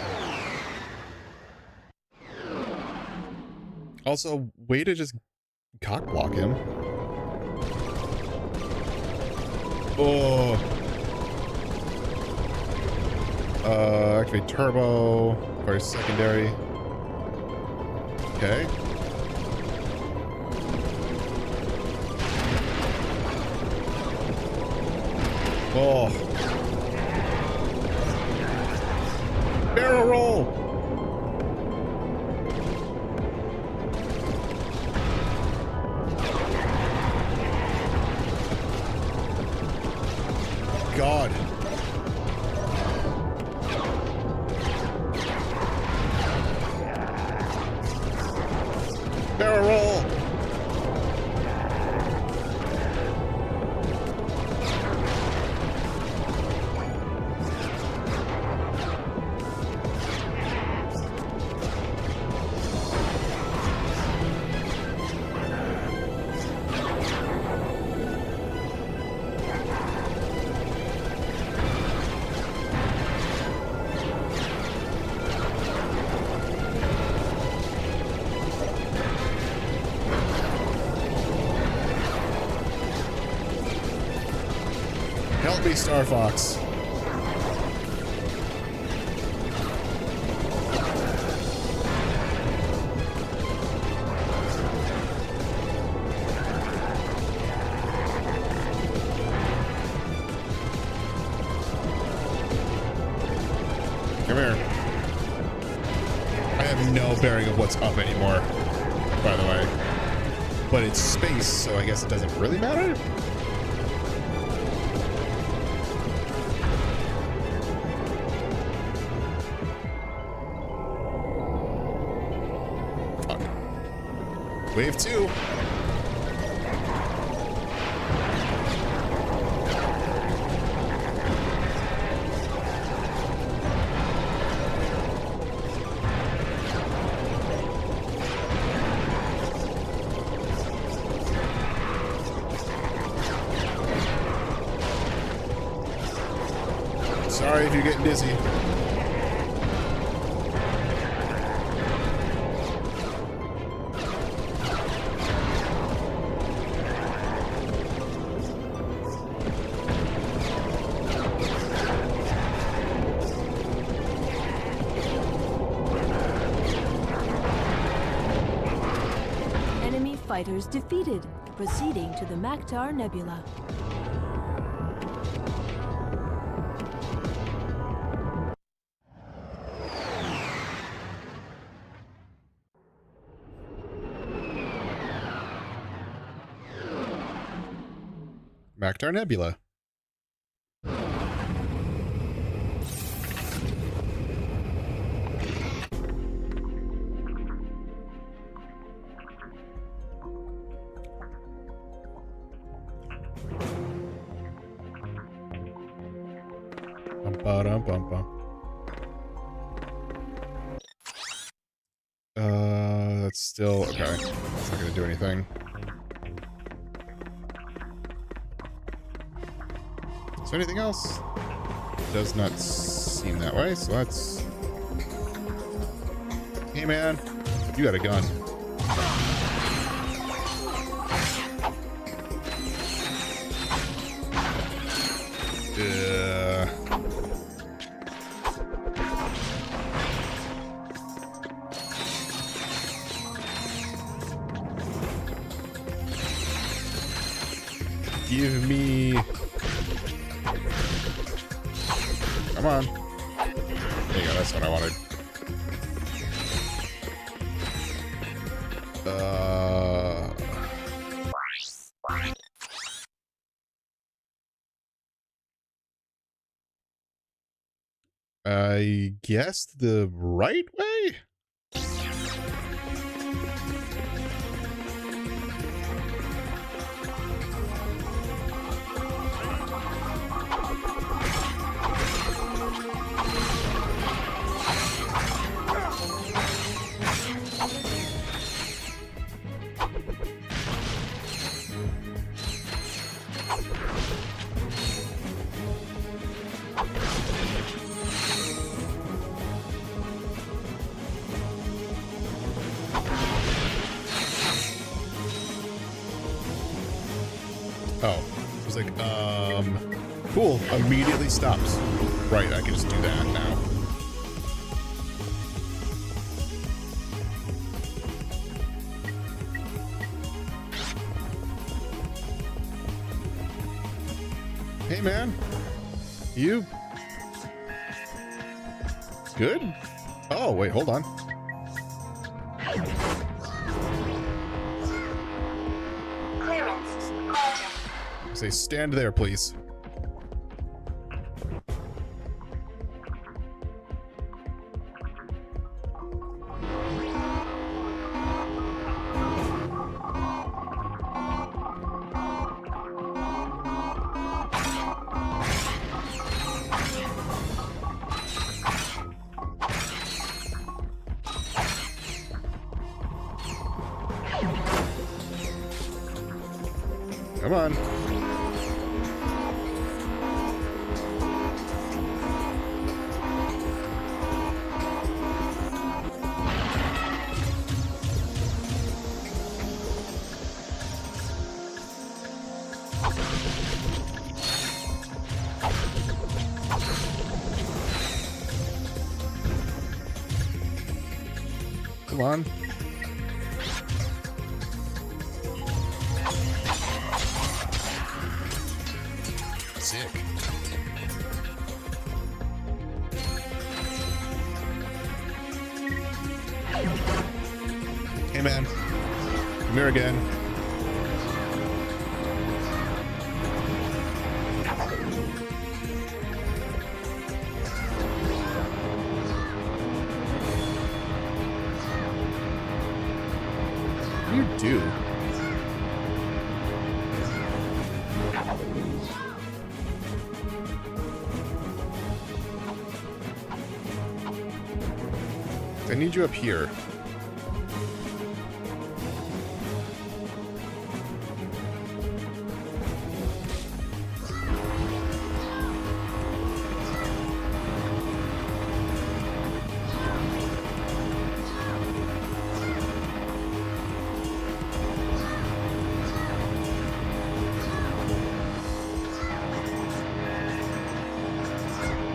Also, way to just cock block him. Oh. Activate turbo. Fire secondary. Okay. Oh. Barrel roll. God. Barrel roll. Help me, Star Fox. Come here. I have no bearing of what's up anymore, by the way. But it's space, so I guess it doesn't really matter? Wave 2. Sorry if you're getting dizzy.
Fighters defeated, proceeding to the Maktar Nebula.
Maktar Nebula. That's still okay. It's not gonna do anything. Is there anything else? Does not seem that way, so let's... Hey man, you got a gun. Give me... Come on. There you go, that's what I wanted. I guess the right way? Oh, I was like, cool, immediately stops. Right, I can just do that now. Hey, man. You... good? Oh, wait, hold on. Say, stand there, please. Come on. Come on. Sick. Hey, man. Come here again. What do you do? I need you up here.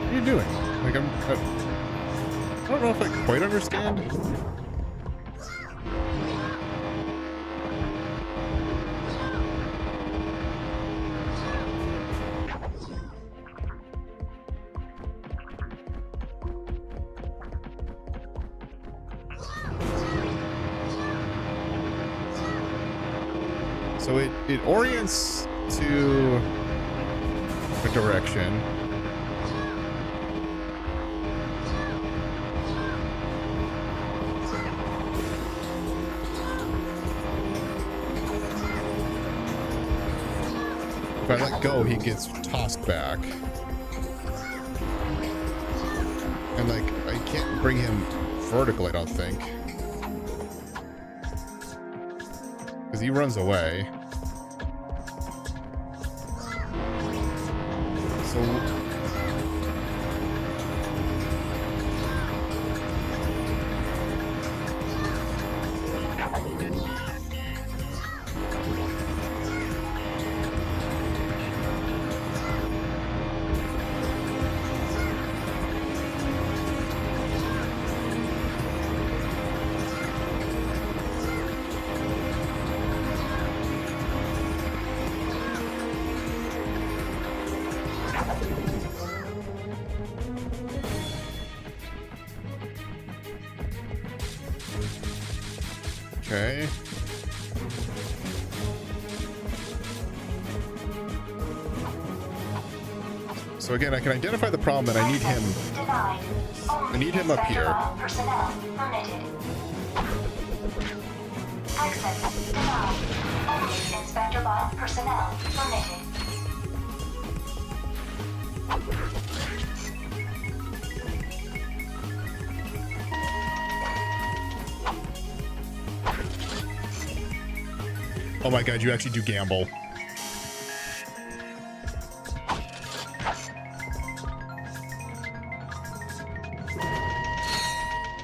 What are you doing? Like, I don't know if I quite understand. So it orients to a direction. If I let go, he gets tossed back. And like, I can't bring him vertical, I don't think. Because he runs away. So... Okay. So again, I can identify the problem that I need him. I need him up here.
Personnel permitted. Access denied. Only Inspector Bot personnel permitted.
Oh my god, you actually do gamble.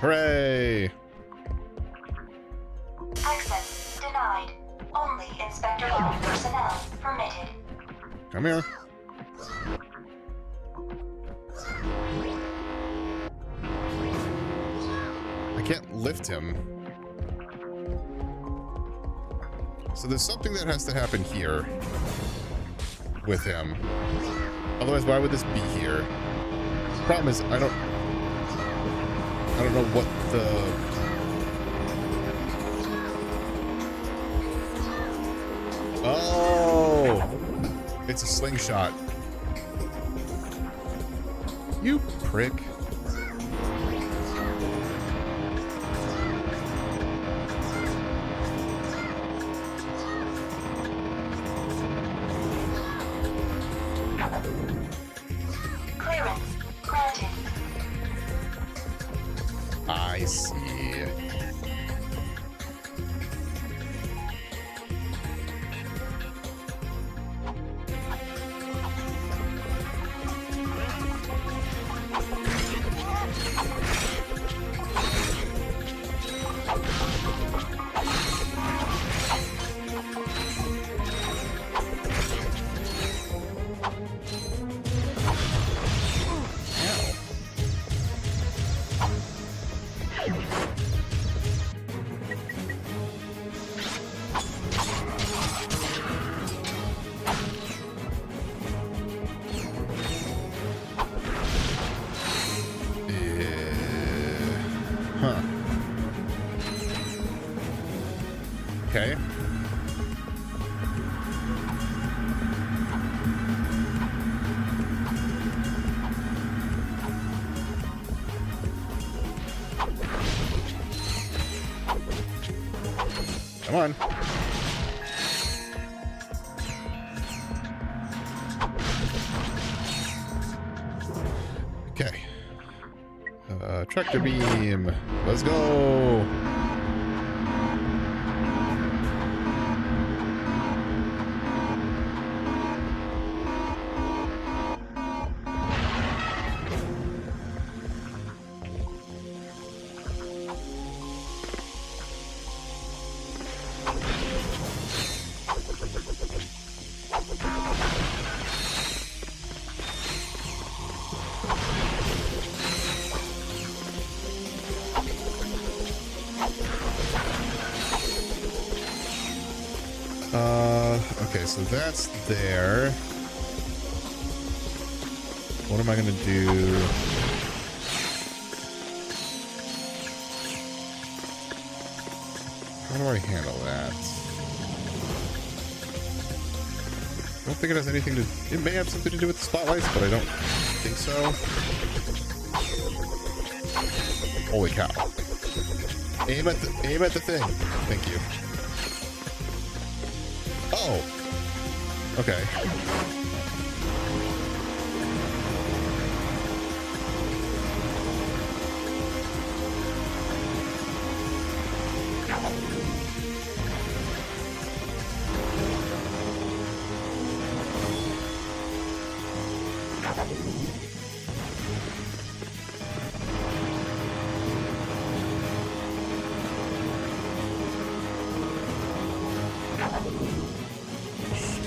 Hooray!
Access denied. Only Inspector Bot personnel permitted.
Come here. I can't lift him. So there's something that has to happen here with him. Otherwise, why would this be here? The problem is I don't know what the... Oh! It's a slingshot. You prick.
Clearance granted.
I see. Huh. Okay. Come on. Okay. Tractor beam. Let's go. Okay, so that's there. What am I gonna do? How do I handle that? I don't think it has anything to... It may have something to do with the spotlights, but I don't think so. Holy cow. Aim at the thing. Thank you. Oh. Okay.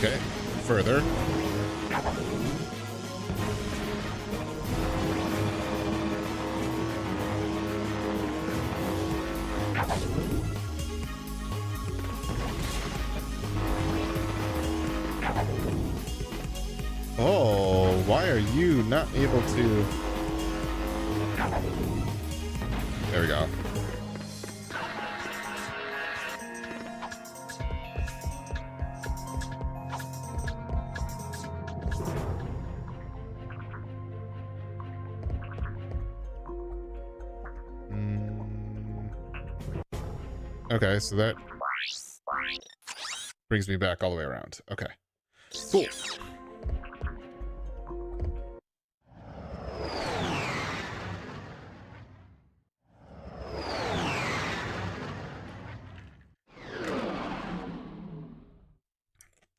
Okay, further. Oh, why are you not able to... There we go. Okay, so that brings me back all the way around. Okay, cool.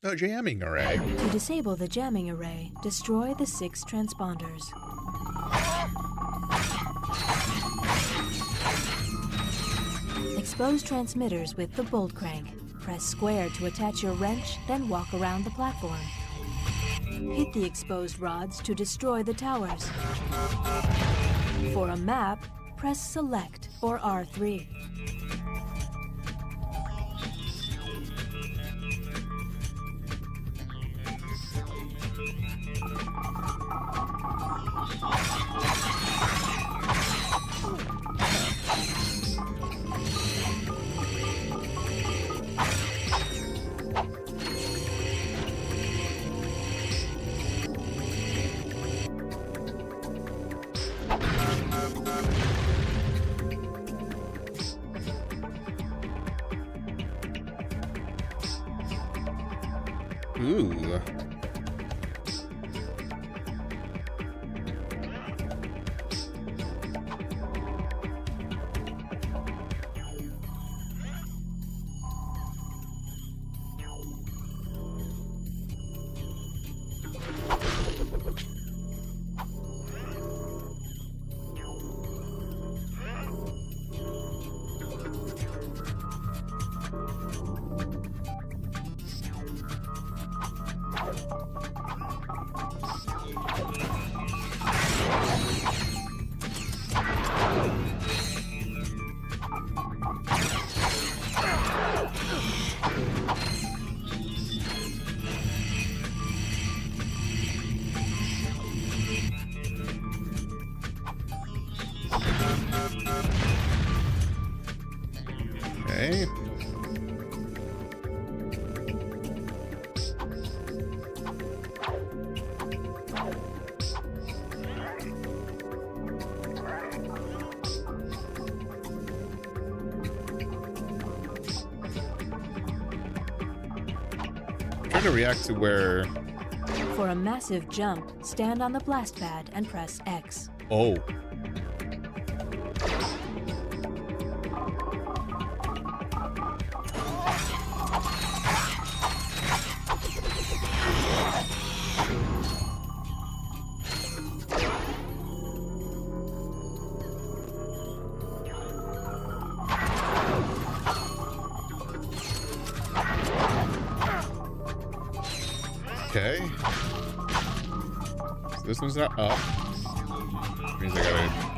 Oh, jamming array.
To disable the jamming array, destroy the 6 transponders. Expose transmitters with the bolt crank. Press square to attach your wrench, then walk around the platform. Hit the exposed rods to destroy the towers. For a map, press select or R3.
Ooh. Okay. Trying to react to where...
For a massive jump, stand on the blast pad and press X.
Oh. Okay. So this one's not up. Means I gotta...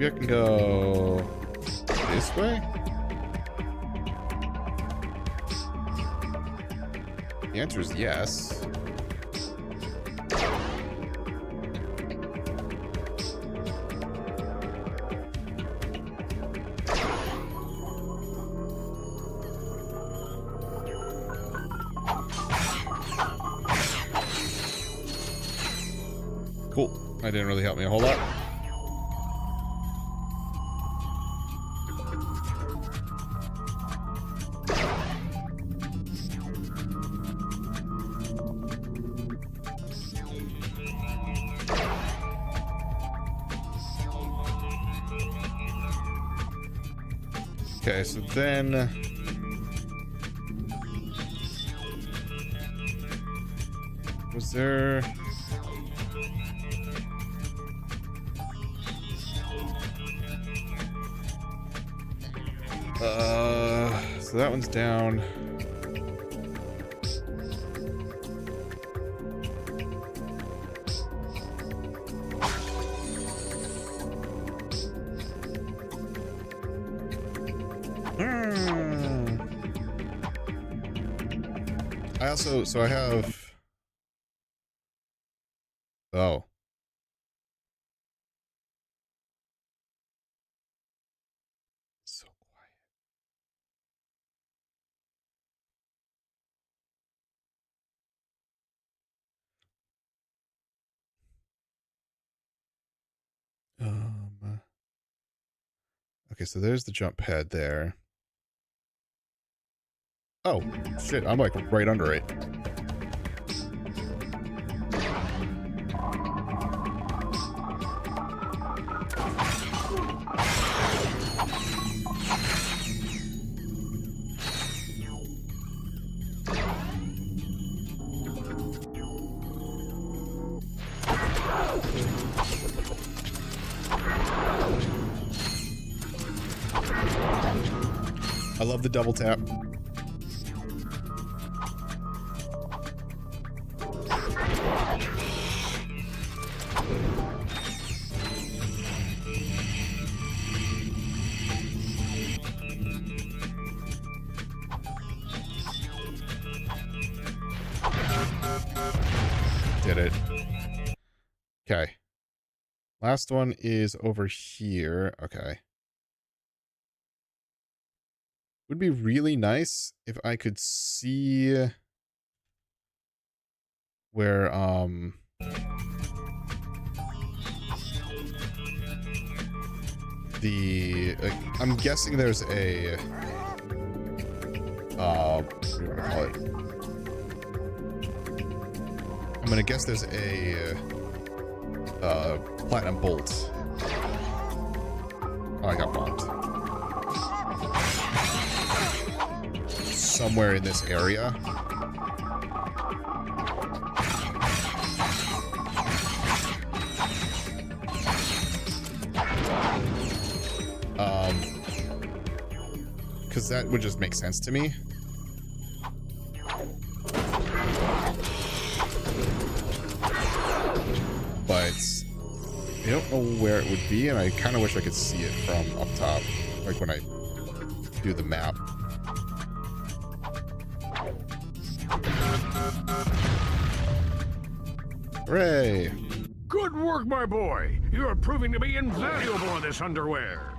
Maybe I can go this way? The answer is yes. Cool. That didn't really help me a whole lot. Okay, so then... Was there... So that one's down. I also, so I have, oh. So quiet. Okay, so there's the jump pad there. Oh, shit, I'm like right under it. I love the double tap. Did it. Okay. Last one is over here. Okay. Would be really nice if I could see where the I'm guessing there's a what do you want to call it? I'm gonna guess there's a platinum bolt. Oh, I got bombed. Somewhere in this area. Because that would just make sense to me. But I don't know where it would be, and I kind of wish I could see it from up top, like when I do the map. Hooray!
Good work, my boy. You are proving to be invaluable in this underwear.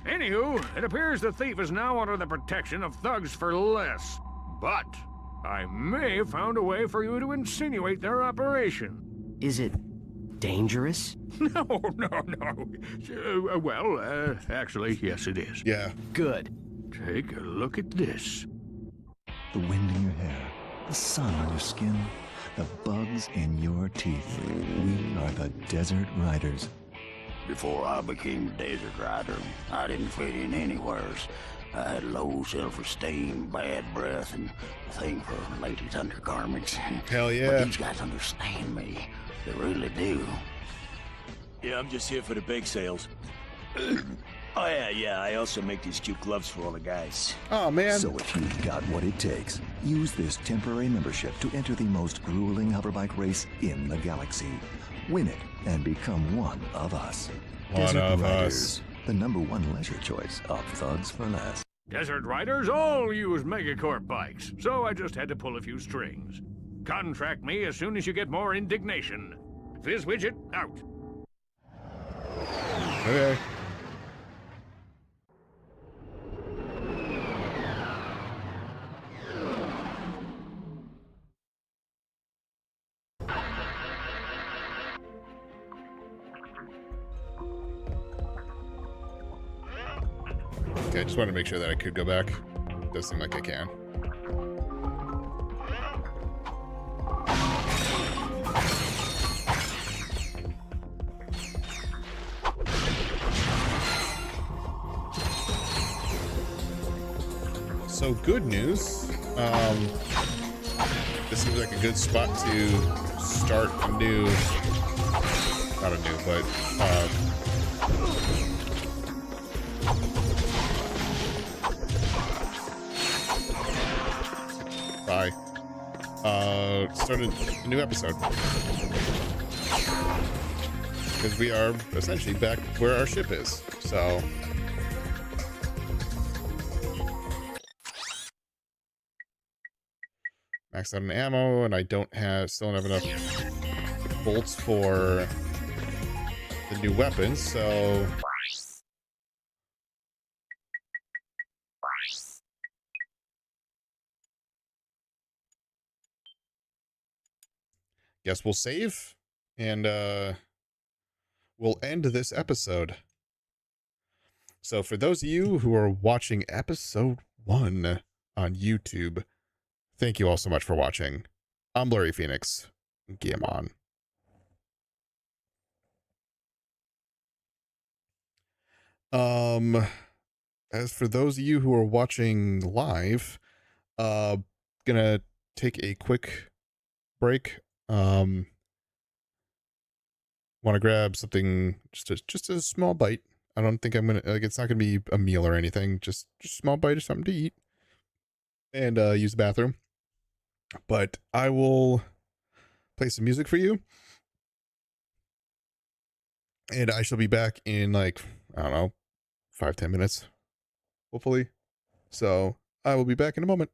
Anywho, it appears the thief is now under the protection of thugs for less. But I may have found a way for you to insinuate their operation.
Is it dangerous?
No. Well, actually, yes, it is.
Yeah.
Good.
Take a look at this.
The wind in your hair, the sun on your skin, the bugs in your teeth. We are the Desert Riders.
Before I became a desert rider, I didn't fit in anywhere. I had low self-esteem, bad breath, and a thing for ladies' undergarments.
Hell yeah.
But these guys understand me. They really do.
Yeah, I'm just here for the bake sales. Oh, yeah, I also make these cute gloves for all the guys.
Oh, man.
So if you've got what it takes, use this temporary membership to enter the most grueling hoverbike race in the galaxy. Win it and become one of us.
One of us.
The #1 leisure choice of thugs for less.
Desert Riders all use Megacorp bikes, so I just had to pull a few strings. Contract me as soon as you get more indignation. Fizz Widget, out.
Okay. Okay, I just wanted to make sure that I could go back. It does seem like I can. So good news. This seems like a good spot to start a new, not a new, but start a new episode. Because we are essentially back where our ship is, so. maxed out on ammo, and I still don't have enough bolts for the new weapons, so guess we'll save and we'll end this episode. So for those of you who are watching episode 1 on YouTube, thank you all so much for watching. I'm Blurry Phoenix. Game on. As for those of you who are watching live, gonna take a quick break. Want to grab something, just a small bite. I don't think I'm gonna, like, it's not gonna be a meal or anything, just a small bite of something to eat and use the bathroom. But I will play some music for you, and I shall be back in, like, I don't know, 5-10 minutes, hopefully. So I will be back in a moment.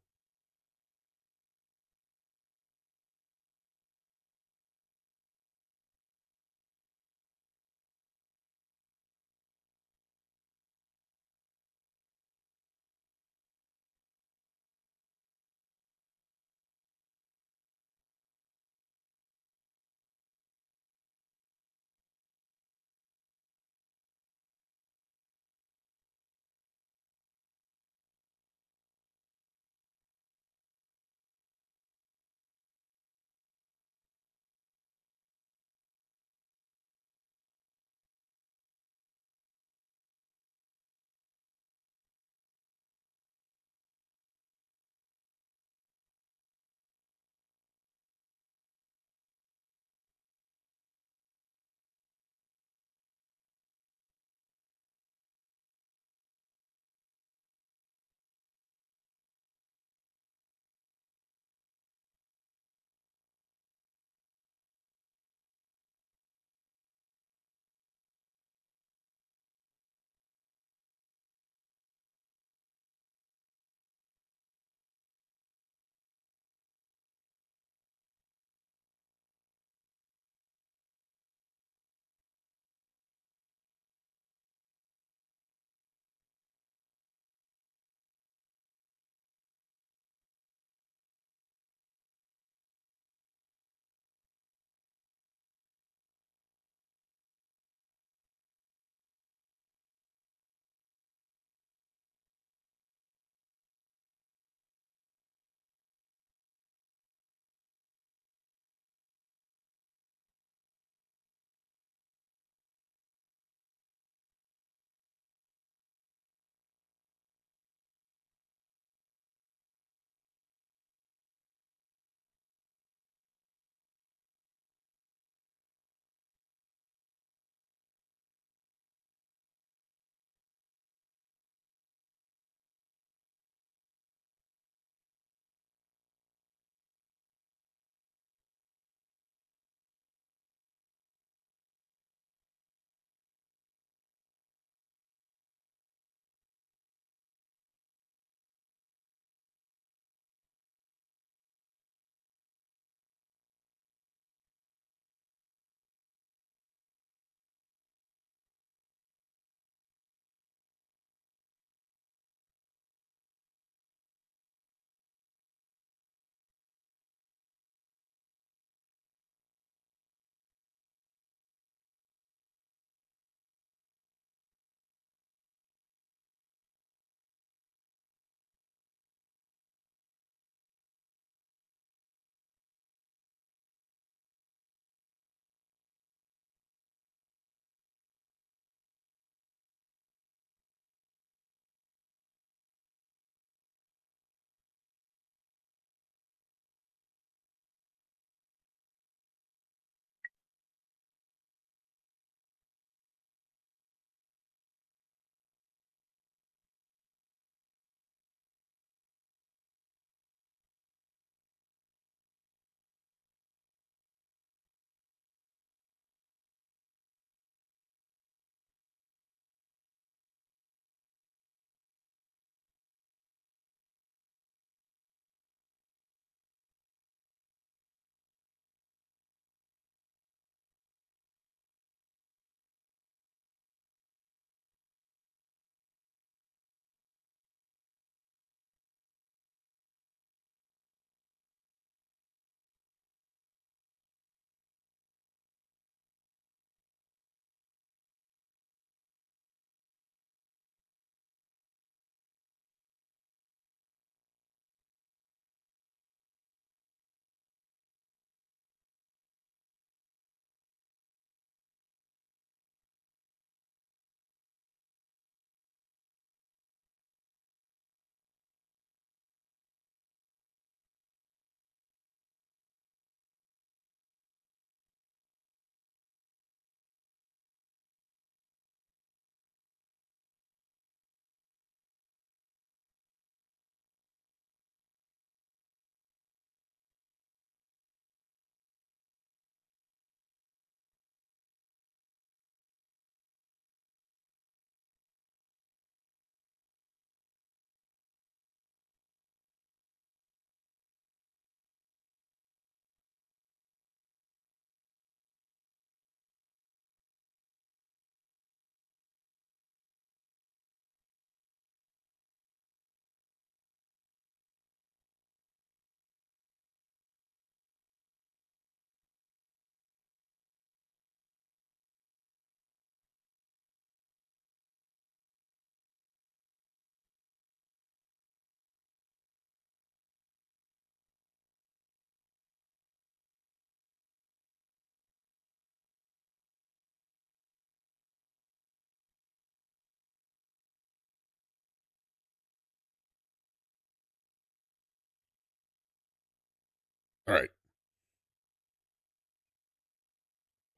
All right.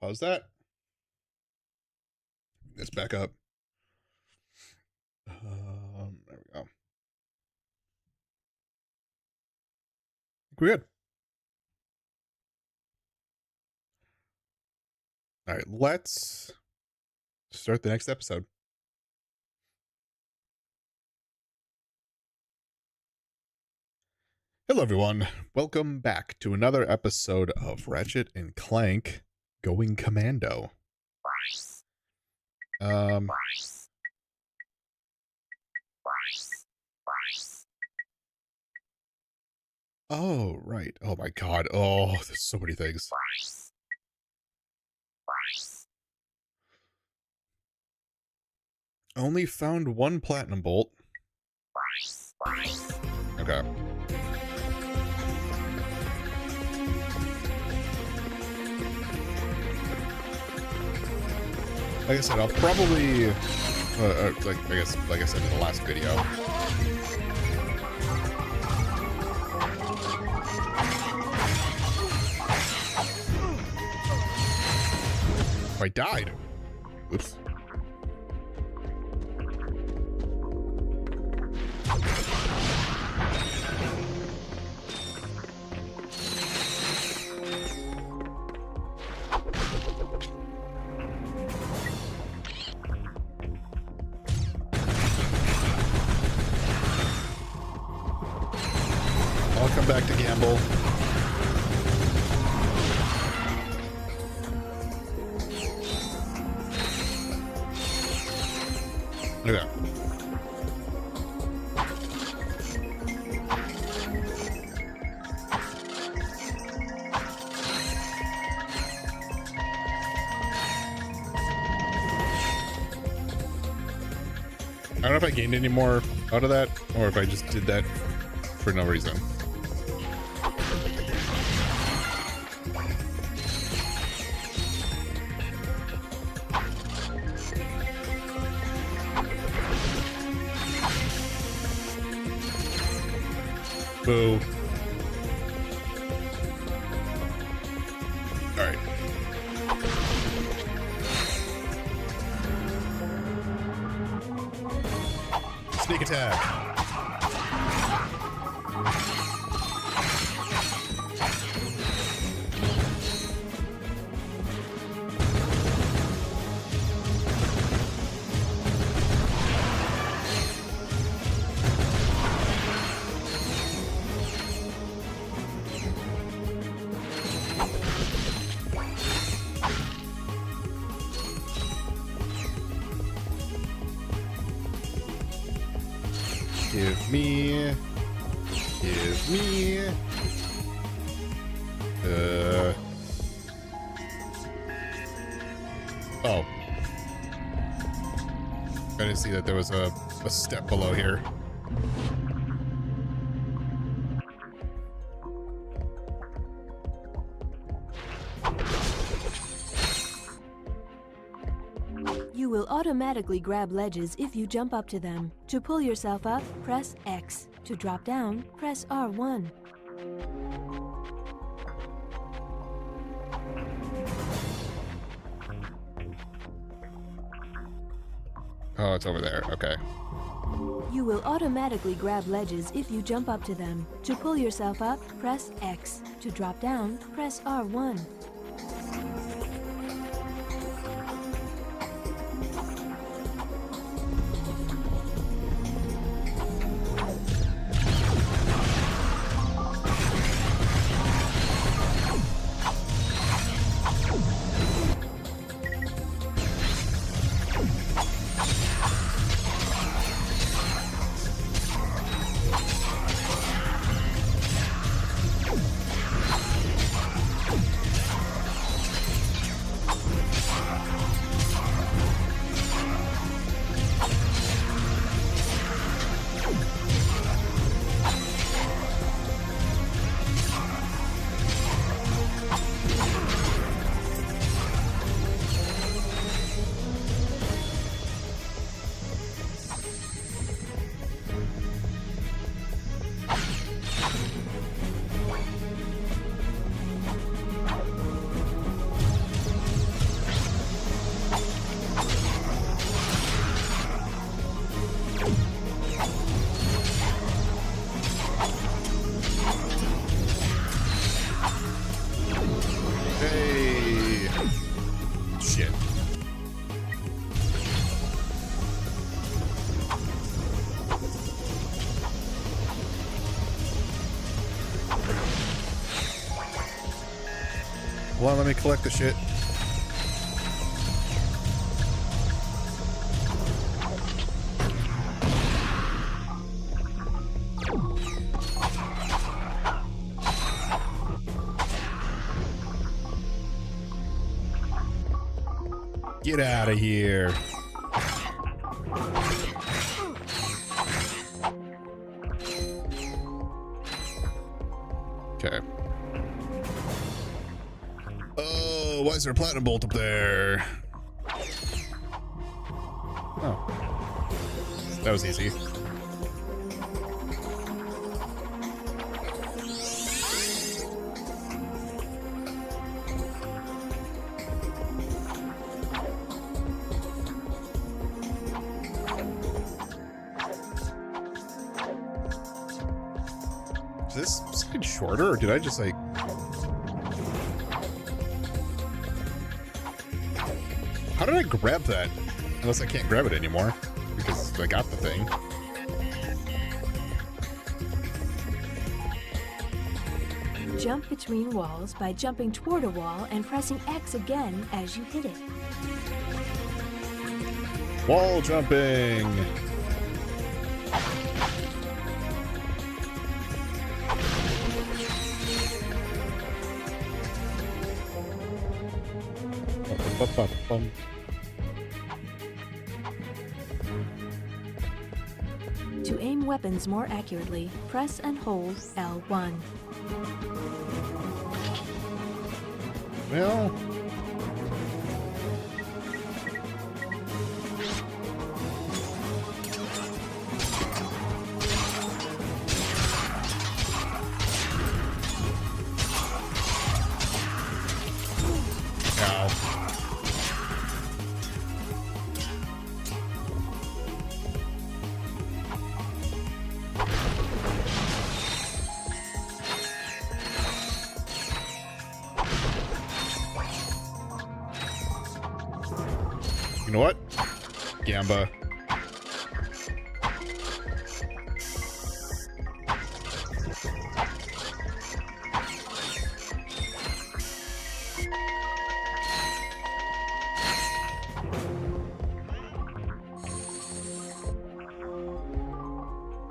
Pause that. Let's back up. There we go. We're good. All right, let's start the next episode. Hello, everyone. Welcome back to another episode of Ratchet and Clank Going Commando. Oh, right. Oh, my God. Oh, there's so many things. Only found one platinum bolt. Okay. Like I said, I'll probably, like I said in the last video. I died. Oops. I'll come back to gamble. Okay. I don't know if I gained any more out of that, or if I just did that for no reason. Boo. All right. Sneak attack. Give me. Oh. I didn't see that there was a step below here.
You will automatically grab ledges if you jump up to them. To pull yourself up, press X. To drop down, press R1.
Oh, it's over there. Okay.
You will automatically grab ledges if you jump up to them. To pull yourself up, press X. To drop down, press R1.
Well, let me collect the shit. Get out of here. Okay. Oh, why is there a platinum bolt up there? Oh. That was easy. Is this side shorter, or did I just like... How did I grab that? Unless I can't grab it anymore, because I got the thing.
Jump between walls by jumping toward a wall and pressing X again as you hit it.
Wall jumping!
To aim weapons more accurately, press and hold L1.
Well... You know what? Gamba.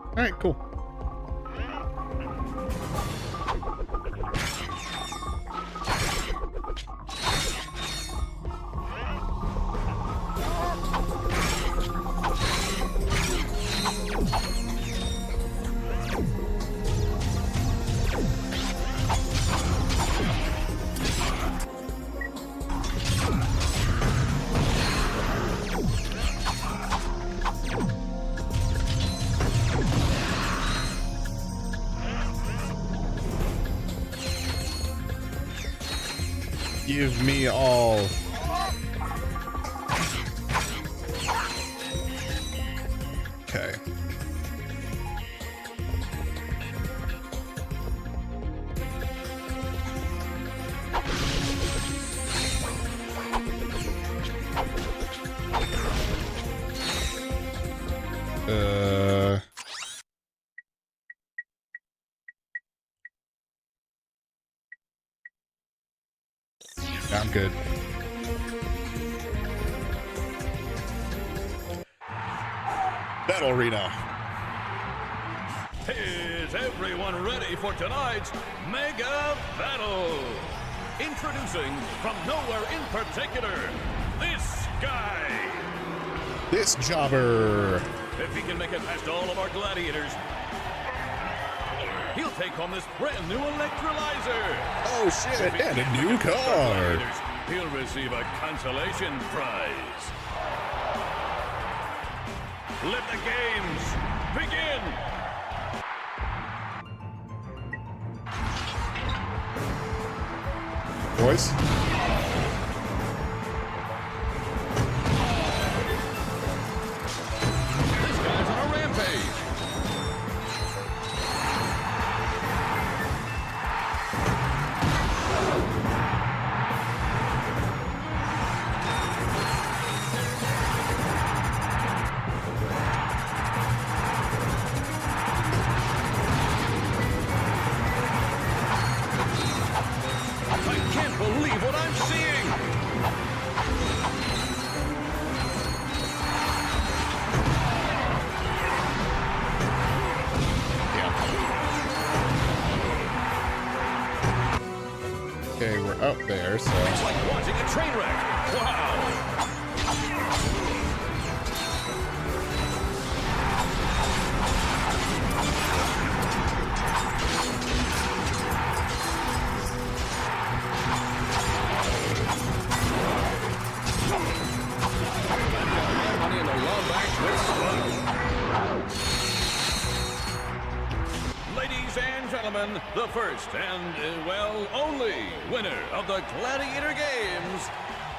All right, cool. Give me all. Okay. I'm good. Battle arena.
Is everyone ready for tonight's Mega Battle? Introducing from nowhere in particular, this guy.
This jobber.
If he can make it past all of our gladiators, he'll take home this brand new electrolyzer.
Oh shit, and a new car.
He'll receive a consolation prize. Let the games begin.
Boys.
This guy's on a rampage.
Oh, there, so...
It's like watching a train wreck. Wow. Money in the long back with slow. Ladies and gentlemen, the first and, well, only winner of the Gladiator Games,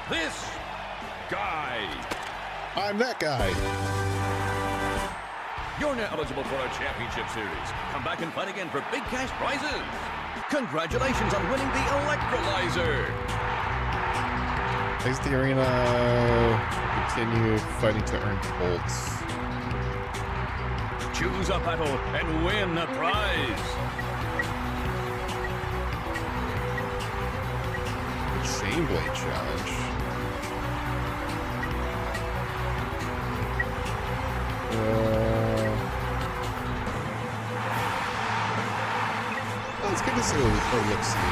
this guy.
I'm that guy.
You're now eligible for a championship series. Come back and fight again for big cash prizes. Congratulations on winning the electrolyzer.
Exit the arena. Continue fighting to earn bolts.
Choose a battle and win a prize.
The Chain Blade Challenge. Let's get this a look-see.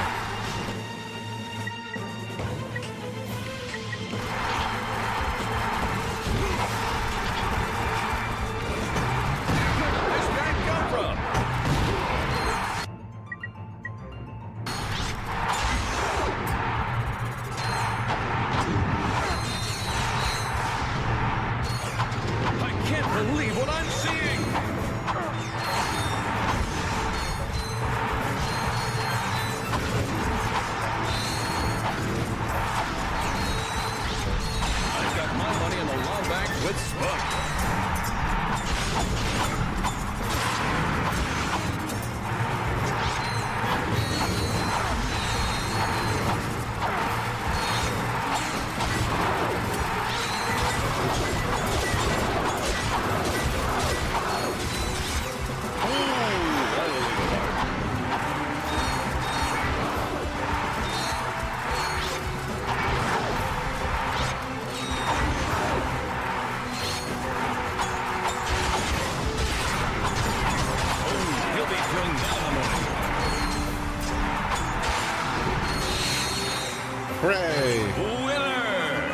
Hooray!
Winner!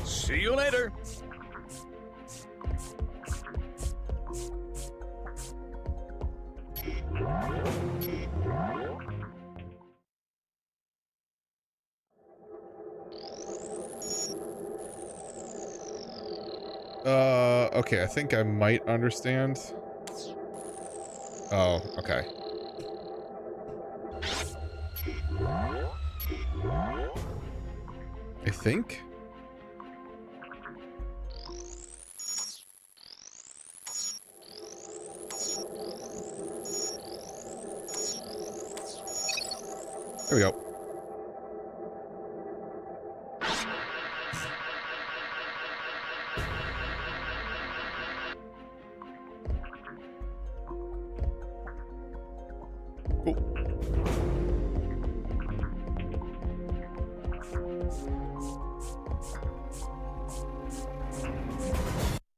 See you later.
Okay, I think I might understand. Oh, okay. I think. There we go.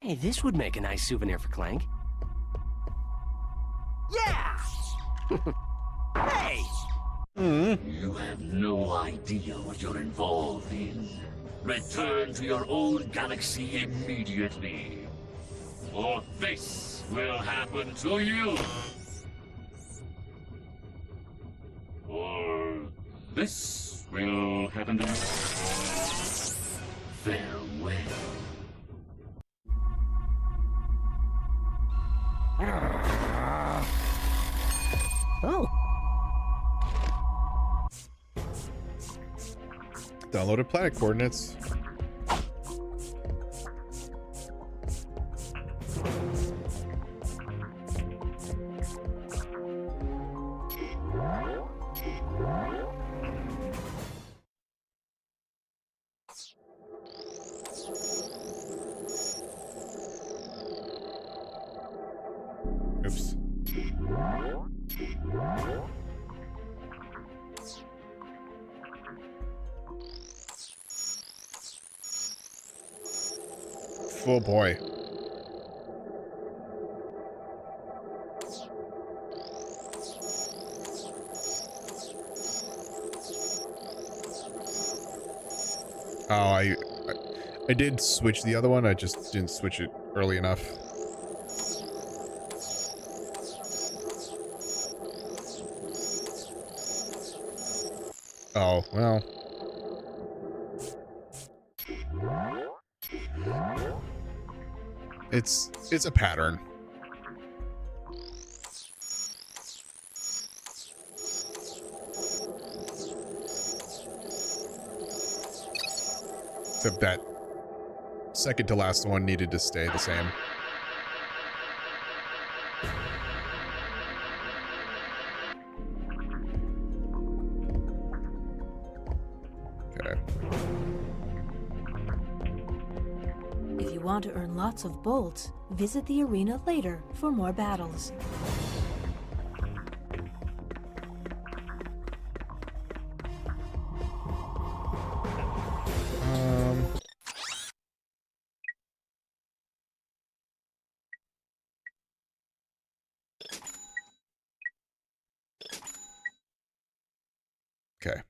Hey, this would make a nice souvenir for Clank. Yeah! Hey!
You have no idea what you're involved in. Return to your own galaxy immediately. Or this will happen to you. Or this will happen to you. Farewell.
Oh.
Downloaded planet coordinates. Oops. Oh boy. Oh, I did switch the other one. I just didn't switch it early enough. Oh, well. It's a pattern. Except that second to last one needed to stay the same. Okay.
If you want to earn lots of bolts, visit the arena later for more battles.
Okay.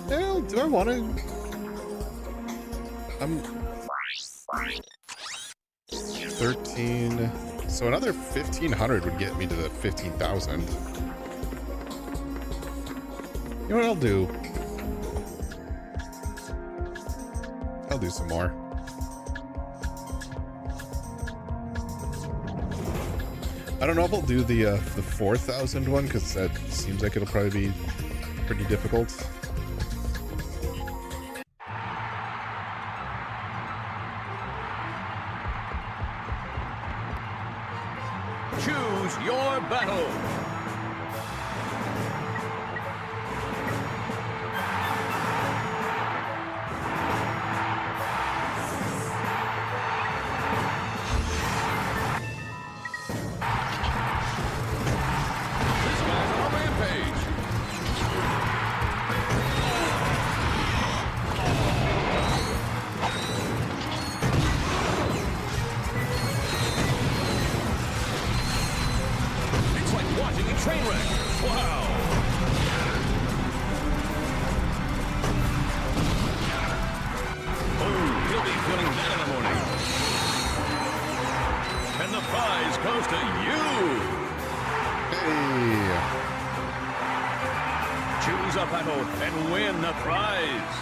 Well, do I want to? 13. So another 1,500 would get me to the 15,000. You know what I'll do? I'll do some more. I don't know if I'll do the 4,000 one, because that seems like it'll probably be pretty difficult.
Choose your battle. Train wreck. Wow. Oh, he'll be feeling that in the morning. And the prize goes to you.
Hey.
Choose a battle and win the prize.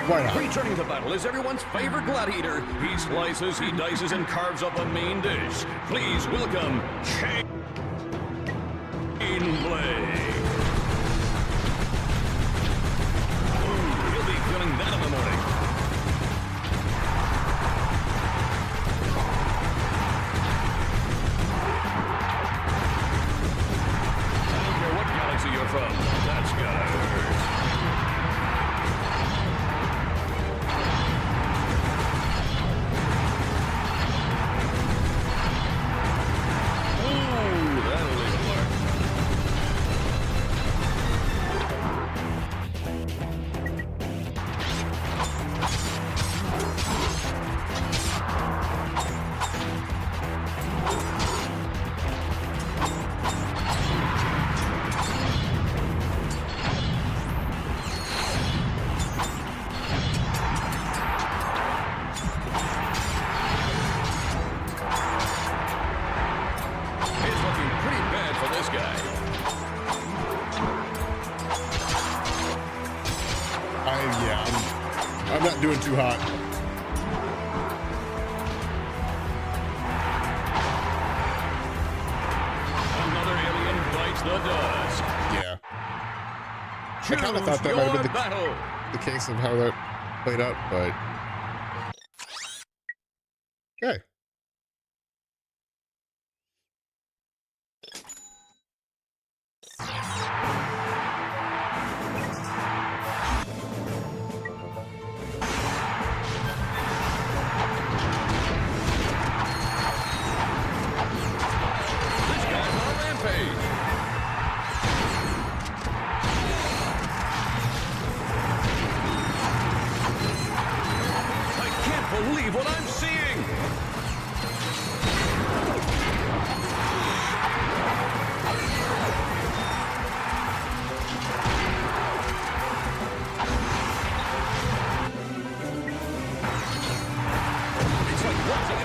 Why not?
Returning to battle is everyone's favorite gladiator. He slices, he dices, and carves up a mean dish. Please welcome Chain Blade. Ooh, he'll be feeling that in the morning. I don't care what galaxy you're from. That's gotta hurt.
I'm not doing too hot.
Another alien bites the dust.
Yeah. I kind of thought that might have been the case of how that played out, but... Okay.
Believe what I'm seeing!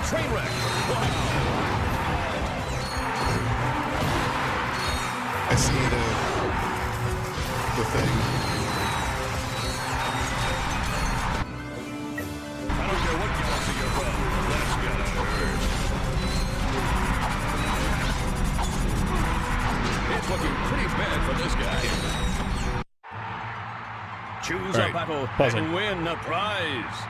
train wreck. Wow.
I see the thing.
I don't care what galaxy you're from. That's gotta hurt. It's looking pretty bad for this guy. Choose a battle and win a prize.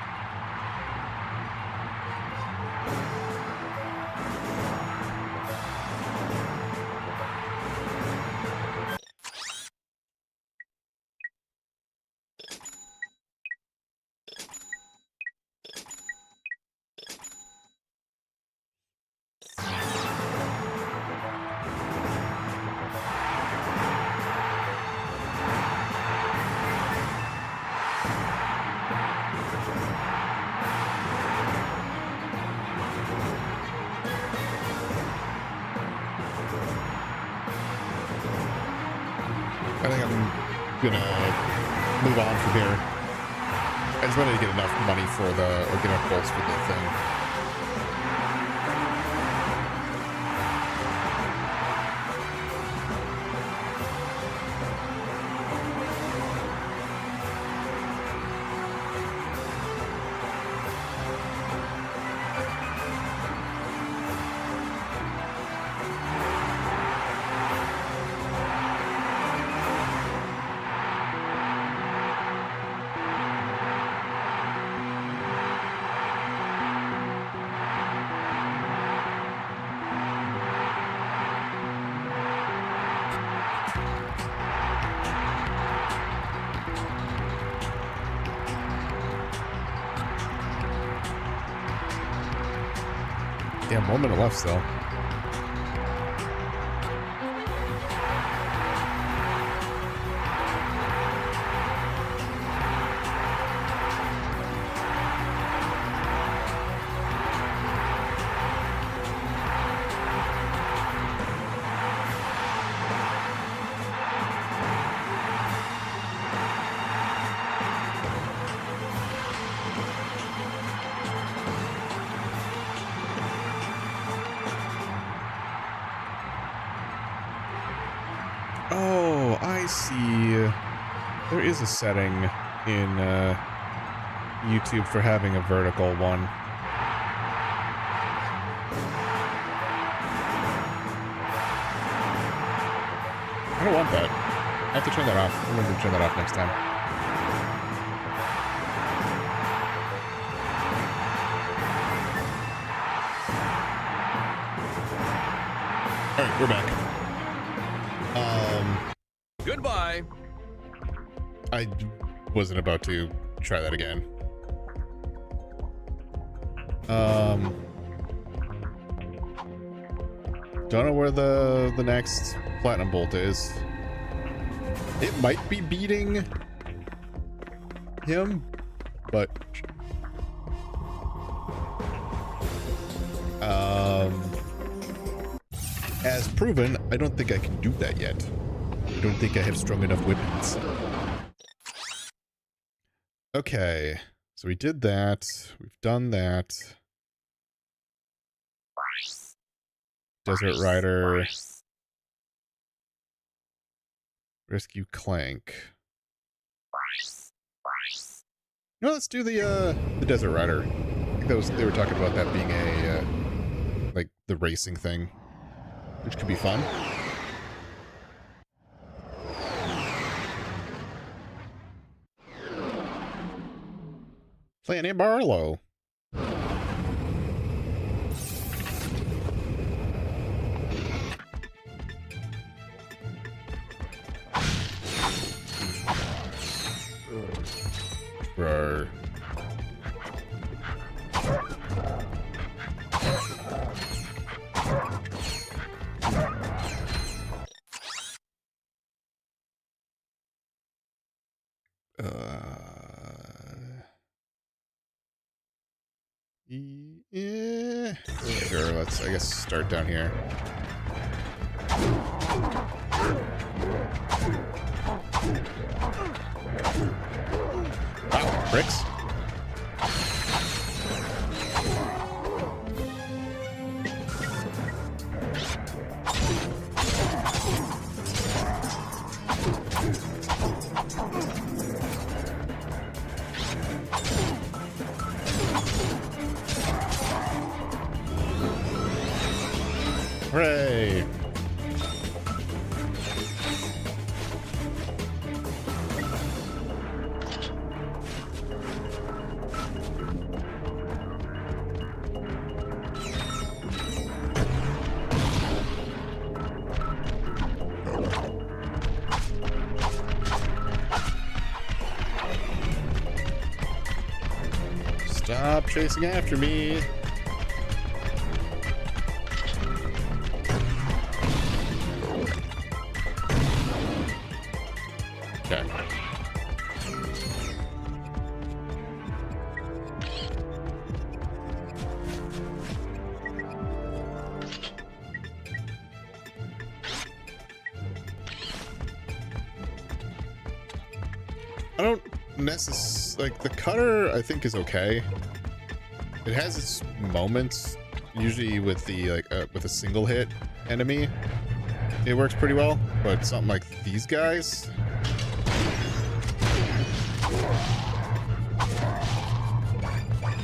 I think I'm gonna move on from here. I just wanted to get enough money for the, or get enough bolts for the thing. Damn, 1 minute left still. Oh, I see. There is a setting in YouTube for having a vertical one. I don't want that. I have to turn that off. I'm going to turn that off next time. Alright, we're back.
Goodbye.
I wasn't about to try that again. Don't know where the next platinum bolt is. It might be beating him, but as proven, I don't think I can do that yet. I don't think I have strong enough weapons. Okay, so we did that. We've done that. Desert Rider. Rescue Clank. No, let's do the Desert Rider. I think that was, they were talking about that being a like the racing thing, which could be fun. Playing in Barlow. Bro. Yeah. Sure, let's, I guess, start down here. Wow, bricks. Hooray! Stop chasing after me. Okay. I don't necessarily like the cutter. I think is okay. It has its moments. Usually with the with a single hit enemy, it works pretty well. But something like these guys.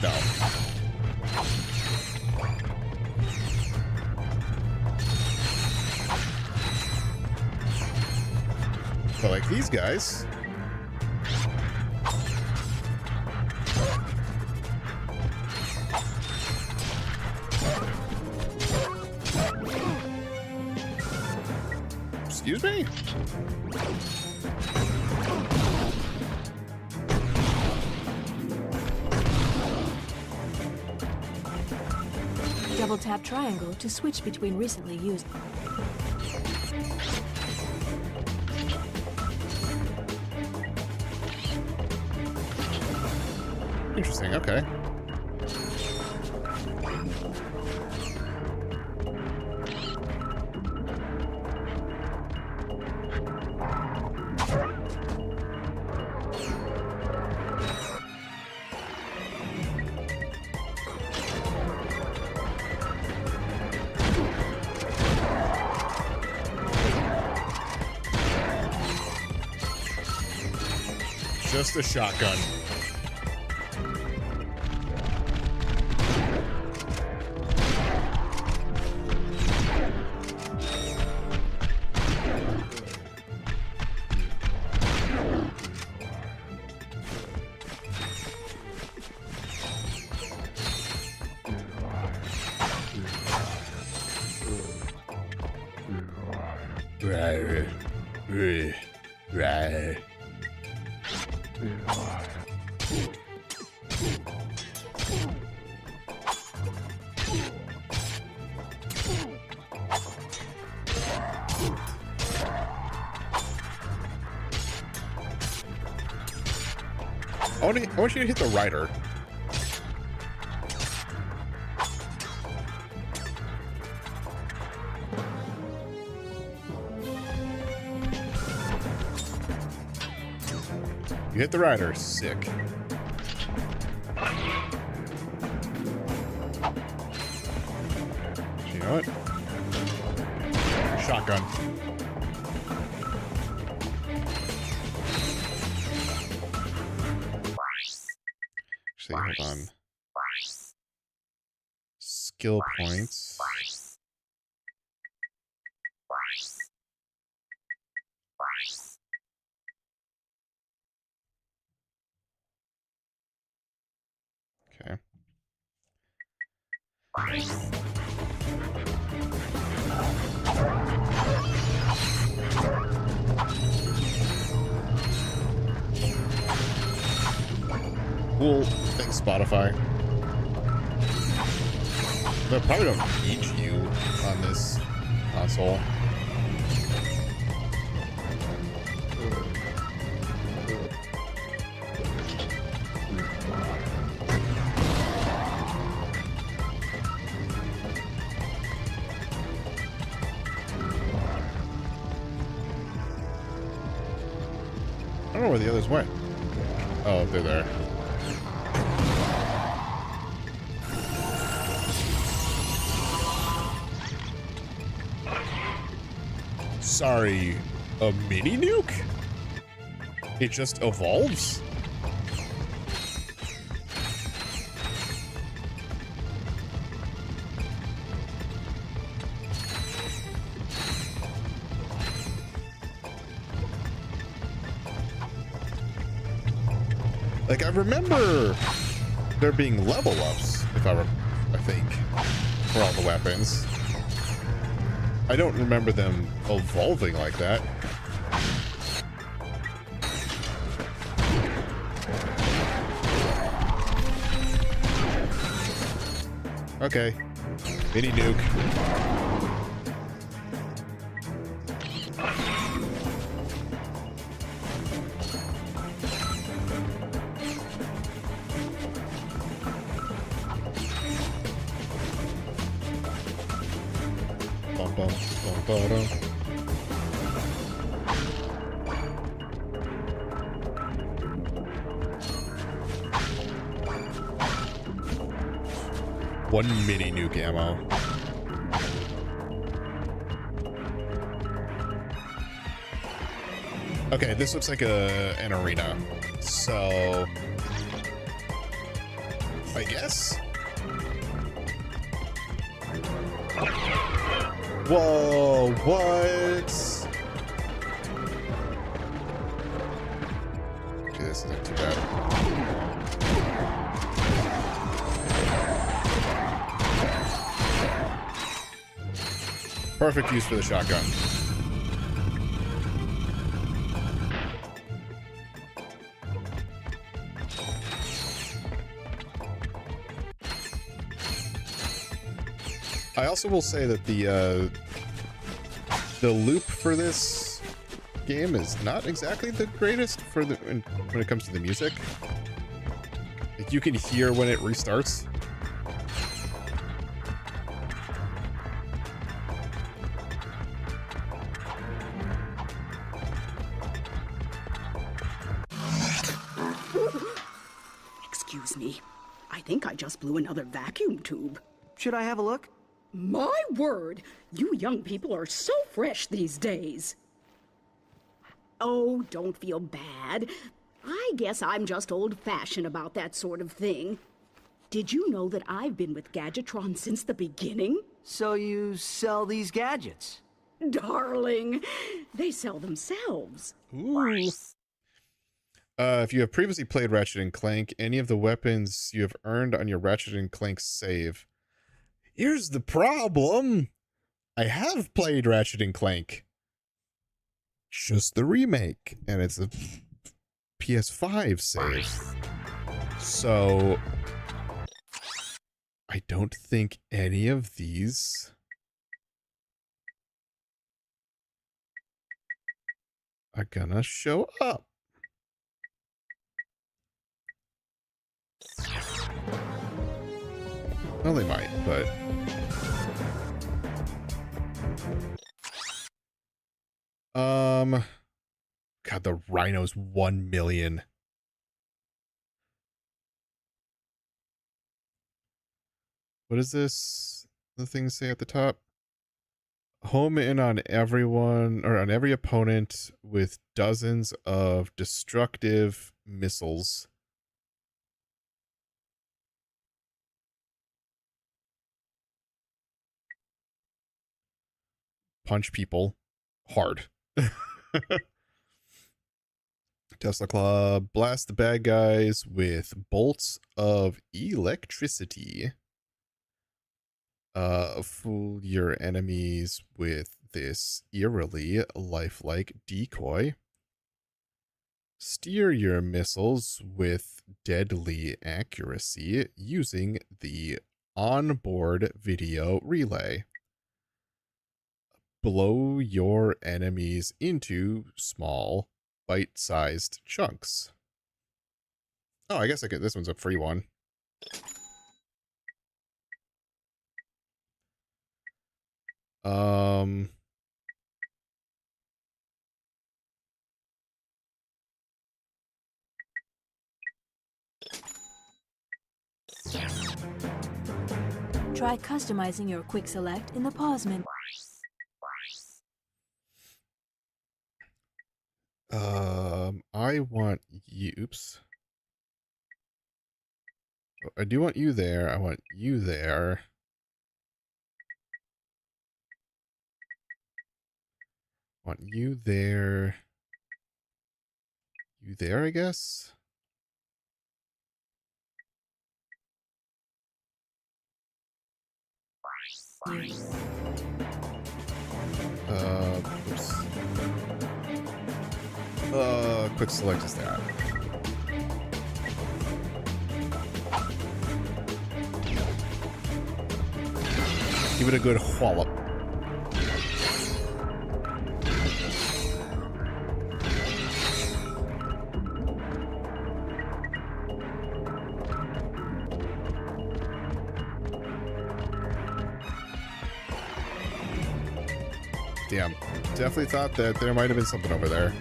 No. But like these guys. Excuse me?
Double tap triangle to switch between recently used.
Interesting, okay. Just a shotgun. Right. I want you to hit the rider. You hit the rider. Sick. You know what? Shotgun. Actually, hold on. Skill points. Okay. Cool. Thanks, Spotify. They probably don't need you on this console. I don't know where the others went. Oh, they're there. Sorry, a mini nuke? It just evolves? Like, I remember there being level ups, I think, for all the weapons. I don't remember them evolving like that. Okay. Mini nuke. Bum, bum, bum, ba-dum. One mini nuke ammo. Okay, this looks like an arena. So I guess. Whoa, what? Okay, this isn't too bad. Perfect use for the shotgun. I also will say that the loop for this game is not exactly the greatest for when it comes to the music. Like, you can hear when it restarts.
Excuse me. I think I just blew another vacuum tube.
Should I have a look?
My word! You young people are so fresh these days. Oh, don't feel bad. I guess I'm just old-fashioned about that sort of thing. Did you know that I've been with Gadgetron since the beginning?
So you sell these gadgets?
Darling, they sell themselves.
Ooh. If you have previously played Ratchet and Clank, any of the weapons you have earned on your Ratchet and Clank save. Here's the problem. I have played Ratchet and Clank. Just the remake. And it's a PS5 save. So I don't think any of these are gonna show up. Well, they might, but God, the Rhino's 1 million. What is this? The thing say at the top? Home in on everyone, or on every opponent with dozens of destructive missiles. Punch people hard. Tesla Club, blast the bad guys with bolts of electricity. Fool your enemies with this eerily lifelike decoy. Steer your missiles with deadly accuracy using the onboard video relay. Blow your enemies into small, bite-sized chunks. Oh, I guess I could. This one's a free one.
Try customizing your quick select in the pause menu.
I want you. Oops. I do want you there. I want you there. Want you there. You there, I guess? Oops. Quick select is that. Give it a good wallop. Damn. Definitely thought that there might have been something over there.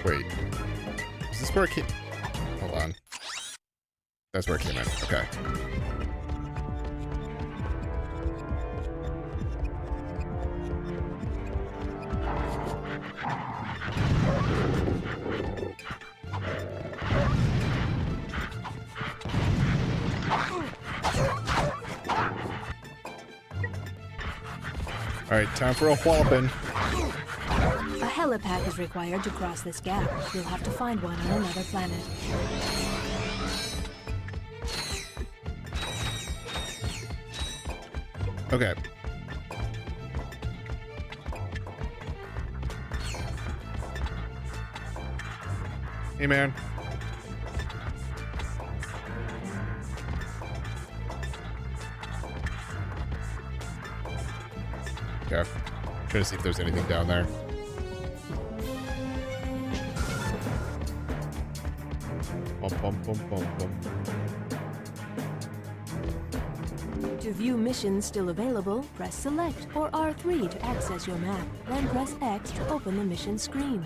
Wait. Is this where it came? Hold on. That's where it came in. Okay. All right, time for a walloping.
A helipad is required to cross this gap. You'll have to find one on another planet.
Okay. Hey, man. Okay. Trying to see if there's anything down there. Bum, bum, bum, bum, bum.
To view missions still available, press Select or R3 to access your map, then press X to open the mission screen.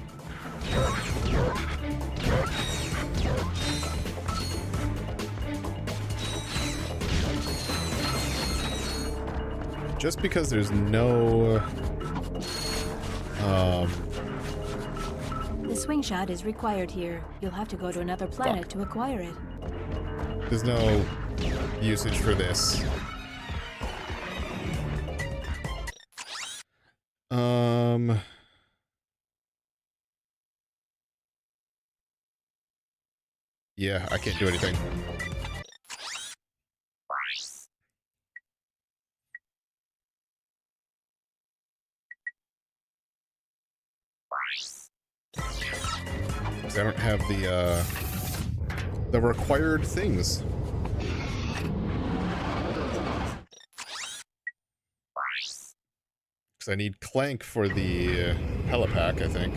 Just because there's no
The swing shot is required here. You'll have to go to another planet to acquire it.
there's no usage for this. Yeah, I can't do anything. Because I don't have the required things. Because I need Clank for the helipack, I think.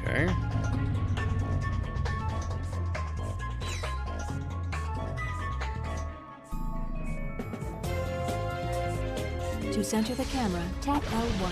Okay.
To center the camera, tap L1.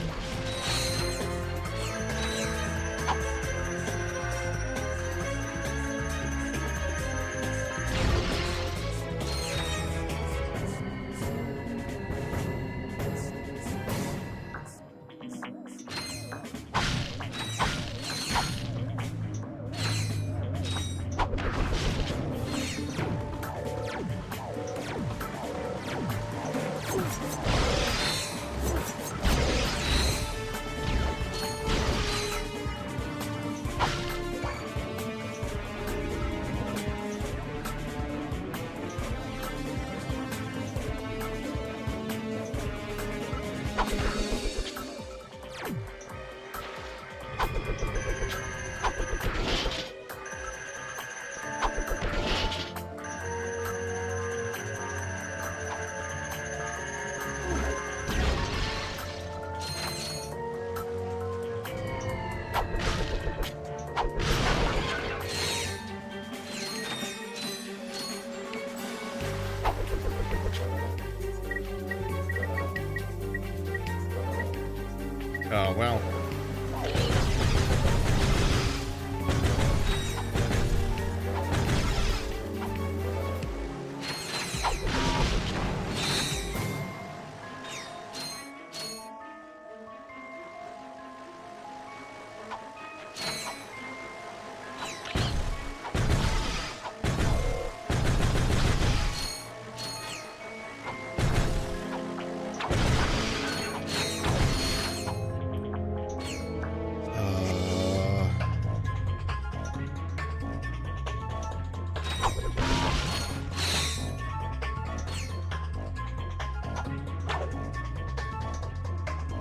Oh, well.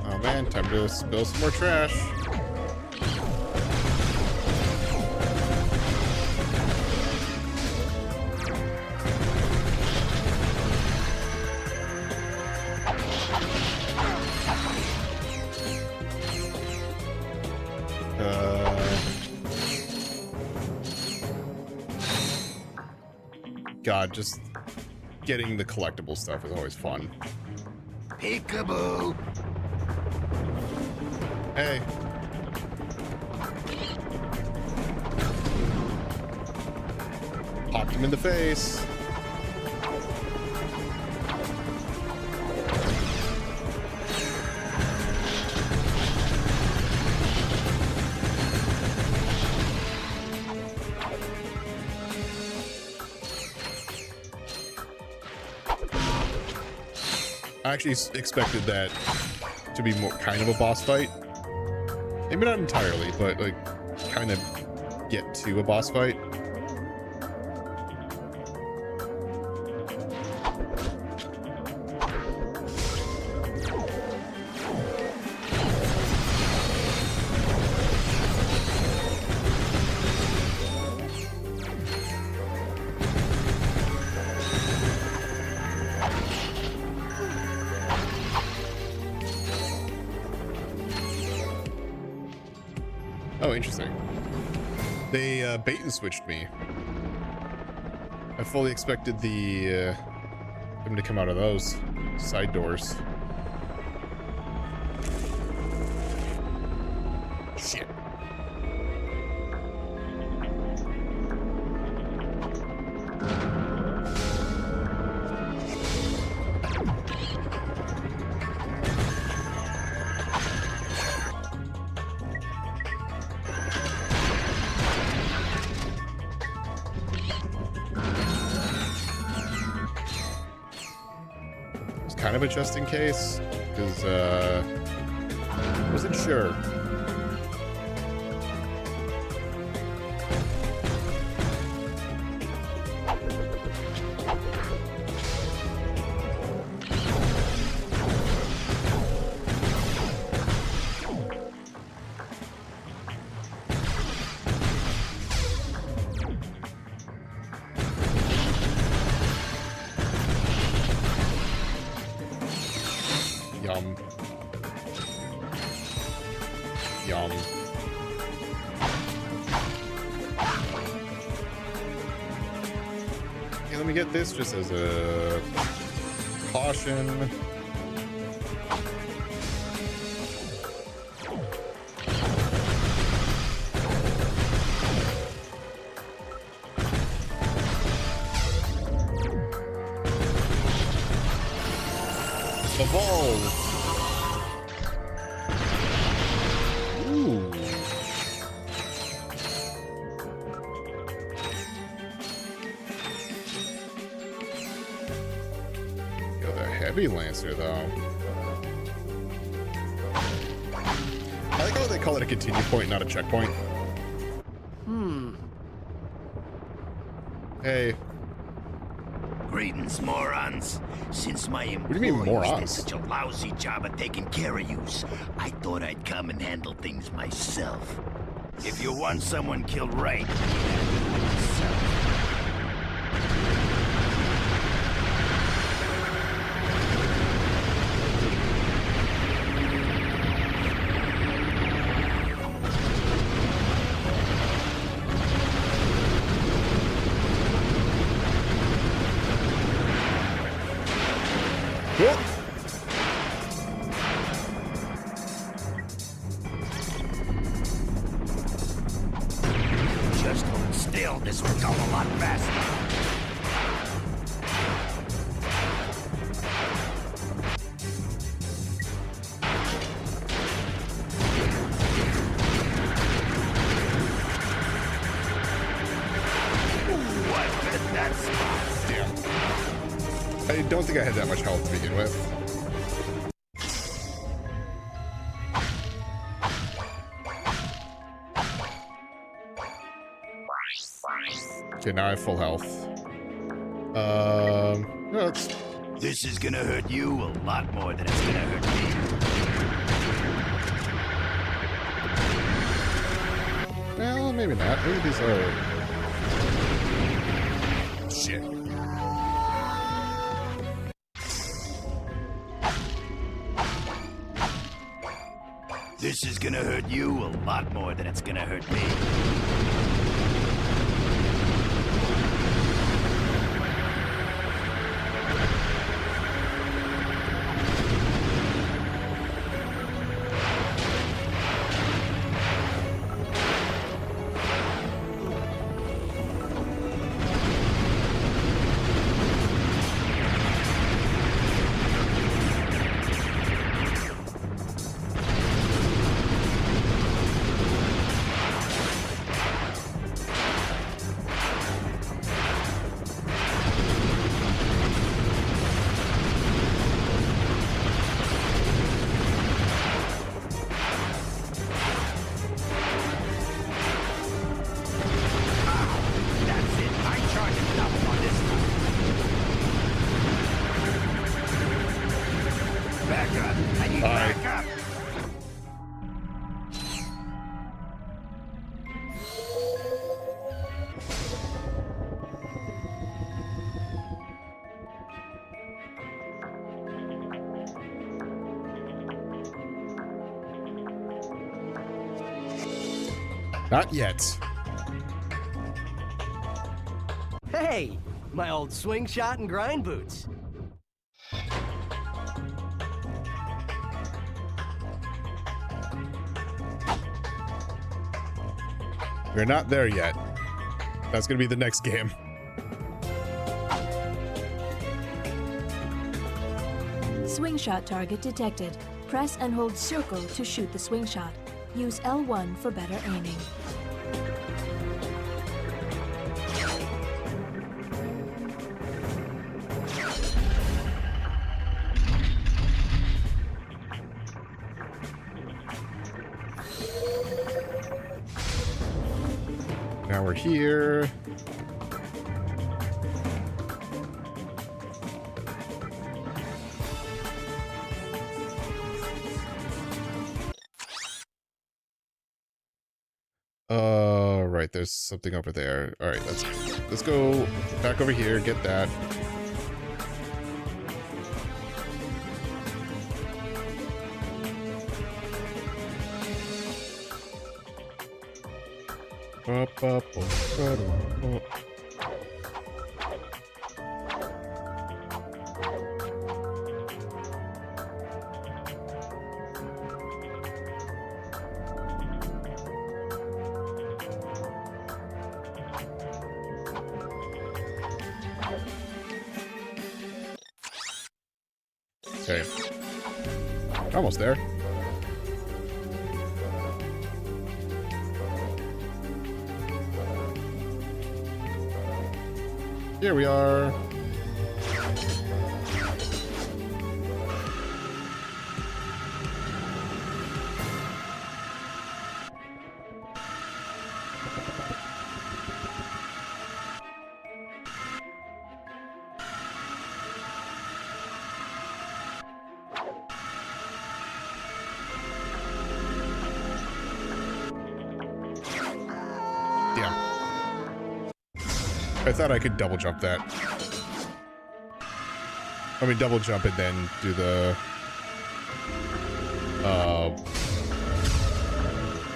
Oh man, time to spill some more trash. God, just getting the collectible stuff is always fun.
Peekaboo!
Hey. Popped him in the face. I actually expected that to be more kind of a boss fight. Maybe not entirely, but like kind of get to a boss fight. Oh, interesting. They bait and switched me. I fully expected the them to come out of those side doors. Shit. Kind of a just in case, because wasn't sure. Yum. Yum. Okay, let me get this just as a caution. Evolve. Ooh. Yo, the heavy lancer though. I like how they call it a continue point, not a checkpoint. Hey.
Greetings, morons. Since my
What do you mean,
employers did
morons?
such a lousy job of taking care of yous, I thought I'd come and handle things myself. If you want someone killed right, you gotta do it yourself.
I don't think I had that much health to begin with. Okay, now I have full health. No,
This is gonna hurt you a lot more than it's gonna hurt me.
Well, maybe not. Maybe these are... Shit.
This is gonna hurt you a lot more than it's gonna hurt me.
Not yet.
Hey, my old swing shot and grind boots.
We're not there yet. That's gonna be the next game.
Swing shot target detected. Press and hold circle to shoot the swing shot. Use L1 for better aiming.
Now we're here. Right, there's something over there. All right, let's go back over here, get that. Okay. Almost there. Here we are. I thought I could double jump that. I mean, double jump and then do the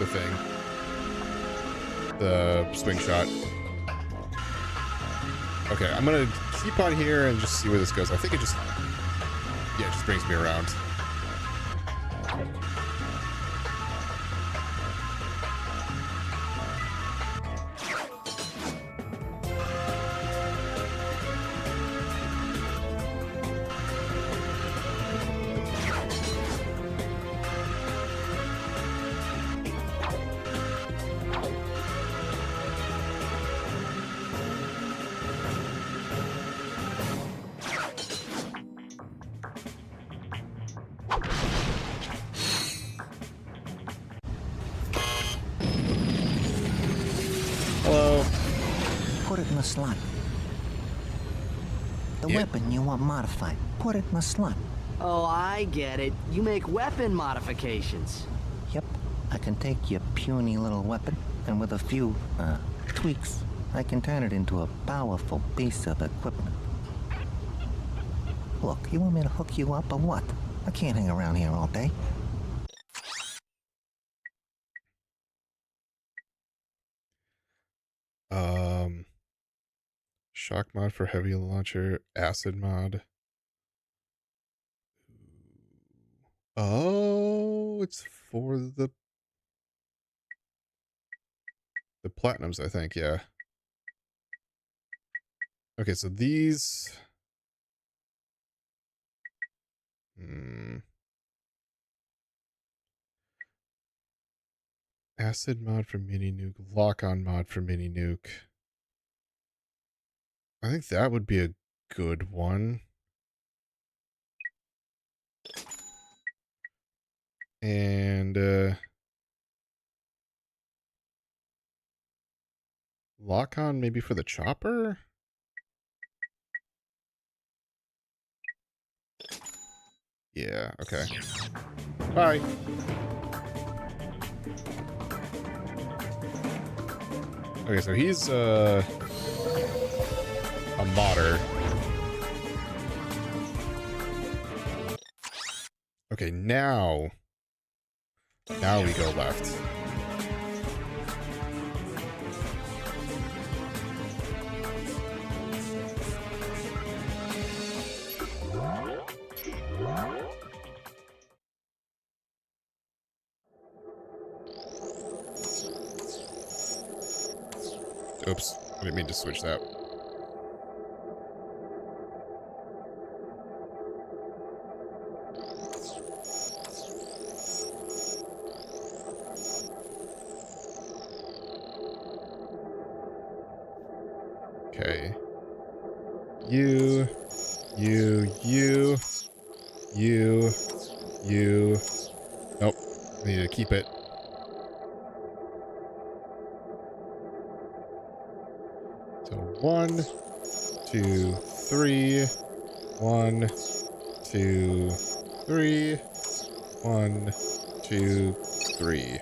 thing. The swing shot. Okay, I'm gonna keep on here and just see where this goes. I think it just, yeah, it just brings me around.
in the slot. The weapon you want modified, put it in the slot.
Oh, I get it. You make weapon modifications.
Yep, I can take your puny little weapon, and with a few, tweaks, I can turn it into a powerful piece of equipment. Look, you want me to hook you up or what? I can't hang around here all day.
Shock mod for heavy launcher, acid mod. Oh, it's for the platinums, I think, yeah. Okay, so these acid mod for mini nuke, lock on mod for mini nuke. I think that would be a good one. And lock on maybe for the chopper? Yeah, okay. Bye. Okay, so he's a modder. Okay, now we go left. Oops, I didn't mean to switch that. Okay. You. Nope. I need to keep it. So 1, 2, 3. 1, 2, 3. 1, 2, 3.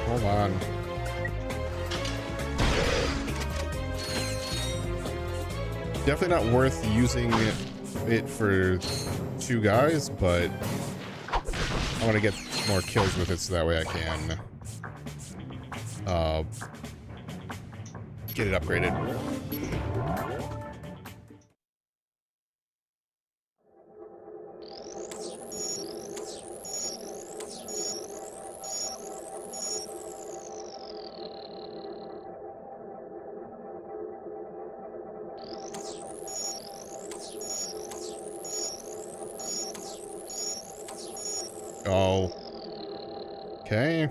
Hold on. Definitely not worth using it for 2 guys, but I want to get more kills with it so that way I can get it upgraded. Oh. Okay.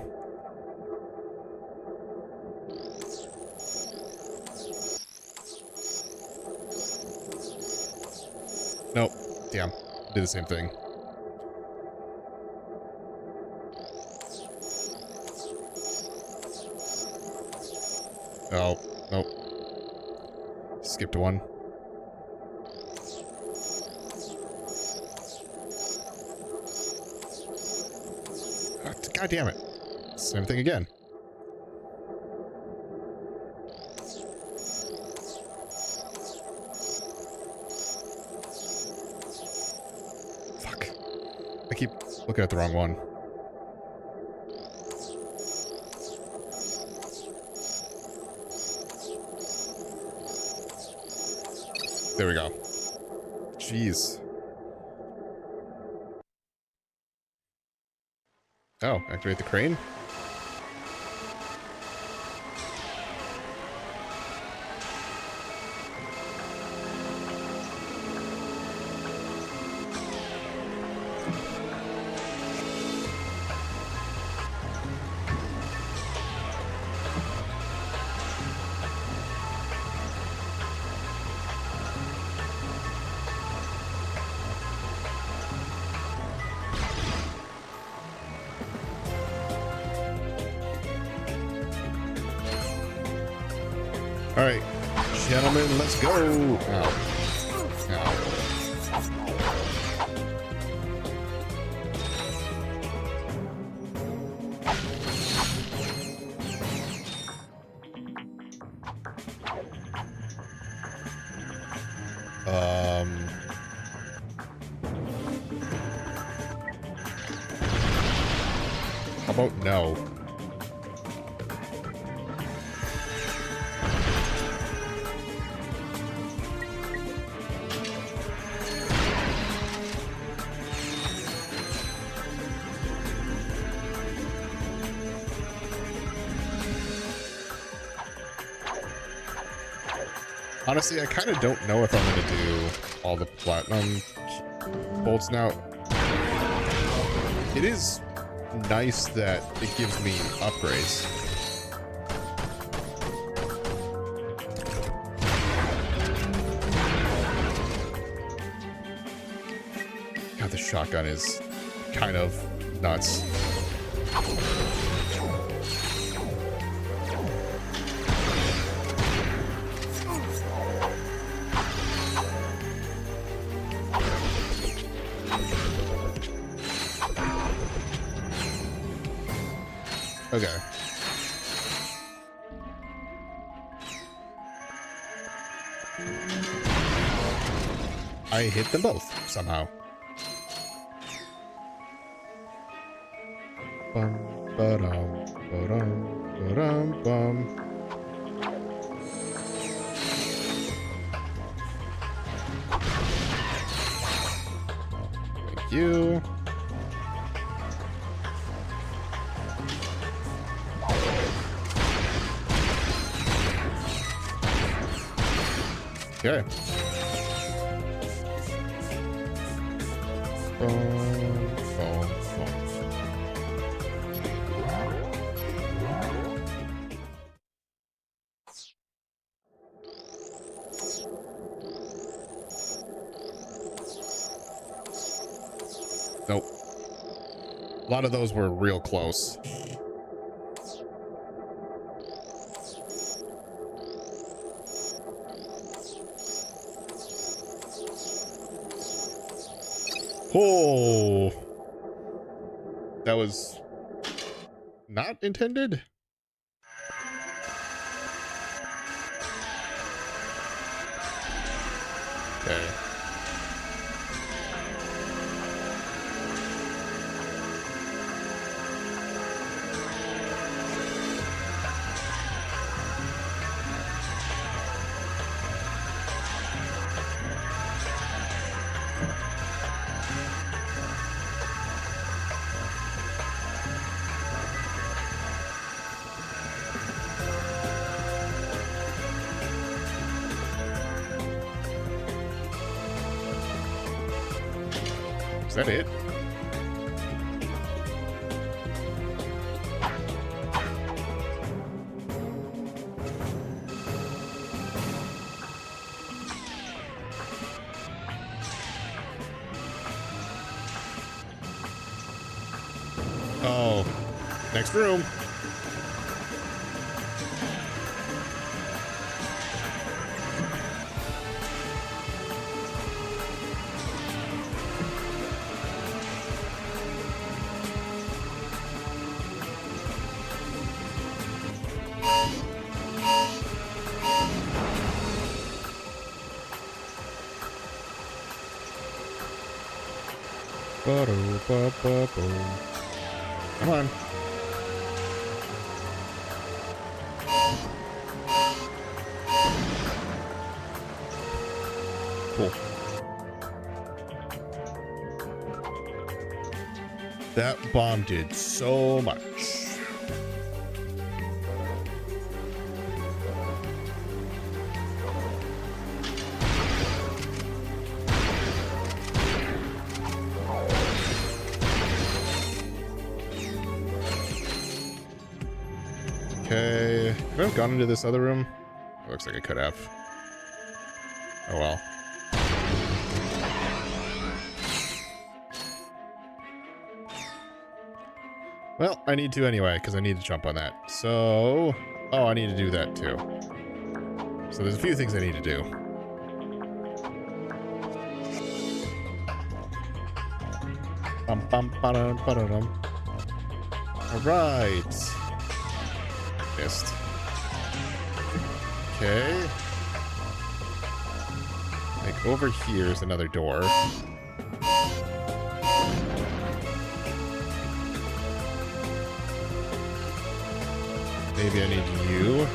Nope. Damn. Did the same thing. Oh. Nope. Skipped one. God damn it. Same thing again. Fuck. I keep looking at the wrong one. There we go. Jeez. Oh, activate the crane? All right, gentlemen, let's go. Ow. Ow. How about no? Honestly, I kind of don't know if I'm going to do all the platinum bolts now. It is nice that it gives me upgrades. God, the shotgun is kind of nuts. Okay. I hit them both somehow. Bum, ba-dum, ba-dum, ba-dum, bum. Thank you. Okay. Boom, boom, boom. Nope. A lot of those were real close. Oh, that was not intended. Okay. Is that it? Oh, next room. Come on. Cool. That bomb did so much. Okay, could I have gone into this other room? It looks like I could have. Oh well. Well, I need to anyway, because I need to jump on that. So... Oh, I need to do that too. So there's a few things I need to do. Alright. Missed. Okay. Like over here is another door. Maybe I need you.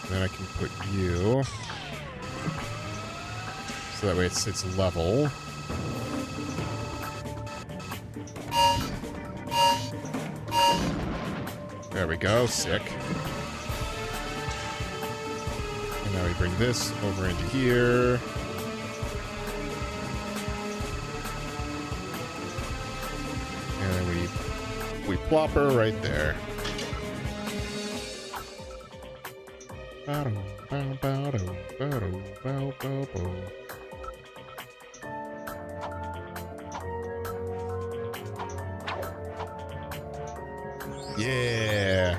Then I can put you. So that way it sits level. There we go, sick. And now we bring this over into here. And then we plop her right there. Yeah.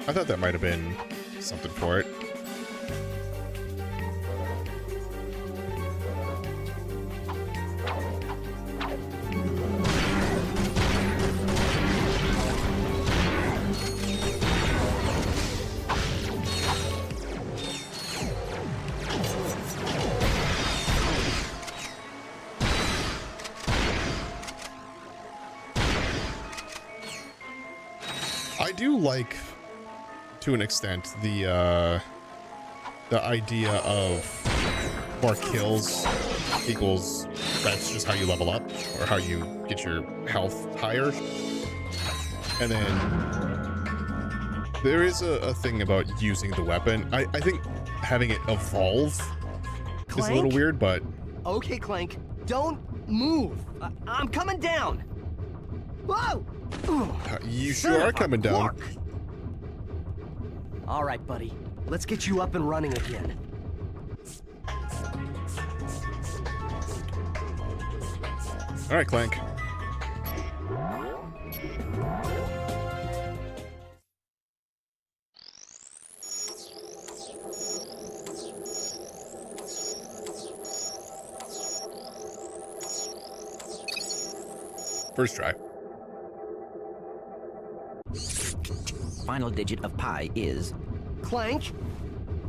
I thought that might have been something for it. I do like, to an extent, the idea of more kills equals that's just how you level up or how you get your health higher. And then there is a thing about using the weapon. I think having it evolve is a little weird, but...
Okay, Clank, don't move. I'm coming down. Whoa!
You sure are coming down.
All right, buddy. Let's get you up and running again.
All right, Clank. First try.
Final digit of pi is...
Clank?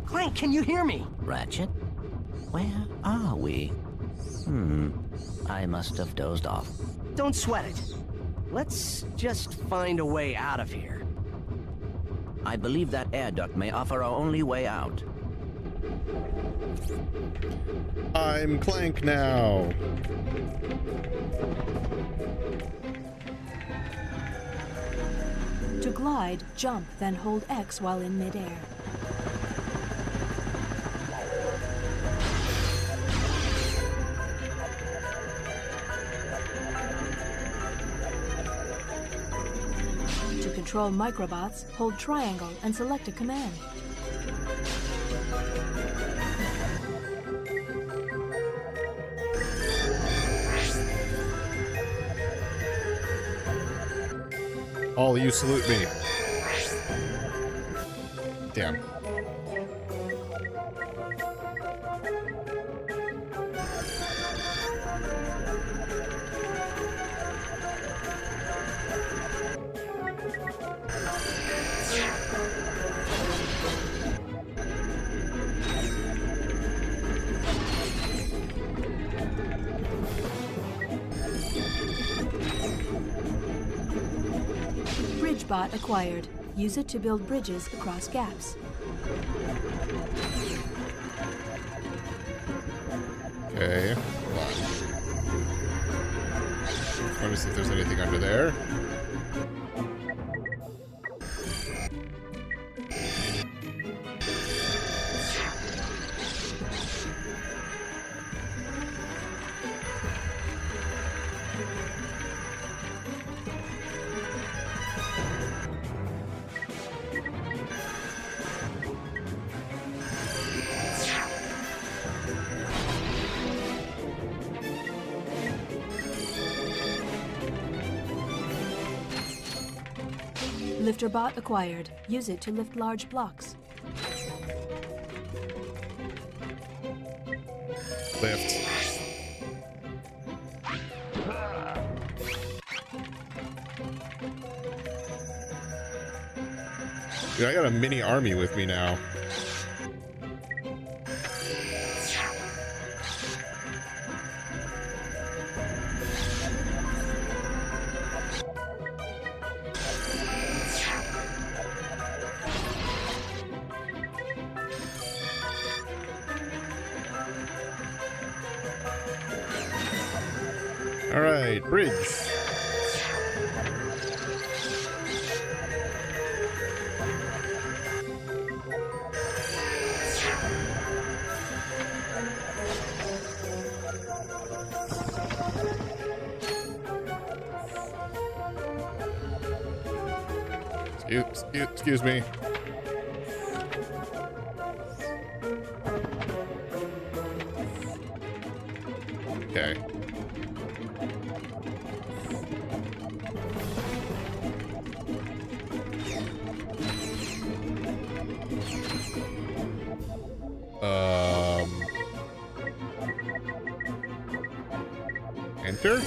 Clank, can you hear me?
Ratchet? Where are we? I must have dozed off.
Don't sweat it. Let's just find a way out of here.
I believe that air duct may offer our only way out.
I'm Clank now.
To glide, jump, then hold X while in midair. To control microbots, hold triangle and select a command.
All of you salute me. Damn.
bot acquired. Use it to build bridges across gaps.
Okay, hold on. Let me see if there's anything under there.
Lifter bot acquired. Use it to lift large blocks.
Lift. Dude, I got a mini army with me now. All right, bridge. Excuse me. Okay. Enter?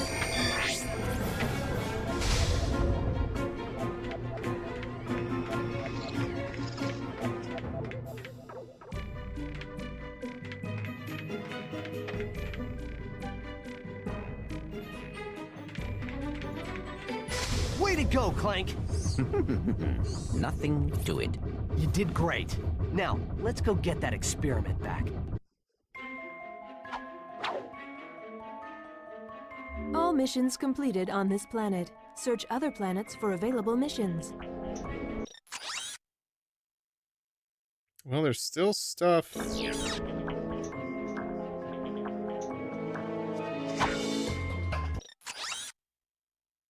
Way to go, Clank!
Nothing to it.
You did great. Now, let's go get that experiment back.
All missions completed on this planet. Search other planets for available missions.
Well, there's still stuff.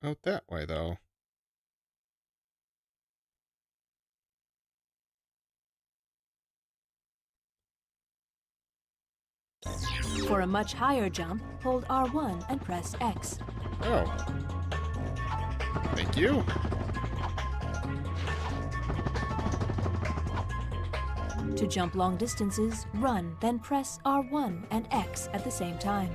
Out that way, though.
For a much higher jump, hold R1 and press X.
Oh. Thank you.
To jump long distances, run, then press R1 and X at the same time.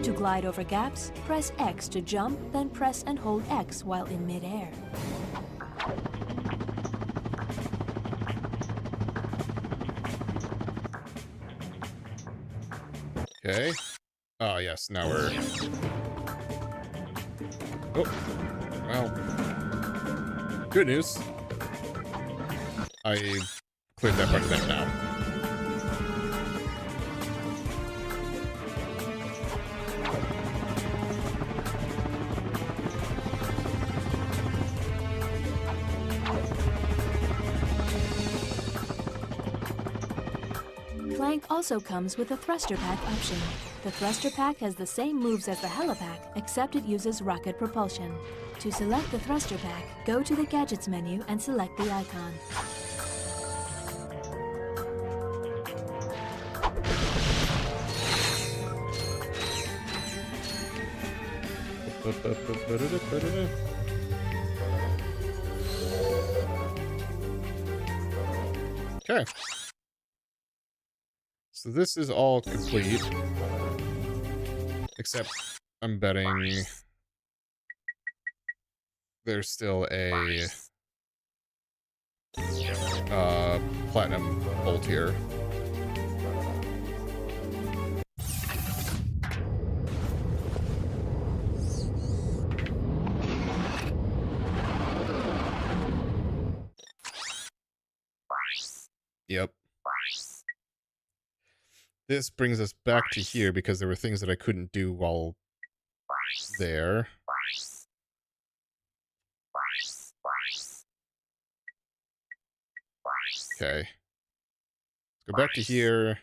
To glide over gaps, press X to jump, then press and hold X while in mid-air.
Okay. Oh, yes, now we're... Oh. Well. Good news. I cleared that part of that now.
Clank also comes with a thruster pack option. The thruster pack has the same moves as the helipack, except it uses rocket propulsion. To select the thruster pack, go to the Gadgets menu and select the icon.
Okay. So this is all complete. Except I'm betting there's still a platinum bolt here. Yep. This brings us back to here because there were things that I couldn't do while there. Okay. Let's go back to here.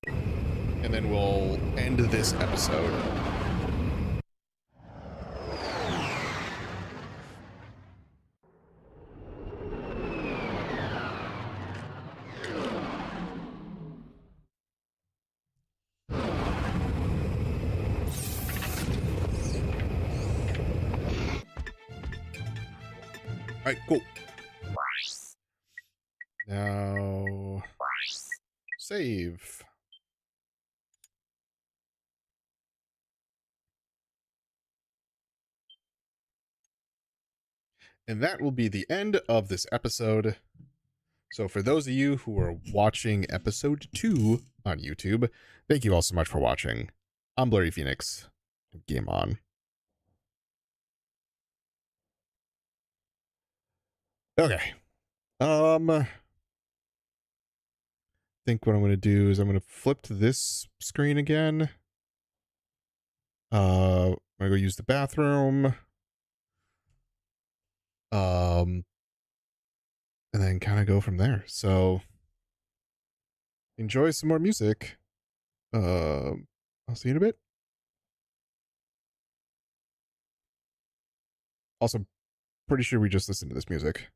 And then we'll end this episode. Alright, cool. Now, save. And that will be the end of this episode. So for those of you who are watching episode 2 on YouTube, thank you all so much for watching. I'm Blurry Phoenix. Game on. Okay. I think what I'm going to do is I'm going to flip to this screen again. I'm going to go use the bathroom. And then kind of go from there. So enjoy some more music. I'll see you in a bit. Also, pretty sure we just listened to this music.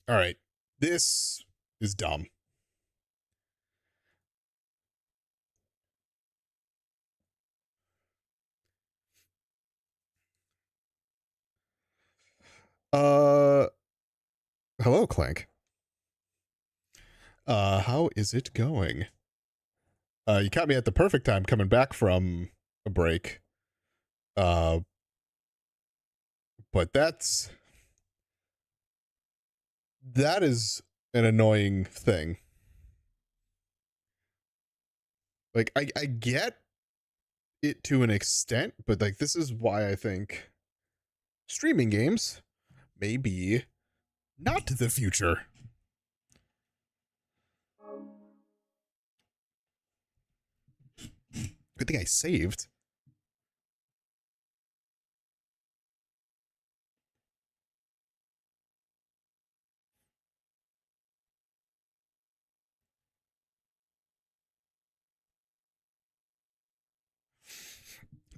All right. This is dumb. Hello, Clank. How is it going? You caught me at the perfect time coming back from a break. But that is an annoying thing. Like, I get it to an extent, but like, this is why I think streaming games may be not the future. Good thing I saved.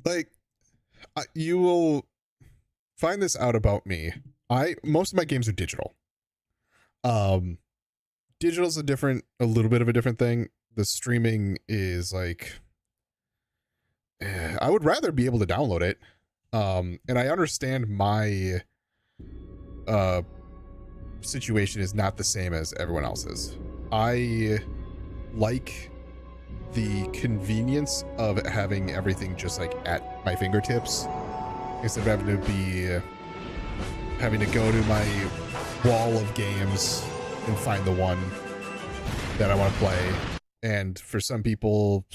Like, you will find this out about me. Most of my games are digital. Digital's a little bit of a different thing. The streaming is like, I would rather be able to download it. And I understand my situation is not the same as everyone else's. I like the convenience of having everything just like at my fingertips instead of having to go to my wall of games and find the one that I want to play. And for some people,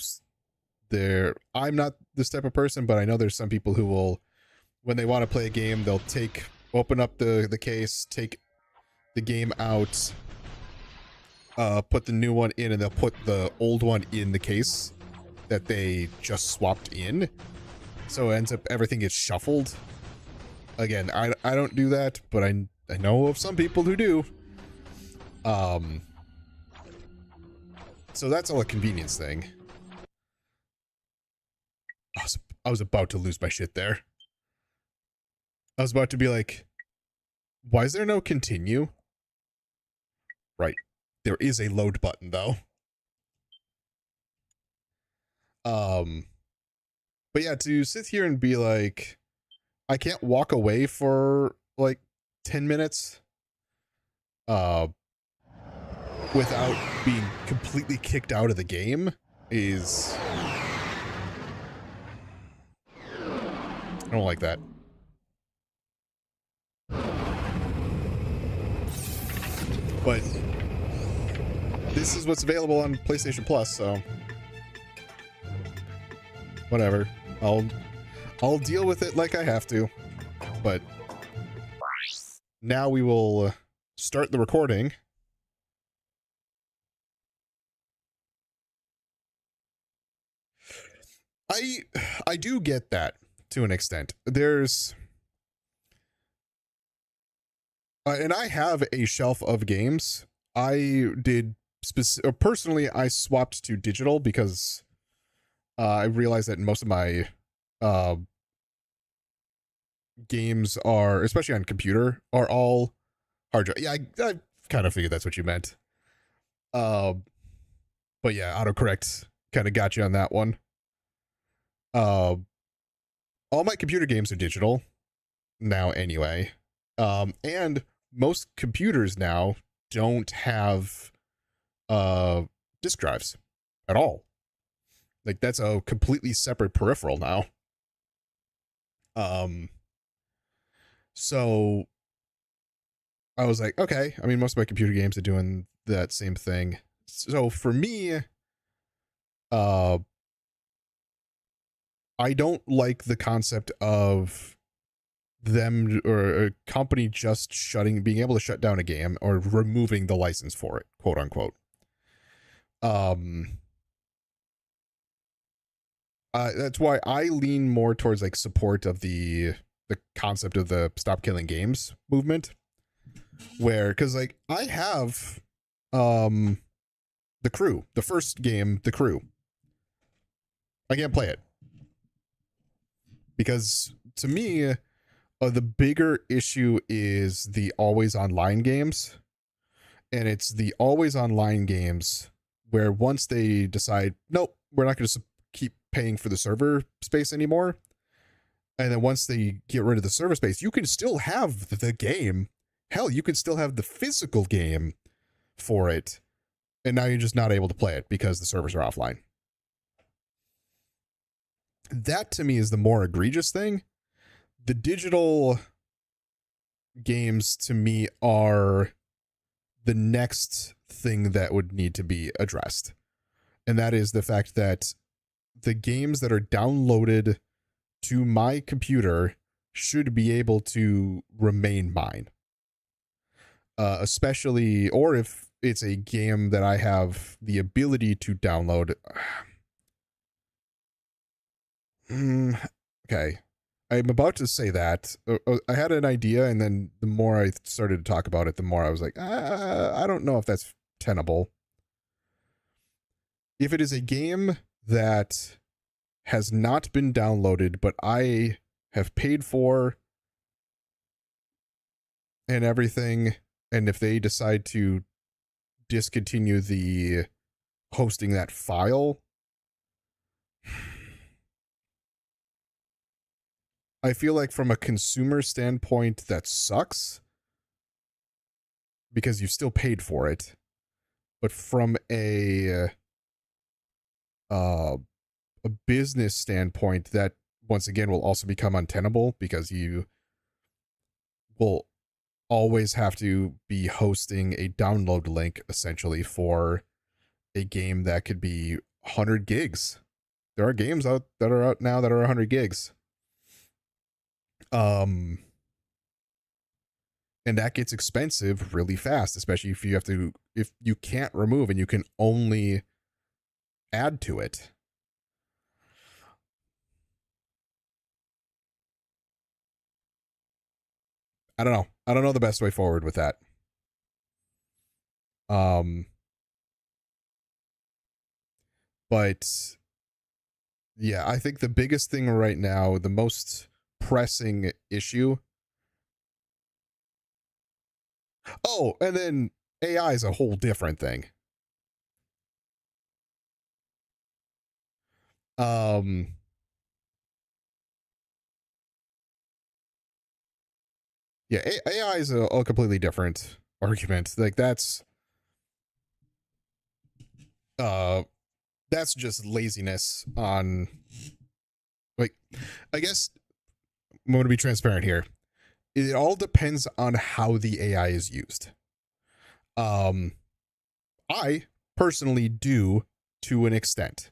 I'm not this type of person, but I know there's some people who will, when they want to play a game, they'll open up the case, take the game out, put the new one in, and they'll put the old one in the case that they just swapped in. So it ends up everything gets shuffled. Again, I don't do that, but I know of some people who do. So that's all a convenience thing. I was about to lose my shit there. I was about to be like, why is there no continue? Right. There is a load button though. But yeah, to sit here and be like, I can't walk away for like 10 minutes without being completely kicked out of the game is, I don't like that. But this is what's available on PlayStation Plus, so whatever. I'll deal with it like I have to. But now we will start the recording. I do get that to an extent. There's and I have a shelf of games. I did personally I swapped to digital because I realized that most of my games are, especially on computer, are all hard drive. Yeah, I kind of figured that's what you meant. But yeah, autocorrect kind of got you on that one. All my computer games are digital now anyway. And most computers now don't have disk drives at all. Like that's a completely separate peripheral now. So I was like, okay, I mean, most of my computer games are doing that same thing. So for me, I don't like the concept of them or a company just being able to shut down a game or removing the license for it, quote unquote. That's why I lean more towards like support of the concept of the stop killing games movement, where, because like I have The Crew, the first game, The Crew. I can't play it because to me the bigger issue is the always online games And it's the always online games where once they decide, nope, we're not going to keep paying for the server space anymore. And then once they get rid of the server space, you can still have the game. Hell, you can still have the physical game for it. And now you're just not able to play it because the servers are offline. That to me is the more egregious thing. The digital games to me are the next thing that would need to be addressed. And that is the fact that the games that are downloaded to my computer should be able to remain mine. Especially, or if it's a game that I have the ability to download. Okay. I'm about to say that. I had an idea, and then the more I started to talk about it, the more I was like, I don't know if that's tenable. If it is a game that has not been downloaded, but I have paid for and everything, and if they decide to discontinue the hosting that file, I feel like from a consumer standpoint, that sucks because you still paid for it. But from a business standpoint, that once again will also become untenable because you will always have to be hosting a download link essentially for a game that could be 100 gigs. There are games out that are out now that are 100 gigs. And that gets expensive really fast, especially if you can't remove and you can only add to it. I don't know. I don't know the best way forward with that. But yeah, I think the biggest thing right now, the most pressing issue. Oh, and then AI is a whole different thing. Yeah, AI is a completely different argument. Like that's just laziness on, like, I guess I'm going to be transparent here. It all depends on how the AI is used. I personally do to an extent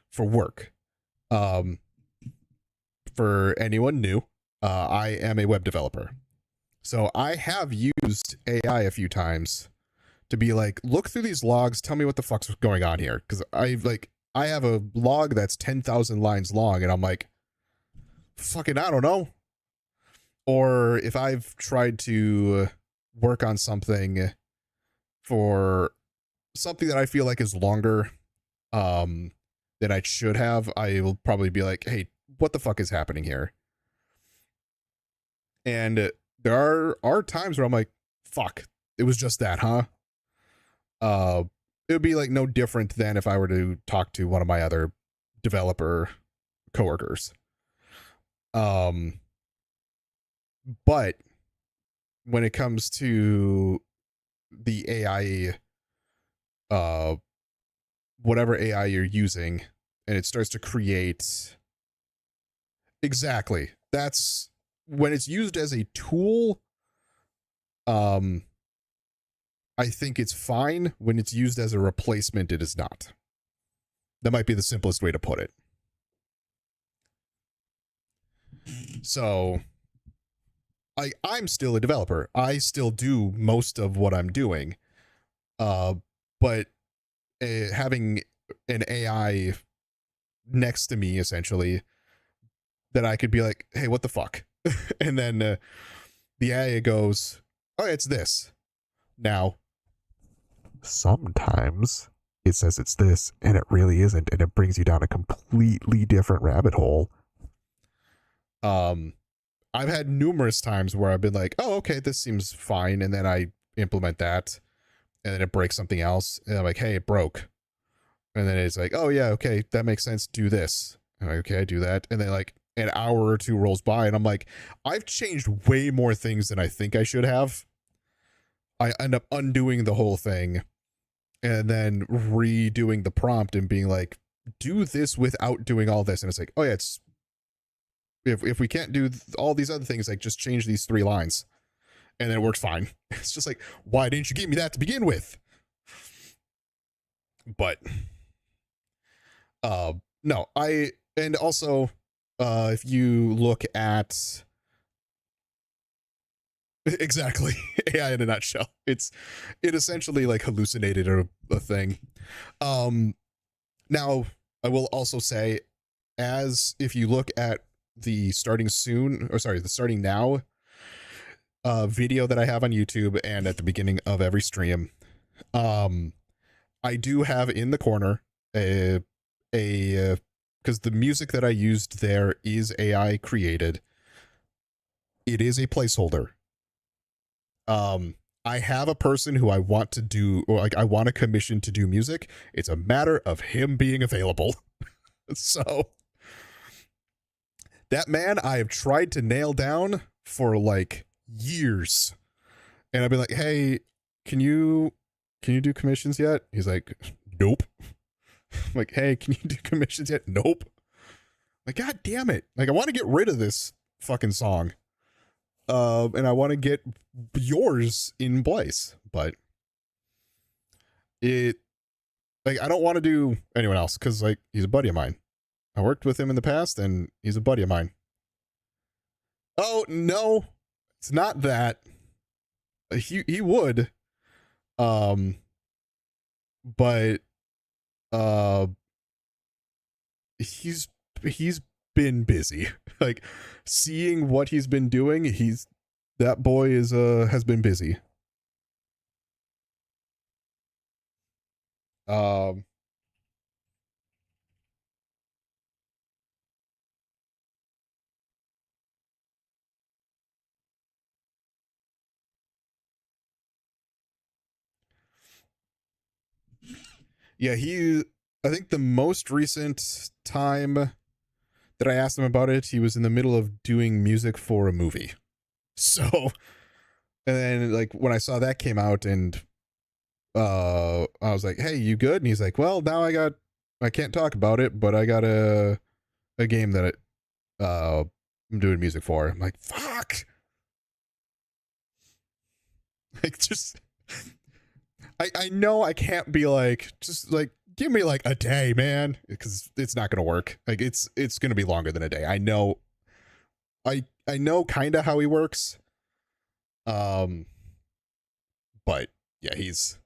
for work. For anyone new, I am a web developer. So I have used AI a few times to be like, look through these logs, tell me what the fuck's going on here. Because I have a log that's 10,000 lines long, and I'm like, fucking, I don't know. Or if I've tried to work on something for something that I feel like is longer than I should have, I will probably be like, hey, what the fuck is happening here? And there are times where I'm like, fuck, it was just that, huh? It would be like no different than if I were to talk to one of my other developer coworkers. But when it comes to the AI, whatever AI you're using, and it starts to create, exactly, that's when it's used as a tool. I think it's fine. When it's used as a replacement, it is not. That might be the simplest way to put it. So I'm still a developer. I still do most of what I'm doing. But having an AI next to me, essentially, that I could be like, hey, what the fuck? And then the AI goes, oh, it's this. Now, sometimes it says it's this, and it really isn't, and it brings you down a completely different rabbit hole. I've had numerous times where I've been like, oh, okay, this seems fine, and then I implement that, and then it breaks something else, and I'm like, hey, it broke. And then it's like, oh yeah, okay, that makes sense, do this. And I'm like, okay, I do that. And then like an hour or two rolls by, and I'm like, I've changed way more things than I think I should have. I end up undoing the whole thing and then redoing the prompt and being like, do this without doing all this. And it's like, oh yeah, it's if we can't do all these other things, like just change these 3 lines. And then it works fine. It's just like, why didn't you give me that to begin with? But no, and also if you look at exactly AI in a nutshell, it essentially like hallucinated a thing. Now I will also say, as if you look at the starting now video that I have on YouTube and at the beginning of every stream, I do have in the corner a because the music that I used there is AI created. It is a placeholder. I have a person who I want to do, or like I want to commission to do music. It's a matter of him being available. So that man I have tried to nail down for like years. And I've been like, hey, can you do commissions yet? He's like, nope. I'm like, hey, can you do commissions yet? Nope. I'm like, God damn it. Like, I want to get rid of this fucking song. And I want to get yours in place, but I don't want to do anyone else because like he's a buddy of mine. I worked with him in the past and he's a buddy of mine. Oh no, it's not that. He would. But he's been busy. Like seeing what he's been doing, that boy has been busy. Yeah, I think the most recent time that I asked him about it, he was in the middle of doing music for a movie. So, and then like when I saw that came out and I was like, hey, you good? And he's like, well, now I can't talk about it, but I got a game that I'm doing music for. I'm like, fuck. Like just I know I can't be like, just like give me like a day, man, because it's not gonna work. Like it's gonna be longer than a day. I know kind of how he works. But yeah, he's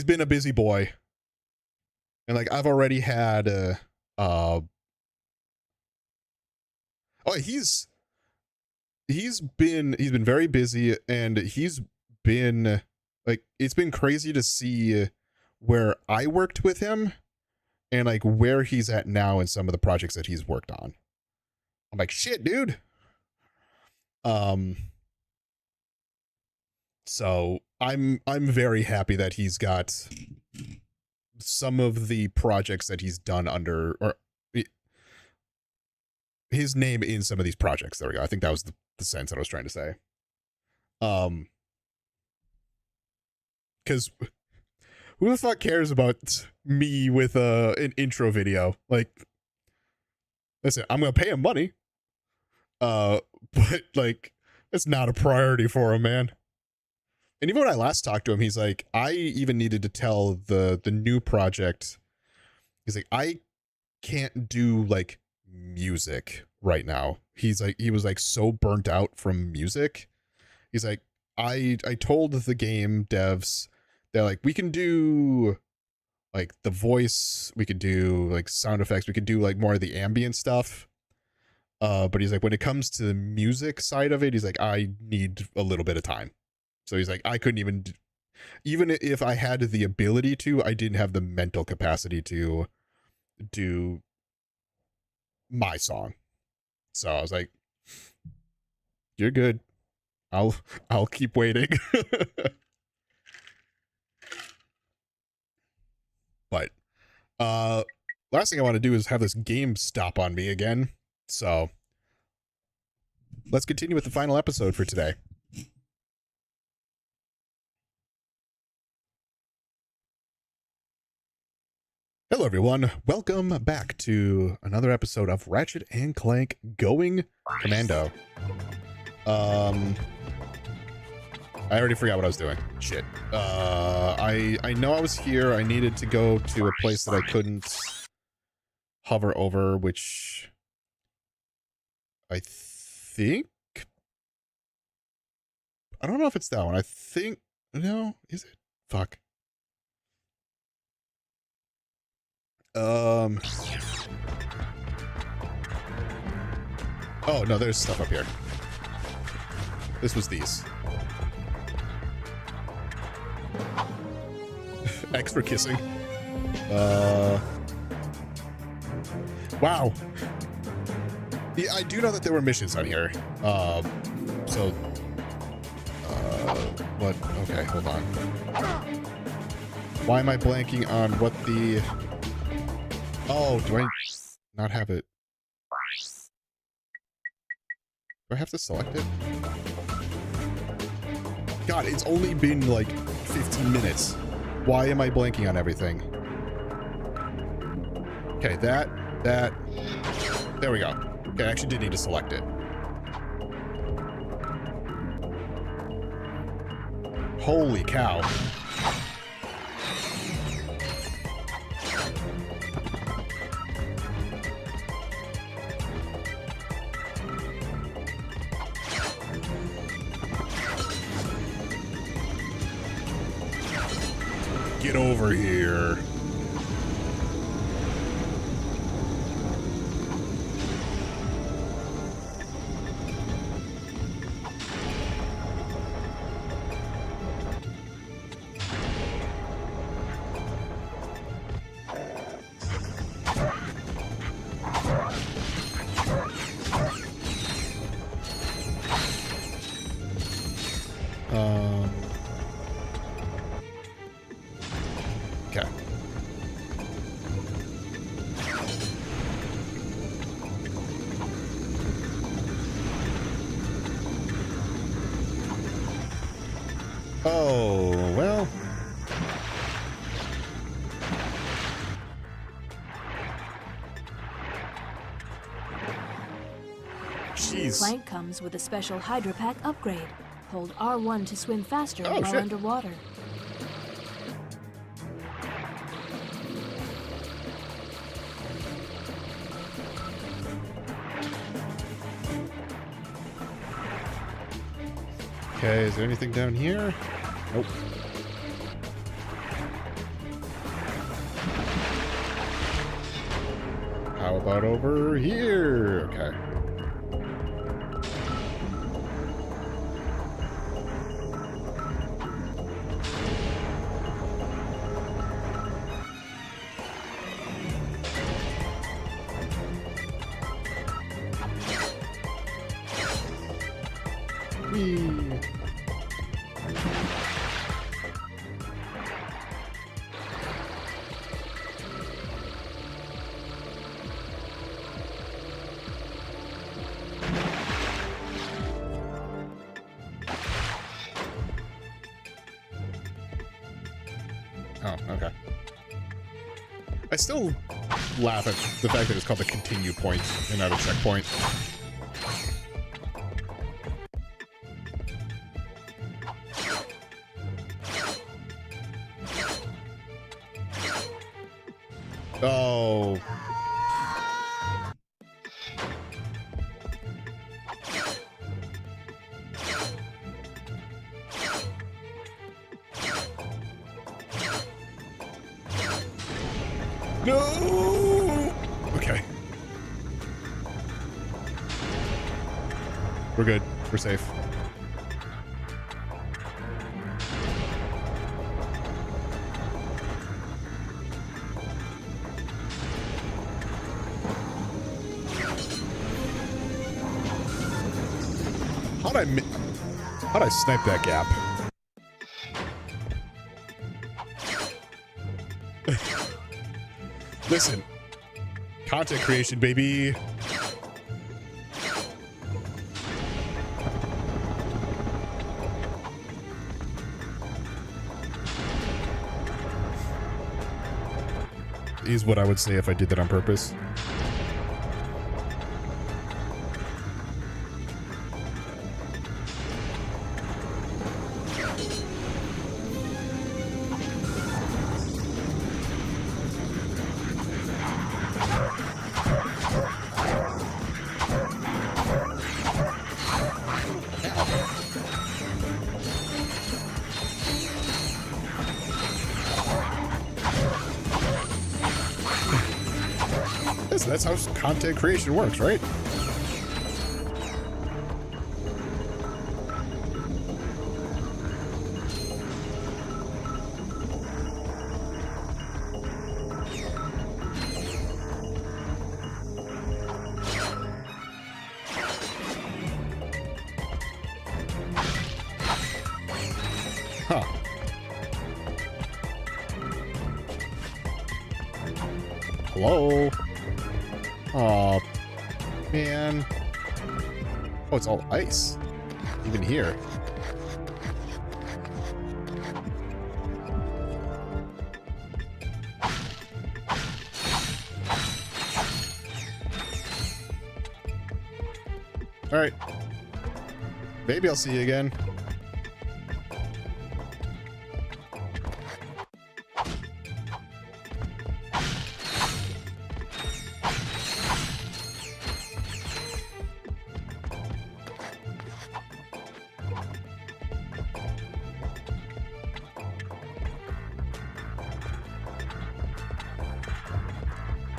been a busy boy, and like I've already had he's been very busy, and he's been like, it's been crazy to see where I worked with him and like where he's at now in some of the projects that he's worked on. I'm like, shit, dude. So I'm very happy that he's got some of the projects that he's done under, or his name in some of these projects. There we go. I think that was the sense that I was trying to say. Because who the fuck cares about me with an intro video? Like, listen, I'm gonna pay him money, but like, it's not a priority for him, man. And even when I last talked to him, he's like, I even needed to tell the new project. He's like, I can't do like music right now. He was like so burnt out from music. He's like, I told the game devs, they're like, we can do like the voice, we could do like sound effects, we could do like more of the ambient stuff. But he's like, when it comes to the music side of it, he's like, I need a little bit of time. So he's like, I couldn't even if I had the ability to, I didn't have the mental capacity to do my song. So I was like, you're good. I'll keep waiting. Last thing I want to do is have this game stop on me again. So let's continue with the final episode for today. Hello everyone, welcome back to another episode of Ratchet and Clank Going Commando. I already forgot what I was doing. Shit. I know I was here. I needed to go to a place that I couldn't hover over, which I think, I don't know if it's that one. I think, no, is it? Fuck. Oh no, there's stuff up here. This was these. Extra kissing. Wow. Yeah, I do know that there were missions on here. What? Okay, hold on. Why am I blanking on what the... Oh, do I not have it? Do I have to select it? God, it's only been like 15 minutes. Why am I blanking on everything? Okay, that. There we go. Okay, I actually did need to select it. Holy cow. Get over here. Okay. Oh, well. Jeez.
Clank comes with a special Hydra Pack upgrade. Hold R1 to swim faster while
shit.
underwater.
Okay, is there anything down here? Nope. How about over here? Okay. Whee. Oh, okay. I still laugh at the fact that it's called the continue point and not a checkpoint. Oh. No. Okay. We're good. We're safe. How'd I snipe that gap? Listen, content creation, baby. Is what I would say if I did that on purpose. That's how content creation works, right? Huh. Hello? Oh, man. Oh, it's all ice. Even here. All right. Maybe I'll see you again.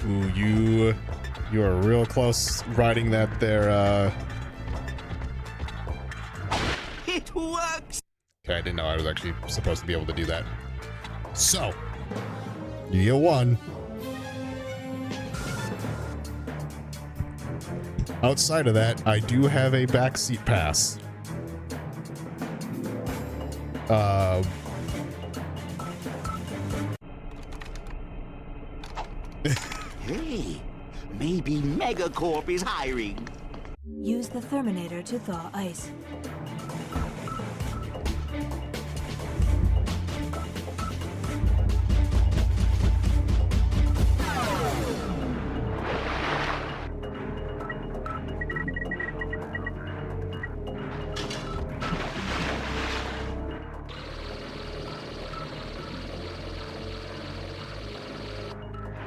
Ooh, you are real close riding that there,
It works!
Okay, I didn't know I was actually supposed to be able to do that. So, you get one. Outside of that, I do have a backseat pass.
Hey, maybe Megacorp is hiring.
Use the Therminator to thaw ice.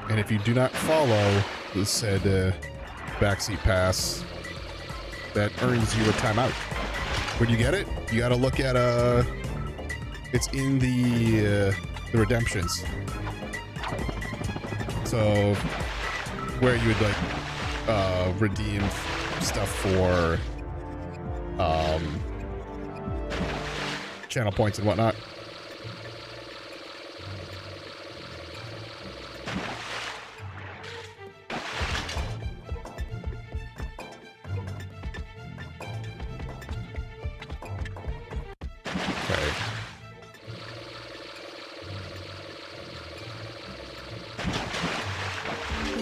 And if you do not follow the said backseat pass, that earns you a timeout. When you get it, you got to look at it's in the redemptions. So where you would like redeem stuff for channel points and whatnot.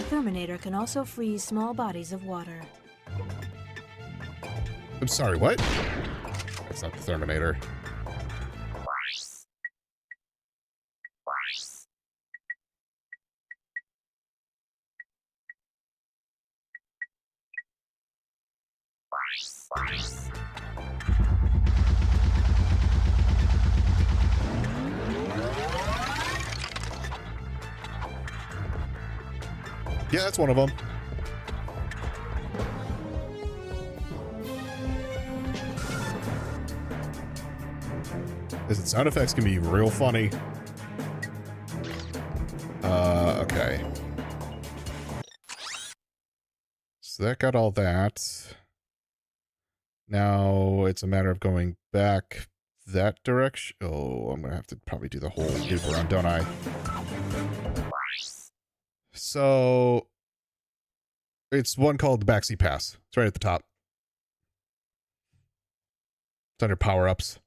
Terminator can also freeze small bodies of water.
I'm sorry, what? That's not the Terminator. Yeah, that's one of them. Listen, sound effects can be real funny. Okay. So that got all that. Now it's a matter of going back that direction. Oh, I'm gonna have to probably do the whole loop around, don't I? So it's one called the backseat pass. It's right at the top. It's under power-ups.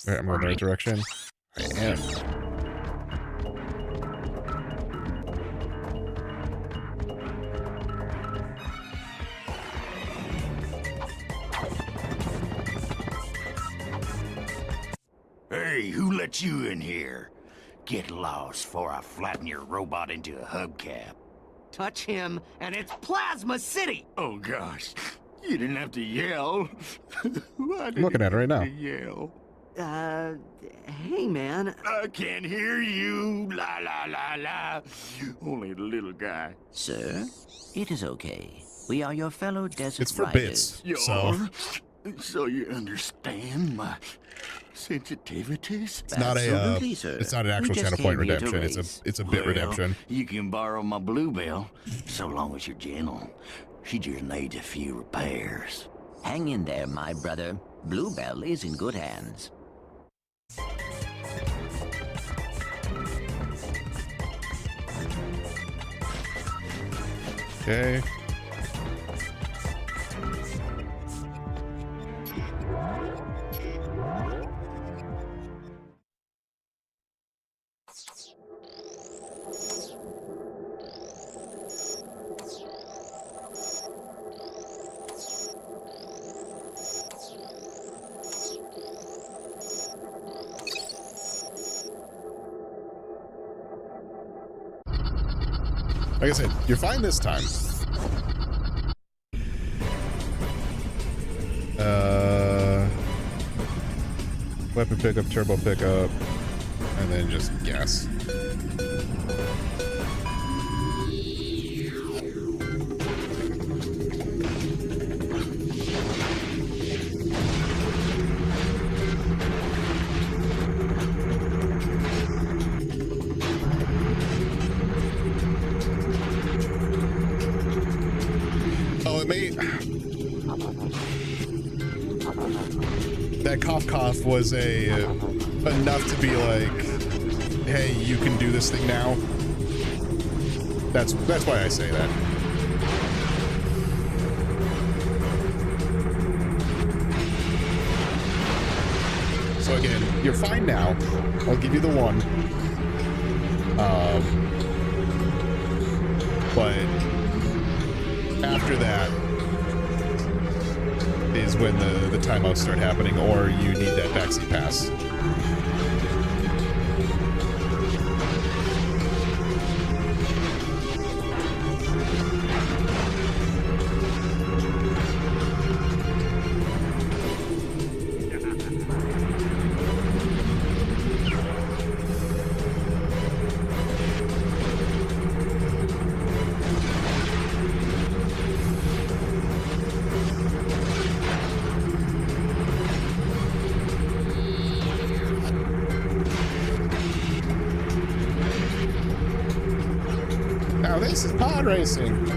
All right, I'm going the right direction. I am.
Hey, who let you in here? Get lost before I flatten your robot into a hubcap.
Touch him, and it's Plasma City!
Oh gosh, you didn't have to yell.
I'm looking at it right now.
Yell.
Hey, man.
I can't hear you. La la la la. Only the little guy.
Sir, it is okay. We are your fellow desert
It's for
riders.
bits, so
So you understand my sensitivities?
it's not a. It's not an actual channel point redemption. It's a bit redemption.
You can borrow my Bluebell, so long as you're gentle. She just needs a few repairs.
Hang in there, my brother. Bluebell is in good hands.
Okay. Like I said, you're fine this time. Weapon pickup, turbo pickup, and then just gas. That cough was enough to be like, hey, you can do this thing now. That's why I say that. So again, you're fine now. I'll give you the one. But after that is when the timeouts start happening, or you need that backseat pass. This is pod racing.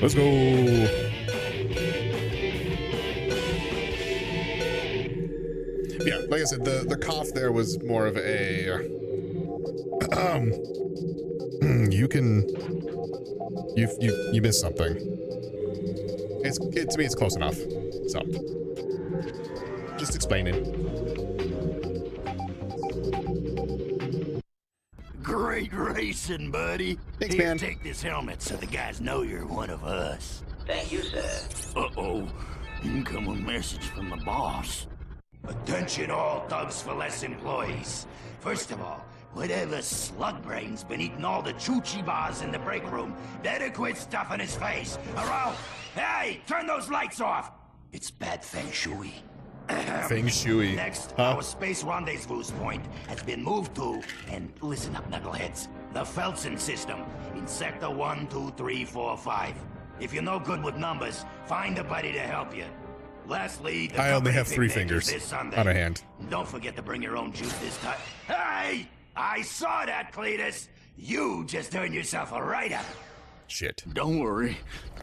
Let's go. Yeah, like I said, the cough there was more of a you missed something. To me it's close enough. So just explaining.
Great racing, buddy.
Thanks,
Here,
man.
take this helmet so the guys know you're one of us.
Thank you, sir.
Uh-oh. Incoming message from the boss. Attention all Thugs for Less employees. First of all, whatever slug brain's been eating all the choochie bars in the break room better quit stuffing his face, or else... Hey, turn those lights off! It's bad feng shui.
Feng shui.
Next, our space rendezvous point has been moved to, and listen up, knuckleheads, the Felsen system in Sector 1, 2, 3, 4, 5. If you're no good with numbers, find a buddy to help you. Lastly, the
I only
company
have 3
picnic is
fingers
this Sunday.
on a hand.
Don't forget to bring your own juice this time. Hey! I saw that, Cletus! You just earned yourself a write-up.
Shit.
Don't worry.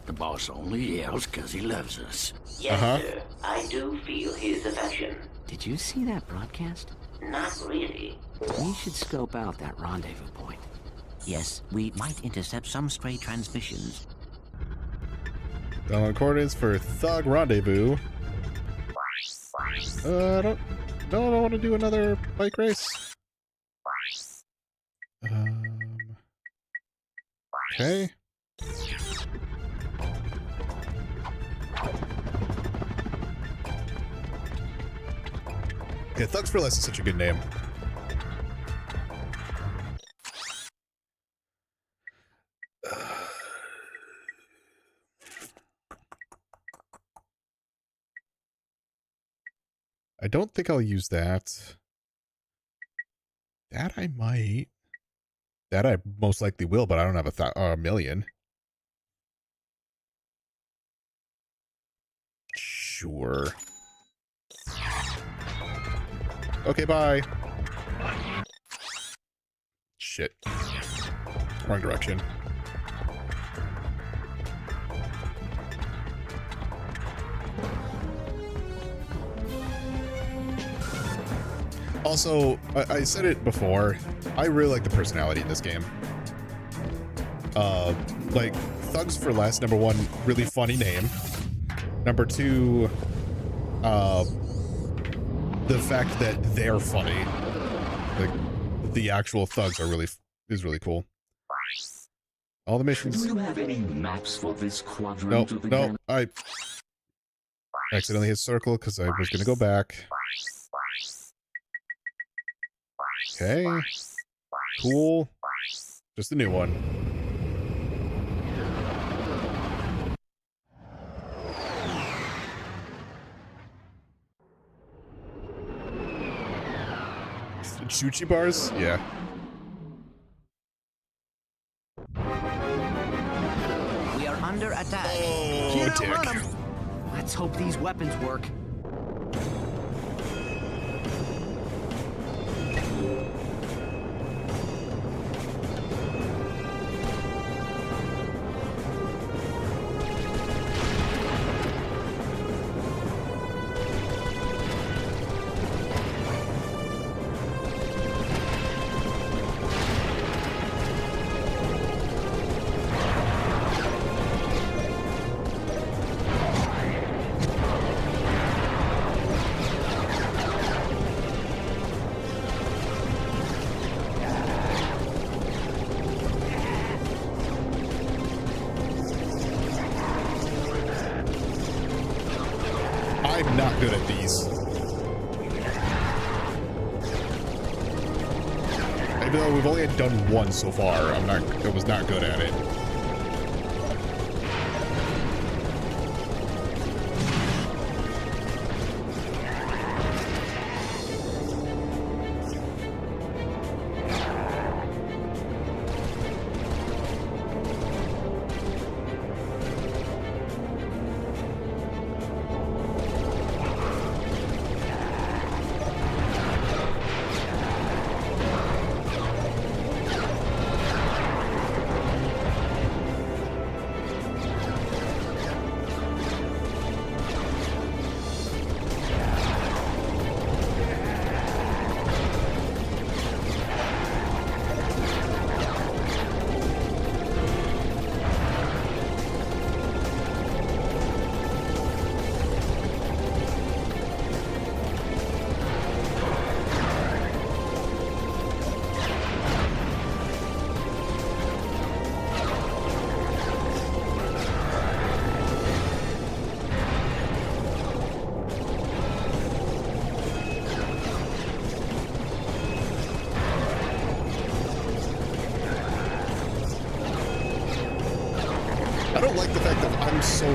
The boss only yells because he loves us.
Yes, sir. I do feel his affection.
Did you see that broadcast?
Not really.
We should scope out that rendezvous point.
Yes, we might intercept some stray transmissions.
Download coordinates for Thug Rendezvous. I don't want to do another bike race. Okay. Yeah, Thugs for Less is such a good name. I don't think I'll use that. That I might. That I most likely will, but I don't have a million. Sure. Okay, bye. Shit. Wrong direction. Also, I said it before, I really like the personality in this game. Like, Thugs for Less, number 1, really funny name. Number 2, the fact that they're funny. Like, the actual thugs are is really cool. All the missions.
Do you have any maps for this quadrant of the
Nope, I accidentally hit circle because I was gonna go back. Okay. Cool. Just a new one. Chuchi bars? Yeah.
We are under attack.
Oh,
Can't
dick.
outrun 'em. Let's hope these weapons work.
I'm not good at these. Even though we've only done one so far, I was not good at it.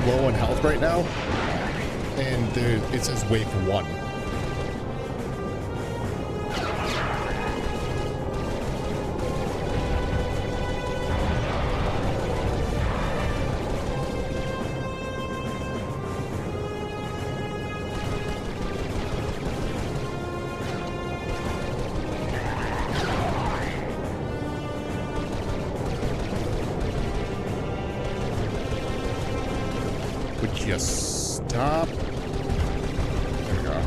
low on health right now, and it says wave 1. Would you stop? There we go.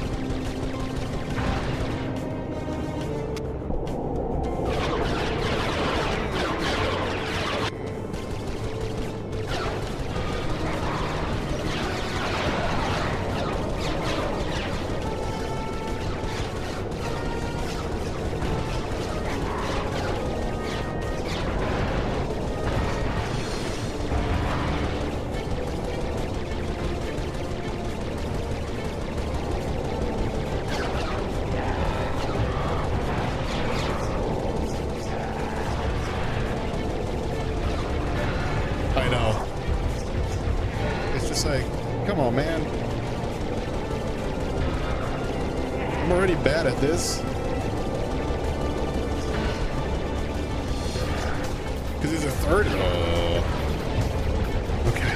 Come on, man. I'm already bad at this. Because there's a third. Okay.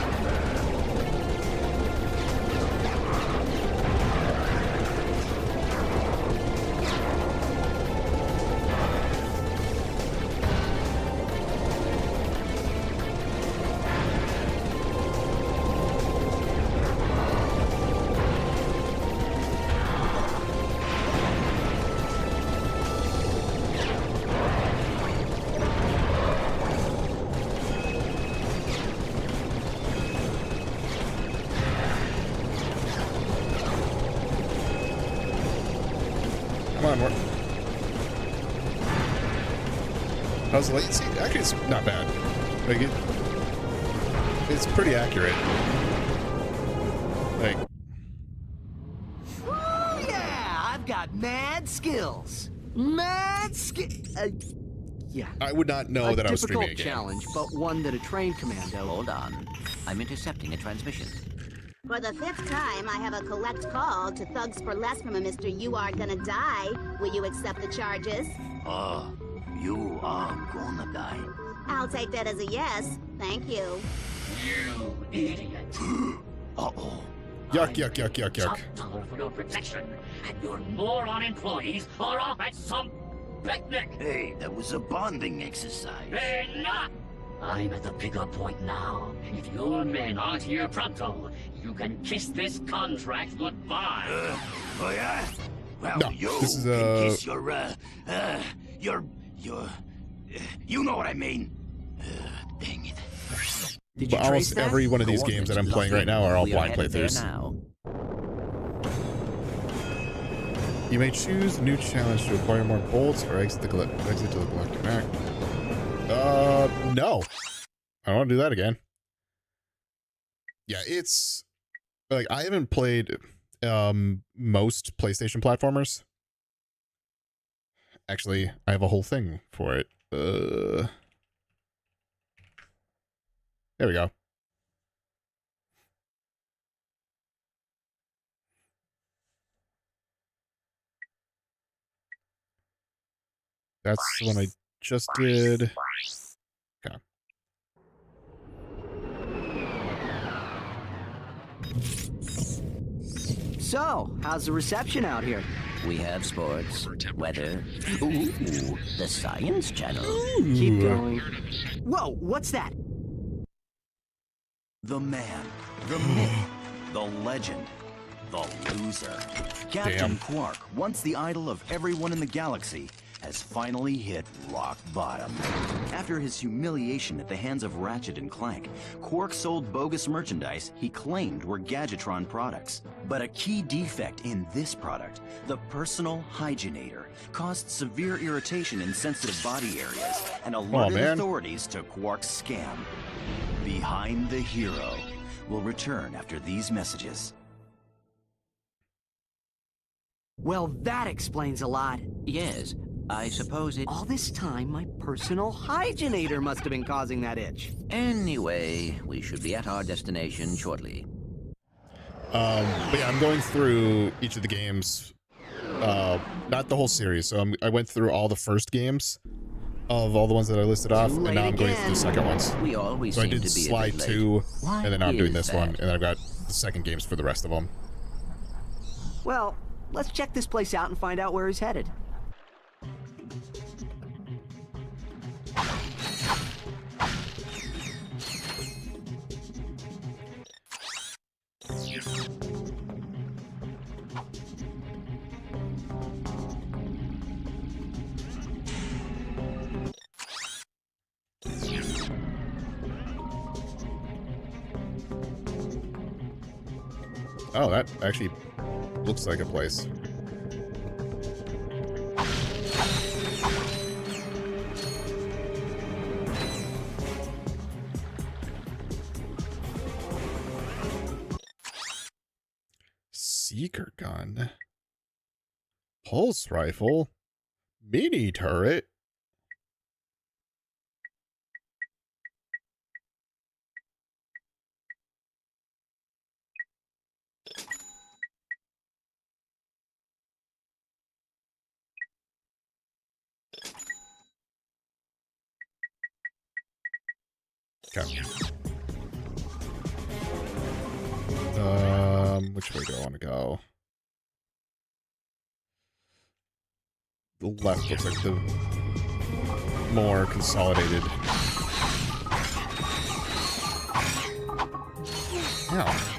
Come on, how's the latency? Actually, it's not bad. Like it's pretty accurate. Like,
oh yeah, I've got mad skills. Mad skill. Yeah.
I would not know that I was streaming a game.
A difficult challenge, but one that a trained commando.
Hold on, I'm intercepting a transmission.
For the 5th time, I have a collect call to Thugs for Less from a Mr. You Are Gonna Die. Will you accept the charges?
You are gonna die.
I'll take that as a yes. Thank you.
You idiot.
Uh-oh.
Yuck, yuck, yuck, yuck, yuck.
$1 for your protection, and your moron employees are off at some picnic.
Hey, that was a bonding exercise.
Enough! I'm at the bigger point now. If your men aren't here pronto, you can kiss this contract goodbye.
Oh yeah? Well,
no,
you
this is
can kiss your, you know what I mean. Dang it.
But almost every one of these games that I'm playing right now are all blind playthroughs. You may choose a new challenge to acquire more bolts or exit to the galactic map. No. I don't want to do that again. Yeah, it's like I haven't played most PlayStation platformers. Actually, I have a whole thing for it. There we go. That's the one I just did. Okay.
So, how's the reception out here?
We have sports, weather, ooh, the Science Channel.
Ooh. Keep going. Whoa, what's that?
The man, the myth, the legend, the loser. Captain Quark, once the idol of everyone in the galaxy, has finally hit rock bottom. After his humiliation at the hands of Ratchet and Clank, Quark sold bogus merchandise he claimed were Gadgetron products. But a key defect in this product, the personal hygienator, caused severe irritation in sensitive body areas and alerted authorities to Quark's scam. Behind the Hero will return after these messages.
Well, that explains a lot.
Yes. I suppose it...
All this time, my personal hygienator must have been causing that itch.
Anyway, we should be at our destination shortly.
But yeah, I'm going through each of the games, not the whole series. So I went through all the first games of all the ones that I listed off, and now I'm going through the second ones.
We always
so I
seem
did
to be a
Slide
bit late.
2,
Why
and then now I'm doing
is
this
that?
one, and then I've got the second games for the rest of them.
Well, let's check this place out and find out where he's headed.
Oh, that actually looks like a place. Seeker gun. Pulse rifle. Mini turret. Okay. Which way do I want to go? The left looks like the more consolidated. Ow.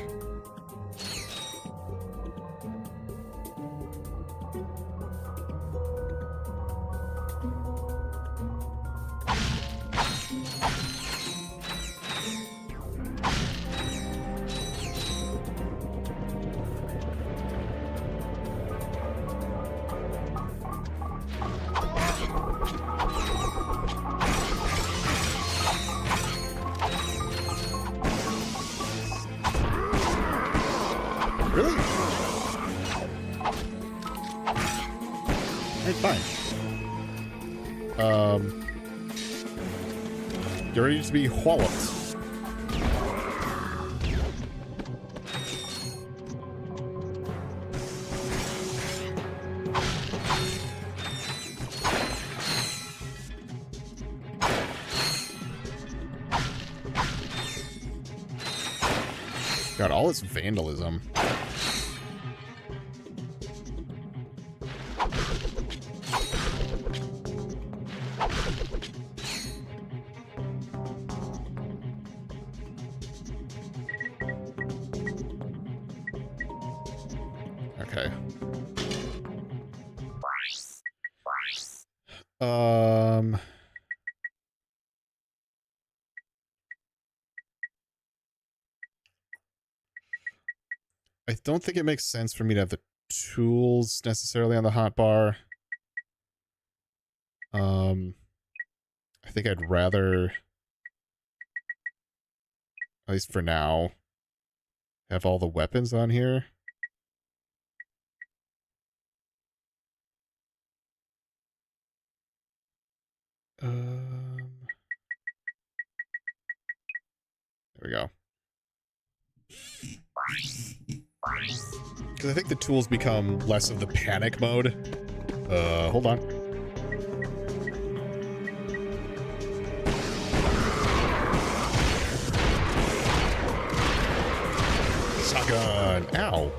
Really? Hey, fine. You're ready to be walloped. God, all this vandalism. Okay. I don't think it makes sense for me to have the tools necessarily on the hotbar. I think I'd rather, at least for now, have all the weapons on here. There we go. Because I think the tools become less of the panic mode. Hold on. Shotgun. Ow.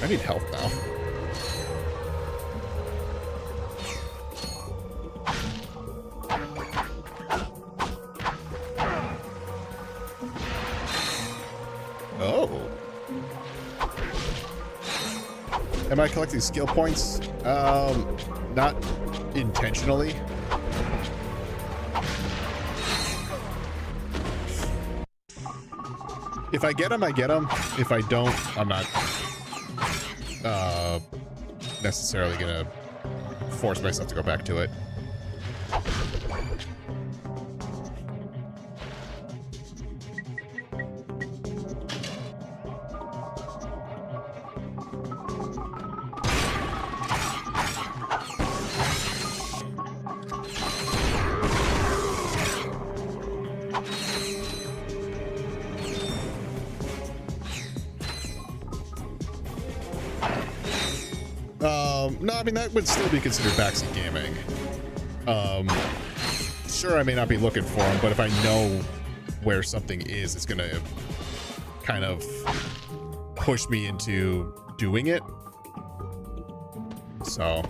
I need health now. Oh. Am I collecting skill points? Not intentionally. If I get them, I get them. If I don't, I'm not necessarily gonna force myself to go back to it. No, I mean, that would still be considered backseat gaming. Sure, I may not be looking for them, but if I know where something is, it's gonna kind of push me into doing it. So...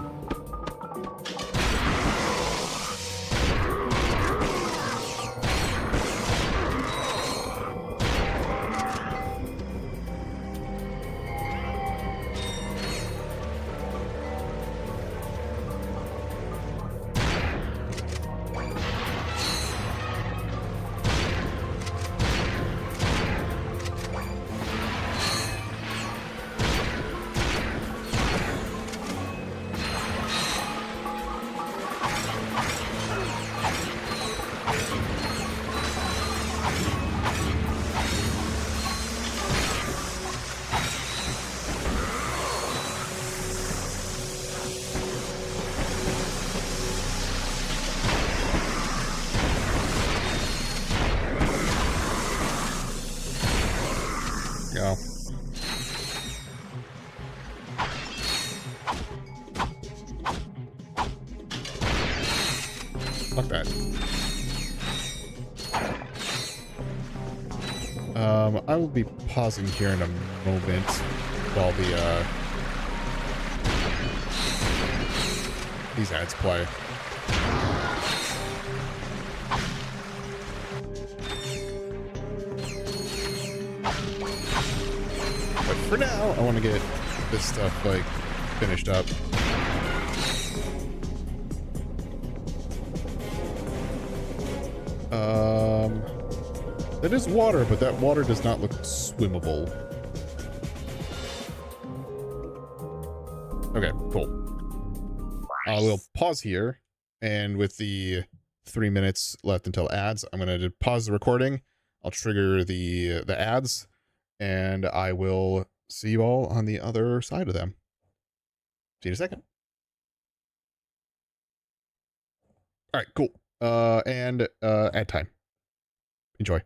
Go. Fuck that. I will be pausing here in a moment while the these ads play. But for now, I want to get this stuff, like, finished up. That is water, but that water does not look swimmable. Okay, cool. I will pause here, and with the 3 minutes left until ads, I'm going to pause the recording. I'll trigger the ads, and I will see you all on the other side of them. See you in a second. All right, cool. And ad time. Enjoy.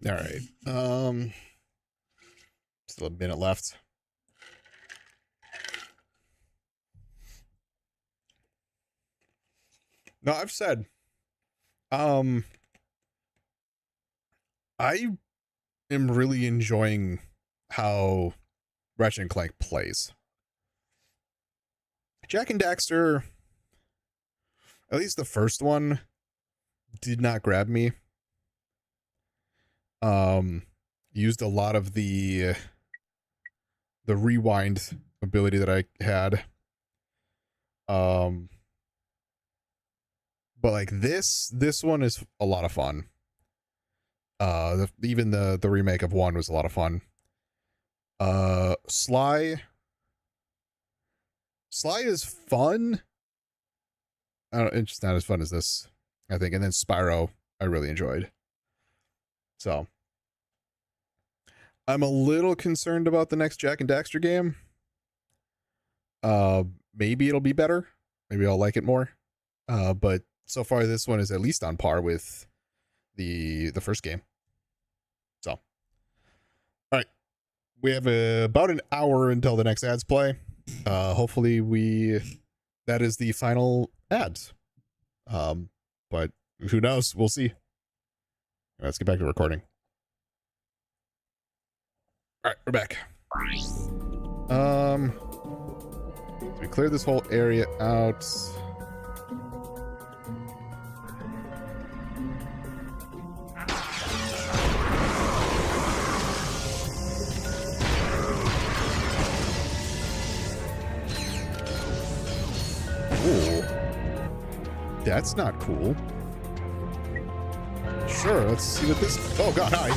All right. Still a minute left. No, I've said, I am really enjoying how Ratchet Clank plays. Jak and Daxter, at least the first one, did not grab me. Used a lot of the rewind ability that I had. But like this one is a lot of fun. Even the remake of 1 was a lot of fun. Sly is fun. It's just not as fun as this, I think. And then Spyro, I really enjoyed. So I'm a little concerned about the next Jack and Daxter game. Maybe it'll be better. Maybe I'll like it more. But so far this one is at least on par with the first game. So, all right. We have about an hour until the next ads play. Hopefully that is the final ads. But who knows? We'll see. Let's get back to recording. All right, we're back. So we cleared this whole area out. Ooh. That's not cool. Sure, let's see what this... Oh god, hi.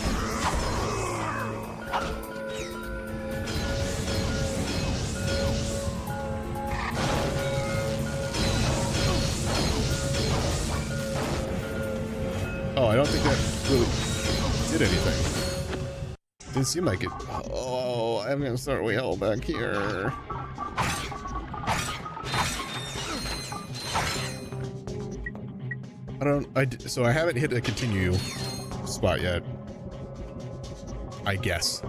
Oh, I don't think that really did anything. Didn't seem like it. Oh, I'm gonna start way hell back here. So I haven't hit a continue spot yet. I guess.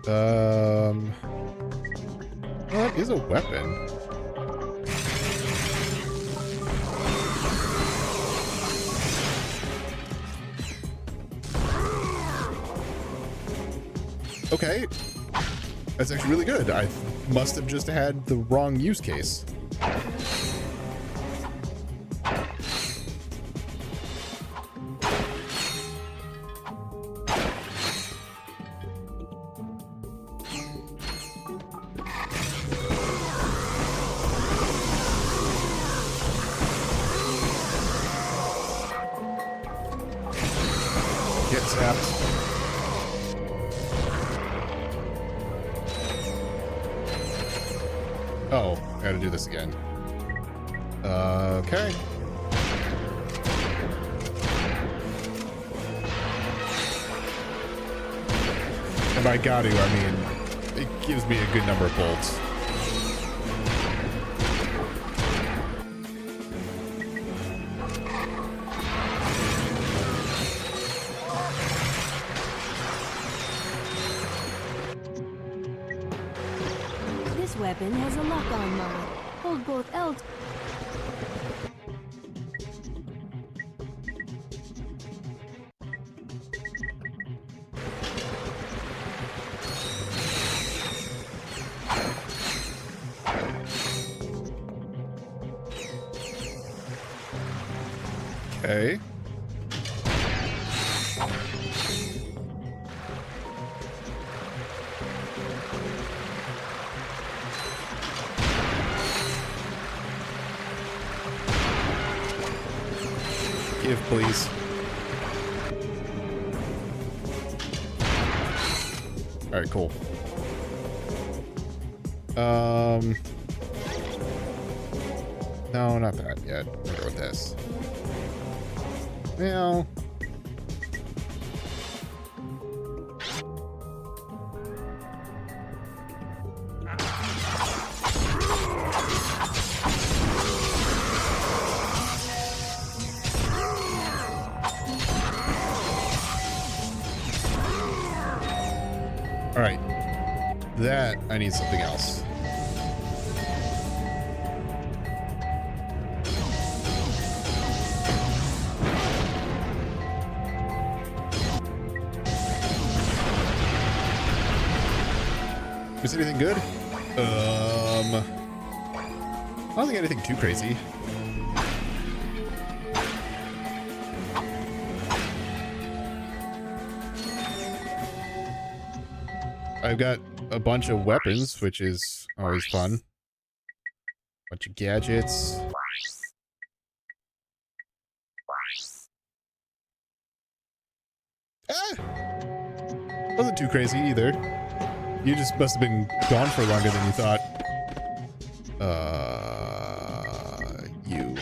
Well, that is a weapon. Okay. That's actually really good. I must have just had the wrong use case. Get zapped. Oh, I gotta do this again. Okay. And by gotta, I mean, it gives me a good number of bolts.
This weapon has a lock-on mod. Hold both L.
Okay. Give, please. All right, cool. No, not that yet. I'll go with this. Well, all right. That I need something else. Is anything good? I don't think anything too crazy. I've got a bunch of weapons, which is always fun. Bunch of gadgets. Wasn't too crazy either. You just must have been gone for longer than you thought. You.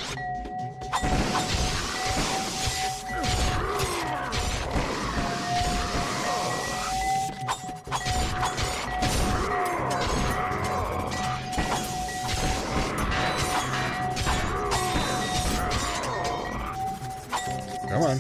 Come on.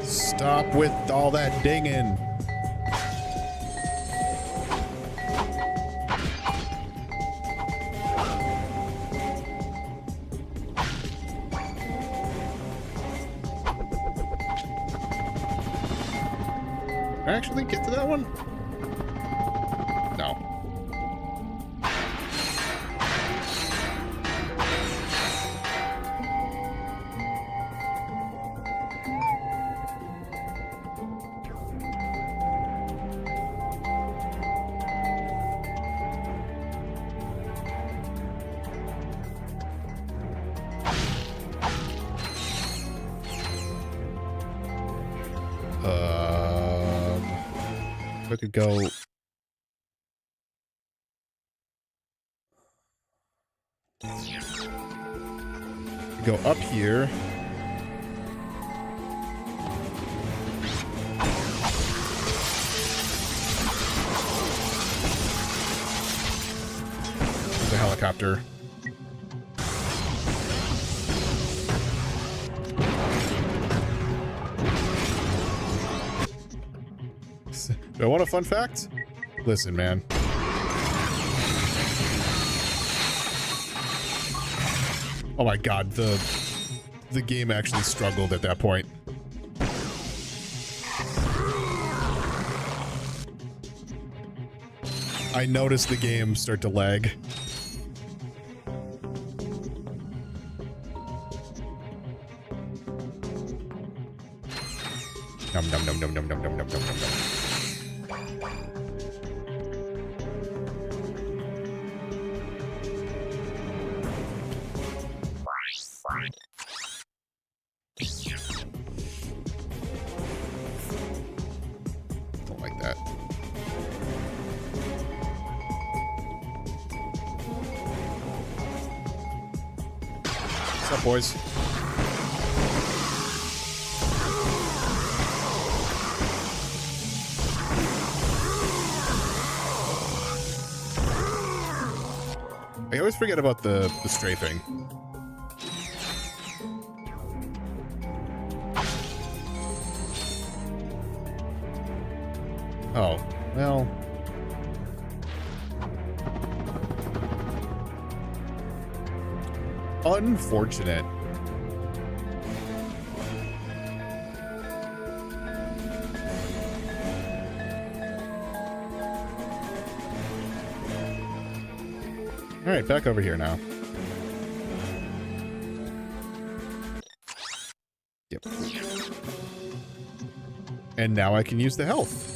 Stop with all that dinging. Can I actually get to that one? No. I could go. Go up here. There's a helicopter. Do I want a fun fact? Listen, man. Oh my god, the game actually struggled at that point. I noticed the game start to lag. Num num num num num num num num num num. Don't like that. What's up, boys? I always forget about the strafing. Oh, well. Unfortunate. All right, back over here now. Yep. And now I can use the health.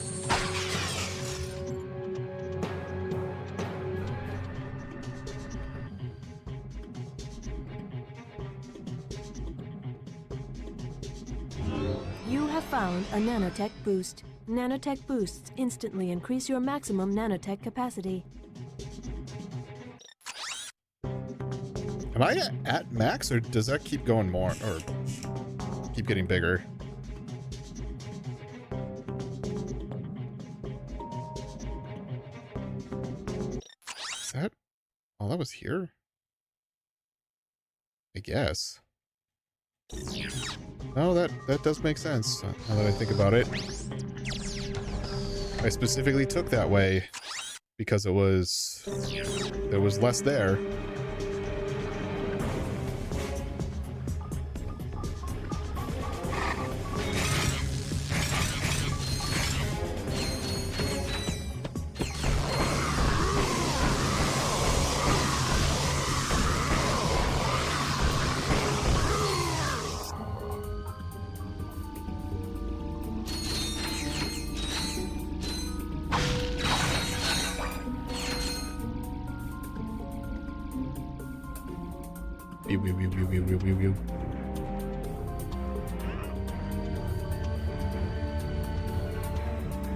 You have found a nanotech boost. Nanotech boosts instantly increase your maximum nanotech capacity.
Am I at max, or does that keep going more, or keep getting bigger? Is that? Oh, that was here? I guess. Oh, that does make sense, now that I think about it. I specifically took that way because there was less there.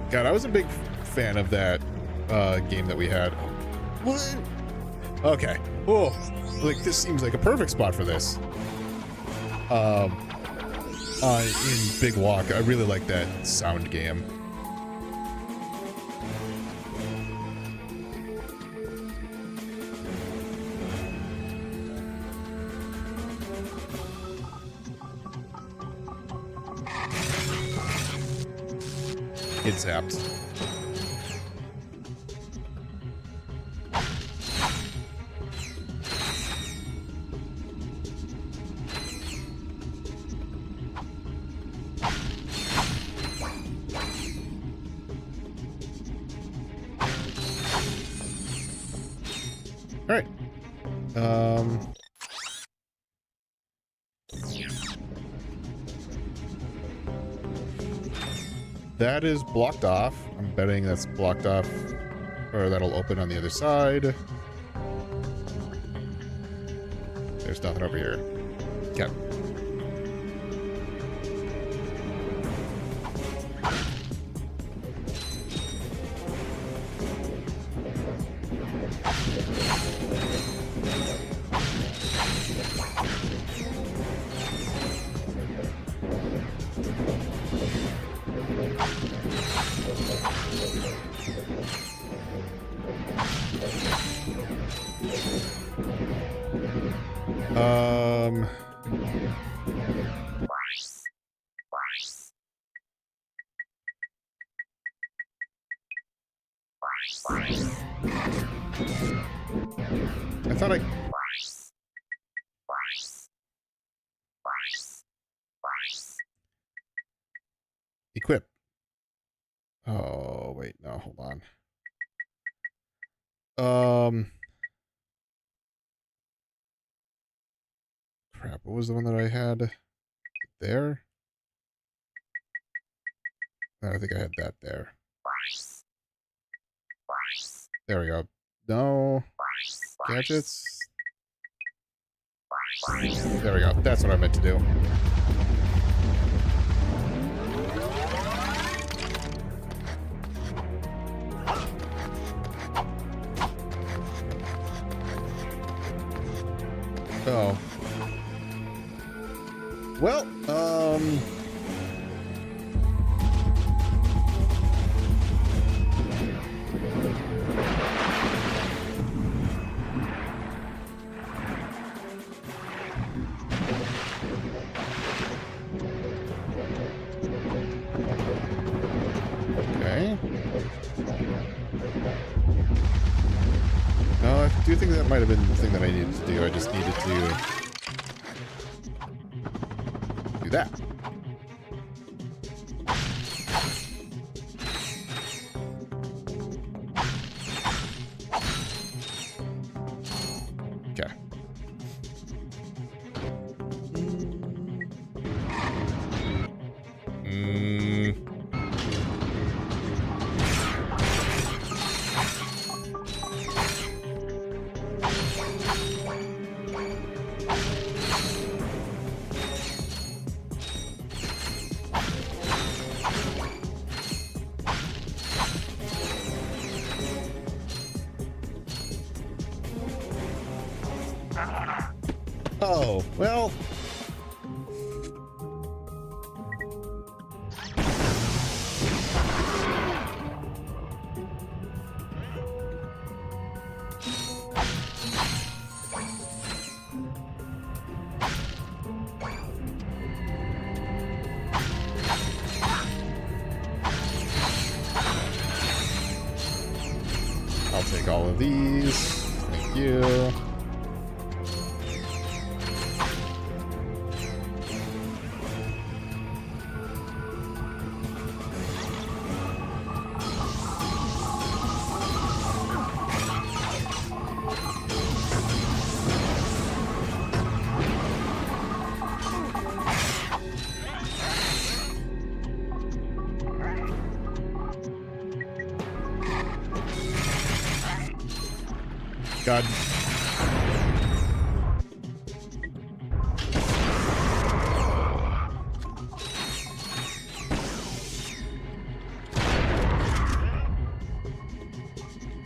God, I was a big fan of that game that we had. What? Okay. Oh, like this seems like a perfect spot for this. In Big Walk, I really like that sound game. It zapped. All right. That is blocked off. I'm betting that's blocked off, or that'll open on the other side. There's nothing over here. Okay. I thought I... Equip. Oh, wait, no, hold on. Crap, what was the one that I had there? I think I had that there. There we go. No. Gadgets. There we go. That's what I meant to do. Oh. Well, okay. No, I do think that might have been the thing that I needed to do. I just needed to do that. Okay. Oh, well. I'll take all of these. Thank you. God.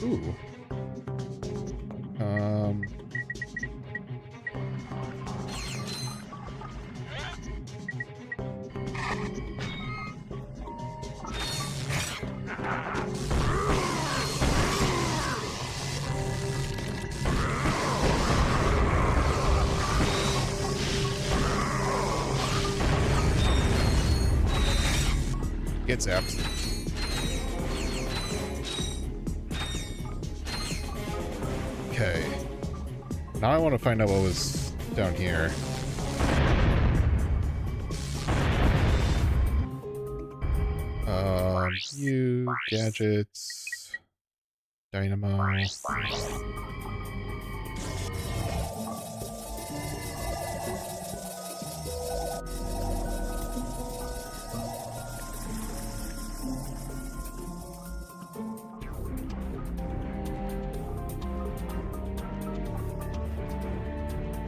Ooh. Get zapped. Okay. Now I want to find out what was down here. You gadgets, dynamo.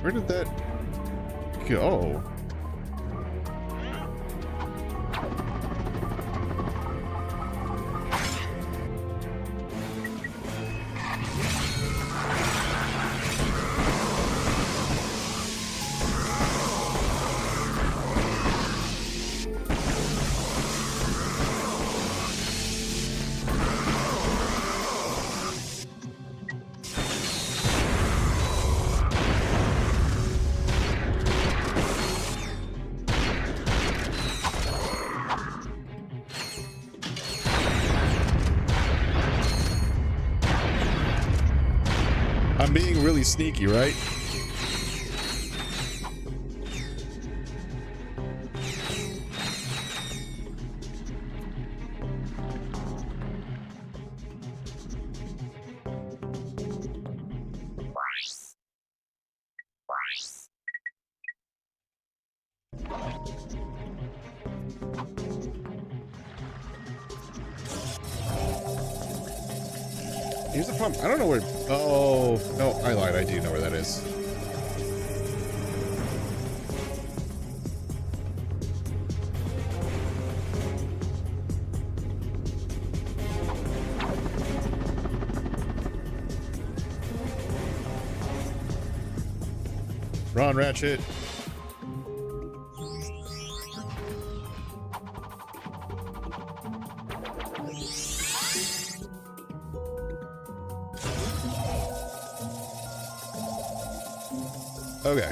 Where did that go? I'm being really sneaky, right? Here's the problem. I don't know where... Oh, no, I lied. I do know where that is. Run, Ratchet. Okay.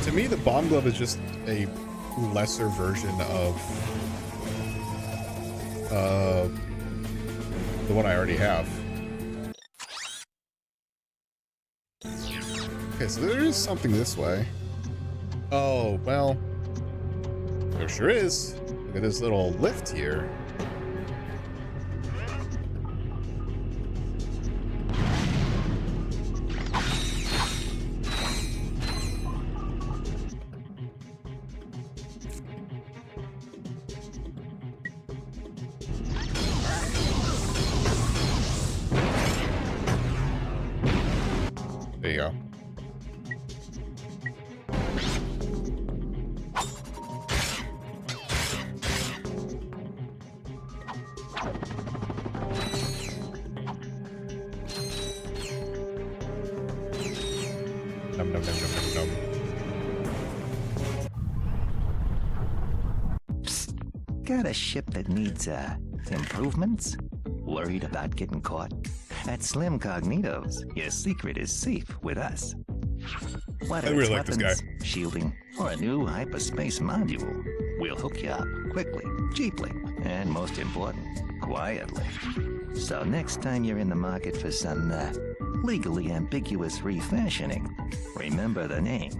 To me, the bomb glove is just a lesser version of the one I already have. Okay, so there is something this way. Oh, well. There sure is. Look at this little lift here. There you go. Num, num, num, num, num, num.
Psst. Got a ship that needs, improvements? Worried about getting caught? At Slim Cognito's, your secret is safe with us. Whether
I really
it's
like this
weapons,
guy.
shielding, or a new hyperspace module, we'll hook you up quickly, cheaply, and most important, quietly. So next time you're in the market for some, legally ambiguous refashioning, remember the name.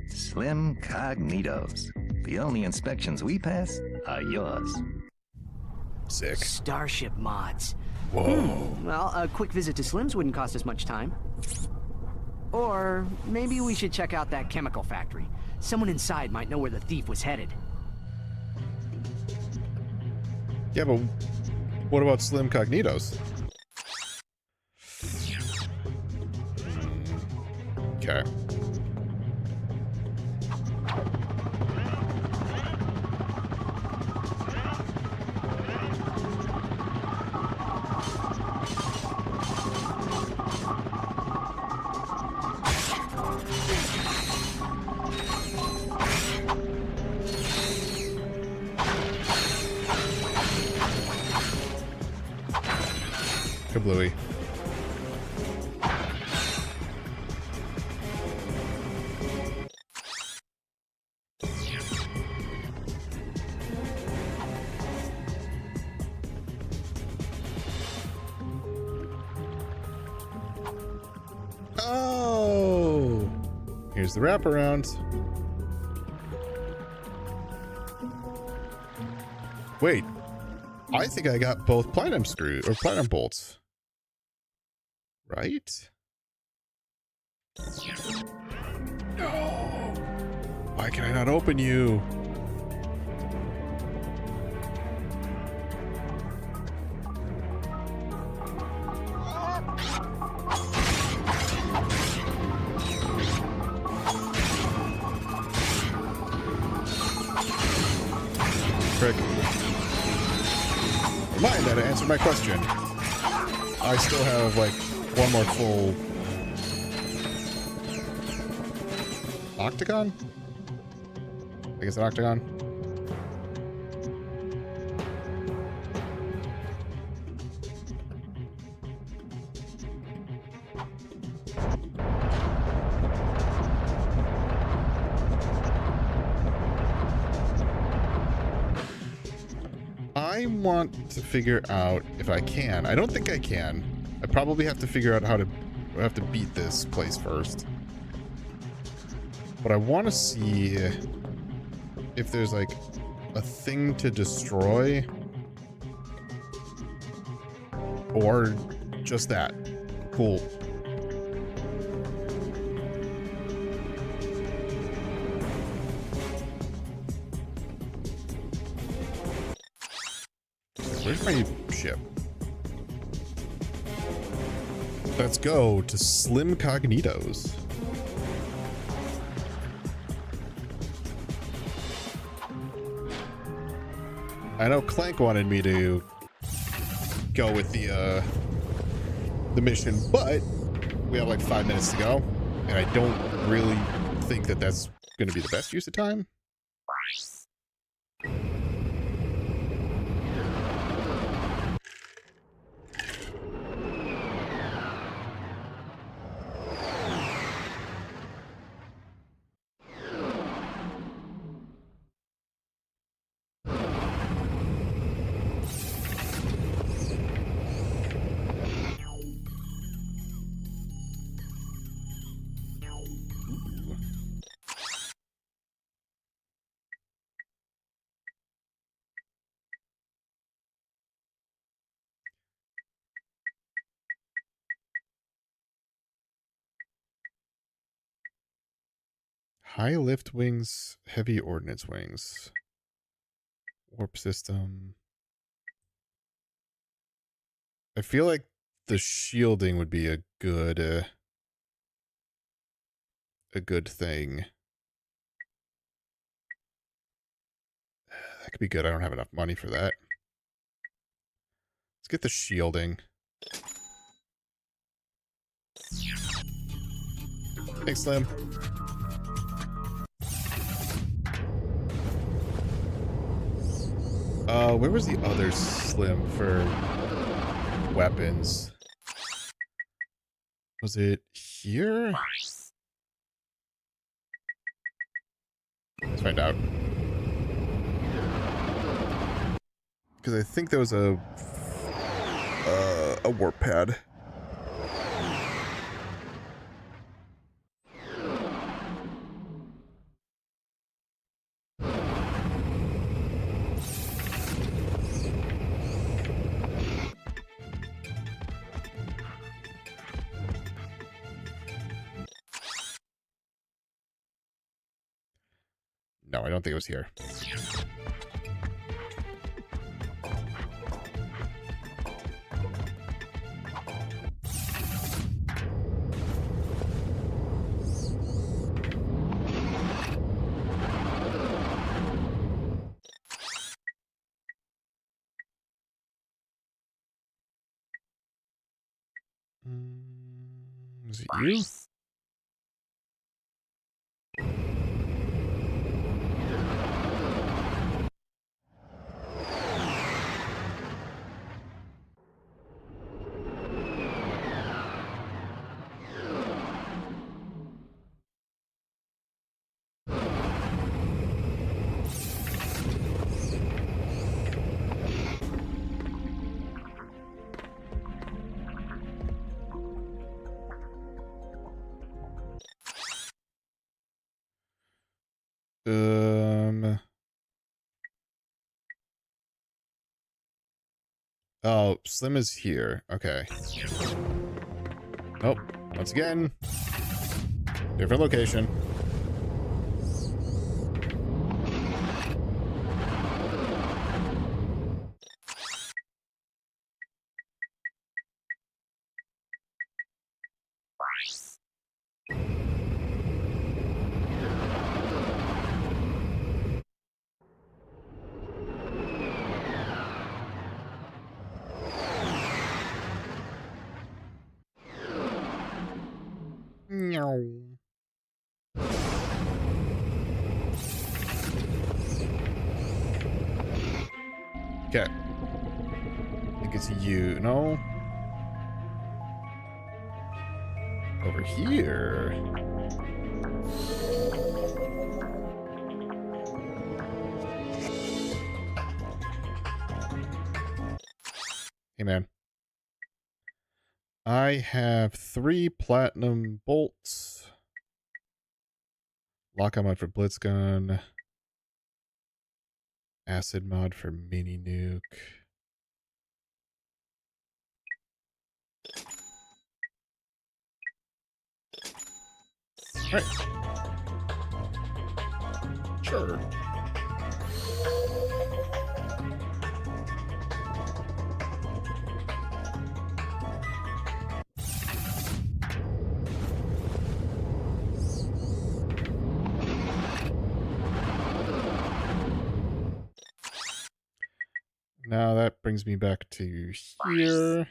Slim Cognito's. The only inspections we pass are yours.
Sick.
Starship mods.
Whoa.
Well, a quick visit to Slim's wouldn't cost us much time. Or maybe we should check out that chemical factory. Someone inside might know where the thief was headed.
Yeah, but what about Slim Cognitos? Okay. Kablooey. Oh, here's the wraparound. Wait, I think I got both platinum screws or platinum bolts. Right? No. Why can I not open you? Frick. Remind that to answer my question. I still have like one more full octagon? I guess an octagon. I want to figure out if I can. I don't think I can. I probably have to figure out how to... I have to beat this place first. But I want to see if there's like a thing to destroy. Or just that. Cool. Where's my ship? Let's go to Slim Cognitos. I know Clank wanted me to go with the mission, but we have like 5 minutes to go, and I don't really think that that's going to be the best use of time. High lift wings, heavy ordnance wings. Warp system. I feel like the shielding would be a good thing. That could be good. I don't have enough money for that. Let's get the shielding. Thanks, Slim. Where was the other Slim for weapons? Was it here? Let's find out. Because I think there was a warp pad. No, I don't think it was here. Is it you? Oh, Slim is here. Okay. Nope. Once again, different location. Okay. I think it's you. No. Over here. Hey, man. I have 3 platinum bolts. Lockout mod for Blitzgun. Acid mod for mini nuke. All right. Sure. Now that brings me back to here.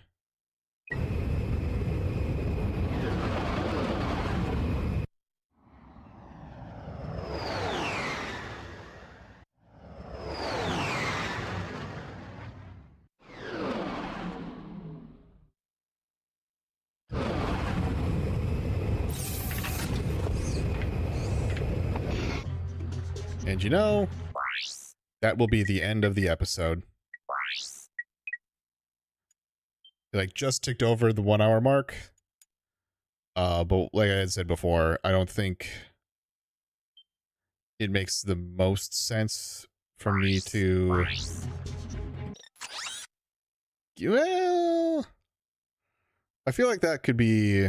And you know, that will be the end of the episode. Like, just ticked over the 1 hour mark. But like I had said before, I don't think it makes the most sense for me to... Well, I feel like that could be...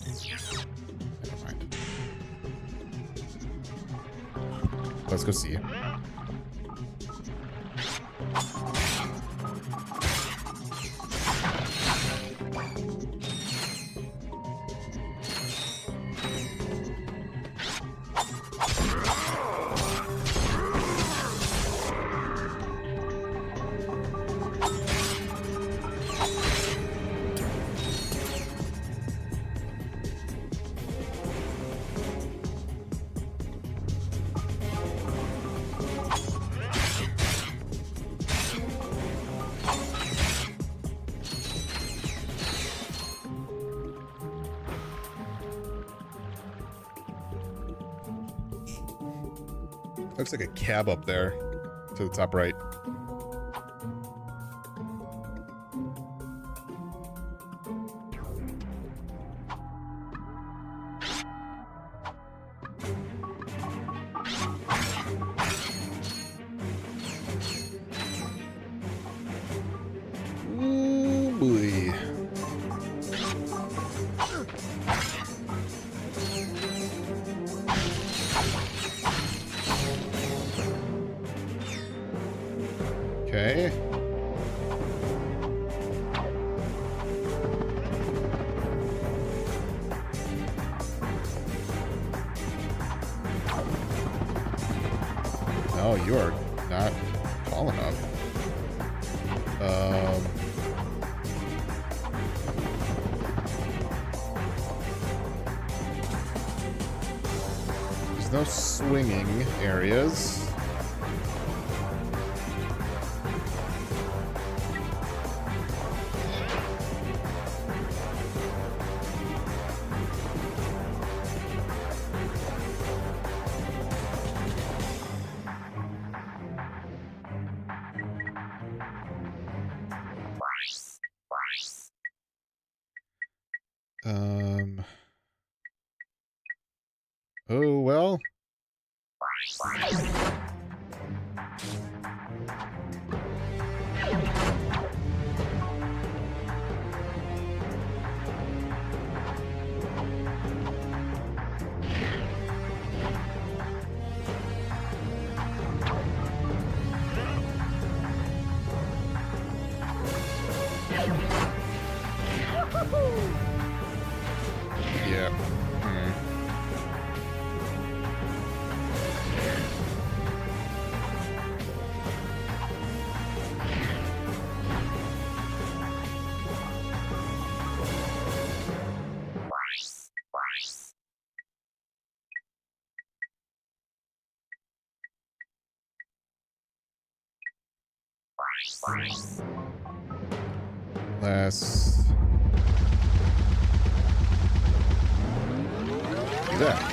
Never mind. Let's go see. Looks like a cab up there to the top right. Ooh, boy. Okay. No, you are not tall enough. no swinging areas. Oh, well. Yeah. Let's do that.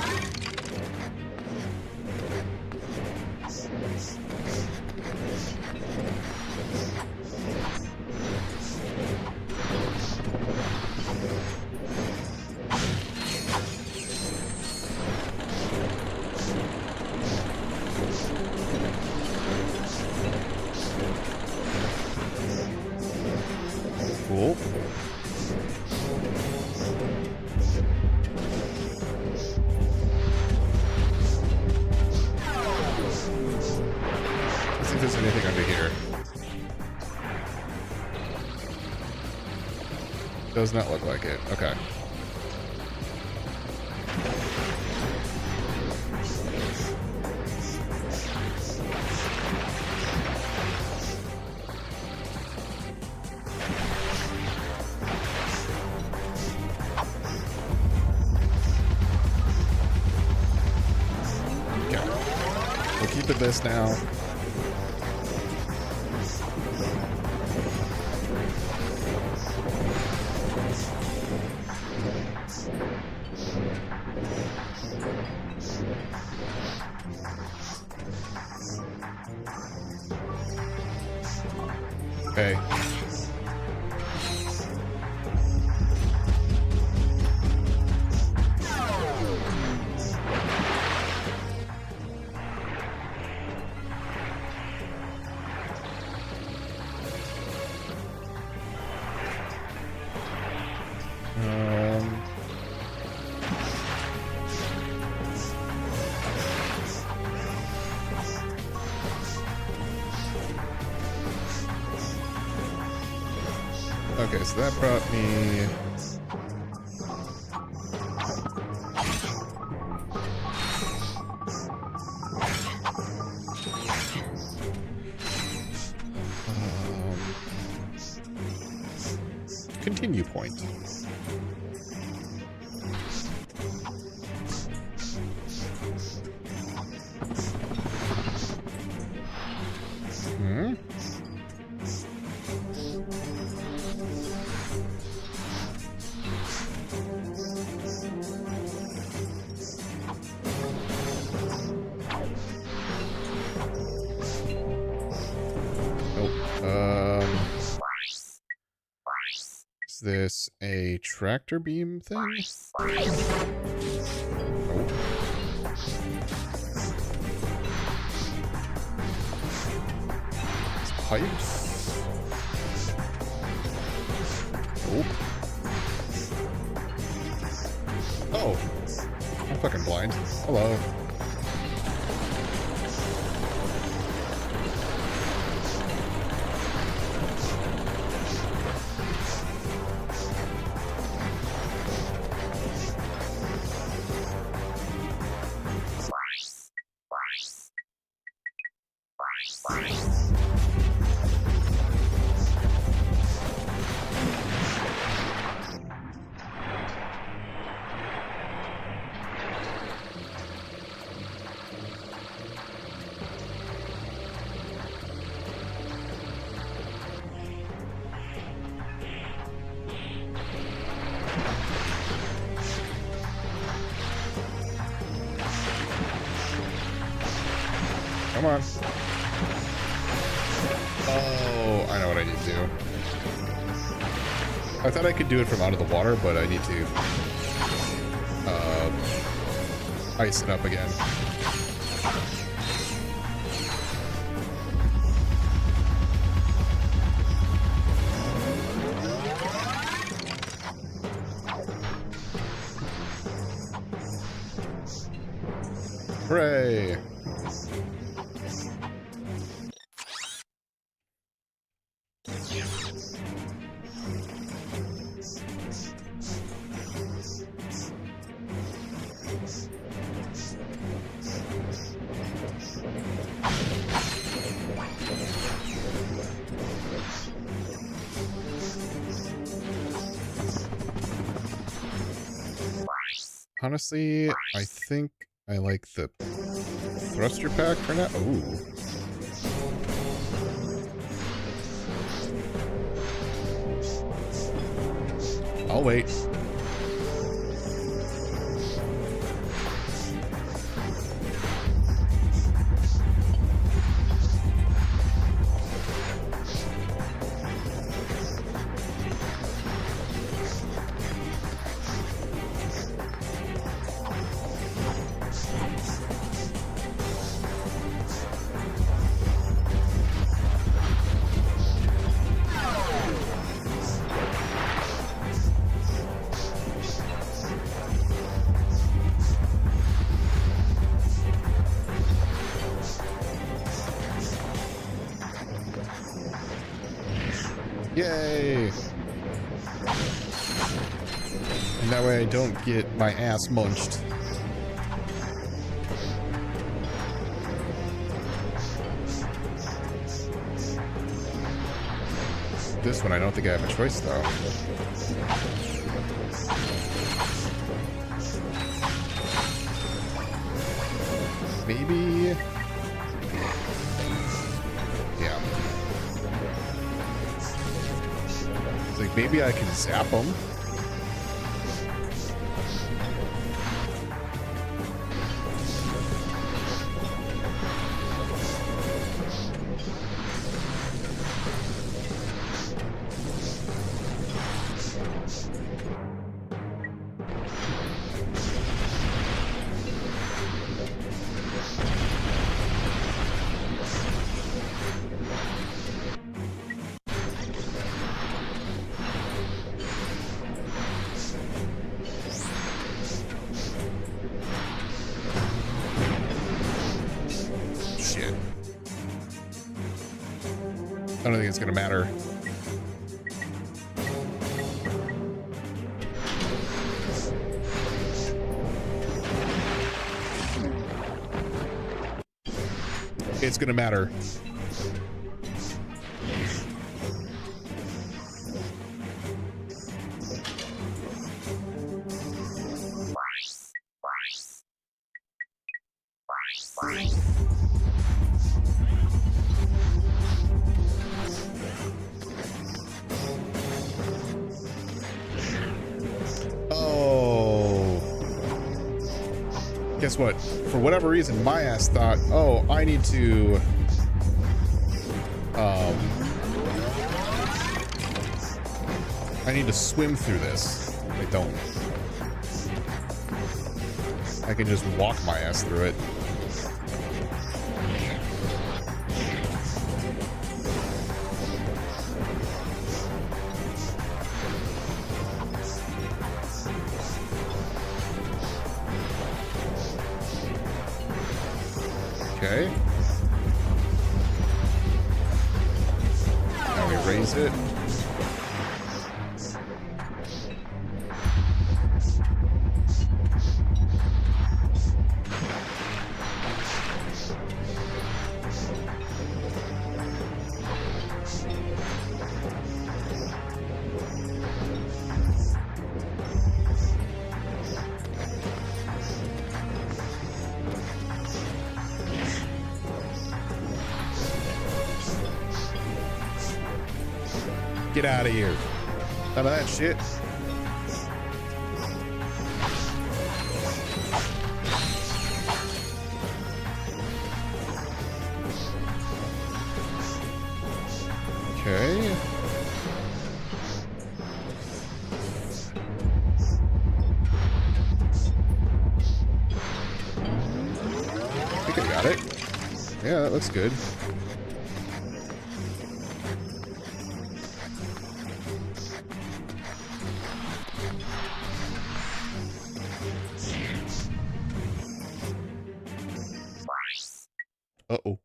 Cool. Let's see if there's anything under here. Does not look like it. Okay. Keep it this now. Okay. Okay, so that brought me... continue point. Hmm? Is this a tractor beam thing? Nope. It's pipes? Nope. Oh. I'm fucking blind. Hello. Come on. Oh, I know what I need to do. I thought I could do it from out of the water, but I need to ice it up again. Hooray! Honestly, I think I like the thruster pack for now. Ooh. I'll wait. Yay! And that way I don't get my ass munched. This one I don't think I have a choice though. Maybe... yeah. It's like maybe I can zap them. I don't think it's gonna matter. It's gonna matter. Guess what? For whatever reason, my ass thought, oh, I need to... I need to swim through this. I don't. I can just walk my ass through it. Okay. Now we raise it. Get out of here. None of that shit. Okay. I think I got it. Yeah, that looks good. Uh-oh.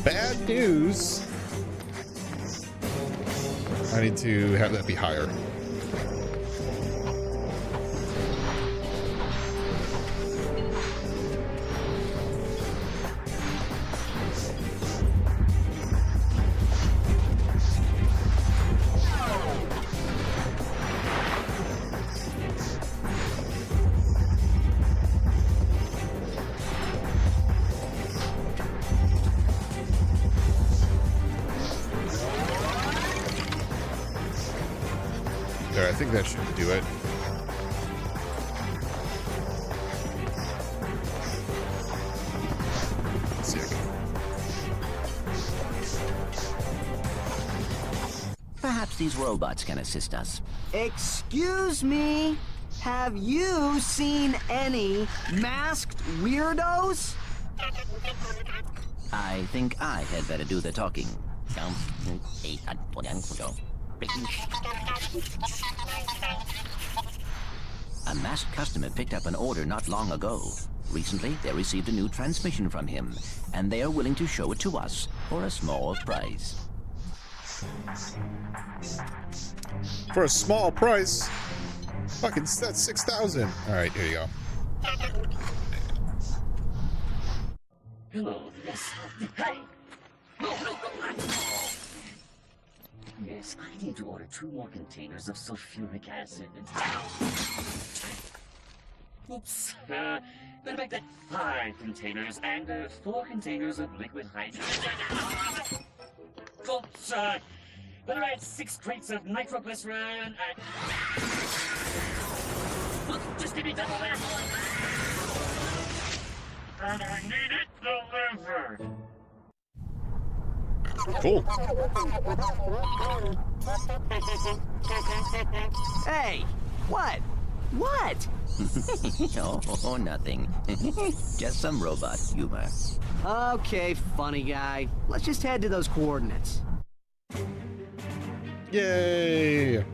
Bad news. I need to have that be higher. There, I think that should do it. Sick.
Perhaps these robots can assist us.
Excuse me? Have you seen any masked weirdos?
I think I had better do the talking. A masked customer picked up an order not long ago. Recently, they received a new transmission from him, and they are willing to show it to us for a small price.
For a small price? Fucking, that's 6,000. Alright, here you go.
Hello, yes. Hey! Yes, I need to order 2 more containers of sulfuric acid. Oops. Better make that 5 containers and 4 containers of liquid hydrogen. Oops. Better add 6 crates of nitroglycerin and... Just give me double that. And I need it delivered.
Cool.
Hey, what? What?
Oh, nothing. Just some robot humor.
Okay, funny guy. Let's just head to those coordinates.
Yay!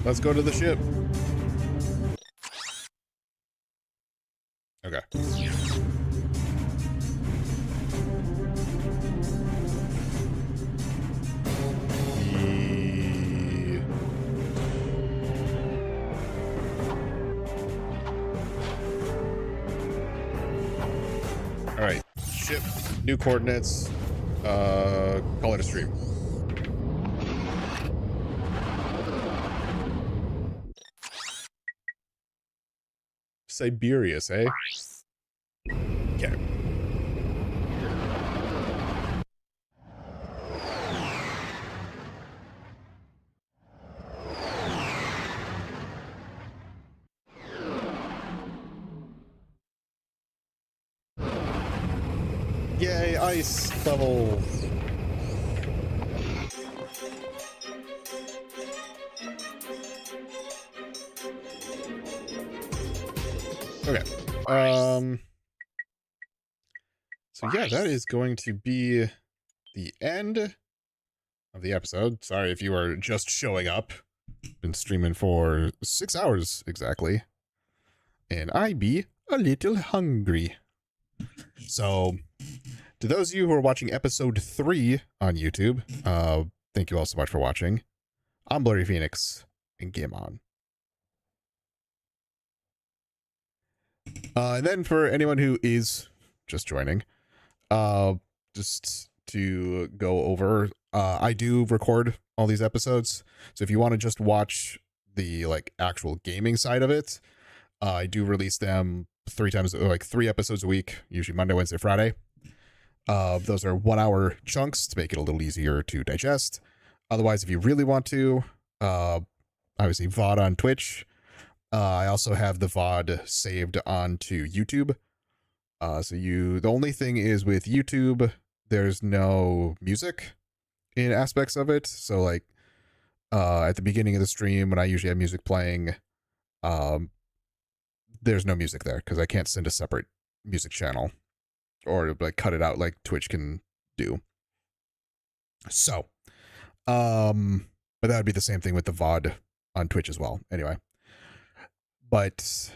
Let's go to the ship. Okay. All right, ship, new coordinates, call it a stream. Siberius, eh? Okay. Yay, ice level. Okay. So yeah, that is going to be the end of the episode. Sorry if you are just showing up. Been streaming for 6 hours exactly. And I be a little hungry. So, to those of you who are watching episode 3 on YouTube, thank you all so much for watching. I'm Blurry Phoenix, and game on. And then for anyone who is just joining, just to go over, I do record all these episodes. So if you want to just watch the actual gaming side of it, I do release them 3 episodes a week, usually Monday, Wednesday, Friday. Those are 1 hour chunks to make it a little easier to digest. Otherwise, if you really want to, obviously VOD on Twitch. I also have the VOD saved onto YouTube. The only thing is with YouTube, there's no music in aspects of it. So like, at the beginning of the stream, when I usually have music playing, there's no music there because I can't send a separate music channel or like cut it out like Twitch can do. So, but that would be the same thing with the VOD on Twitch as well. Anyway, but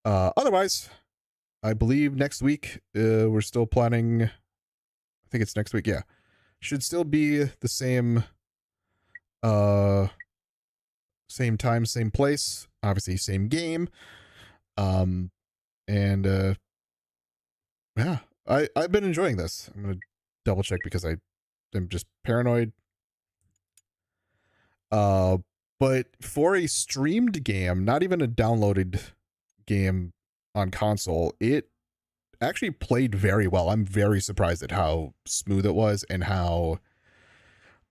otherwise, I believe next week we're still planning. I think it's next week. Yeah, should still be the same. Same time, same place. Obviously, same game. Yeah, I've been enjoying this. I'm gonna double check because I am just paranoid. But for a streamed game, not even a downloaded game on console, it actually played very well. I'm very surprised at how smooth it was and how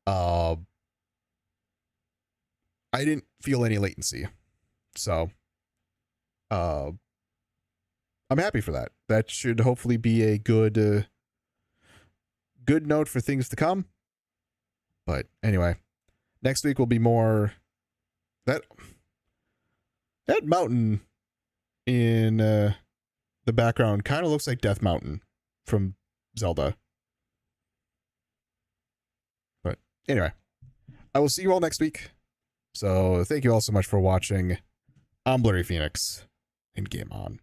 I didn't feel any latency. So I'm happy for that. That should hopefully be a good good note for things to come. But anyway, next week will be more that mountain in the background kind of looks like Death Mountain from Zelda. But anyway, I will see you all next week. So thank you all so much for watching. I'm Blurry Phoenix, and game on.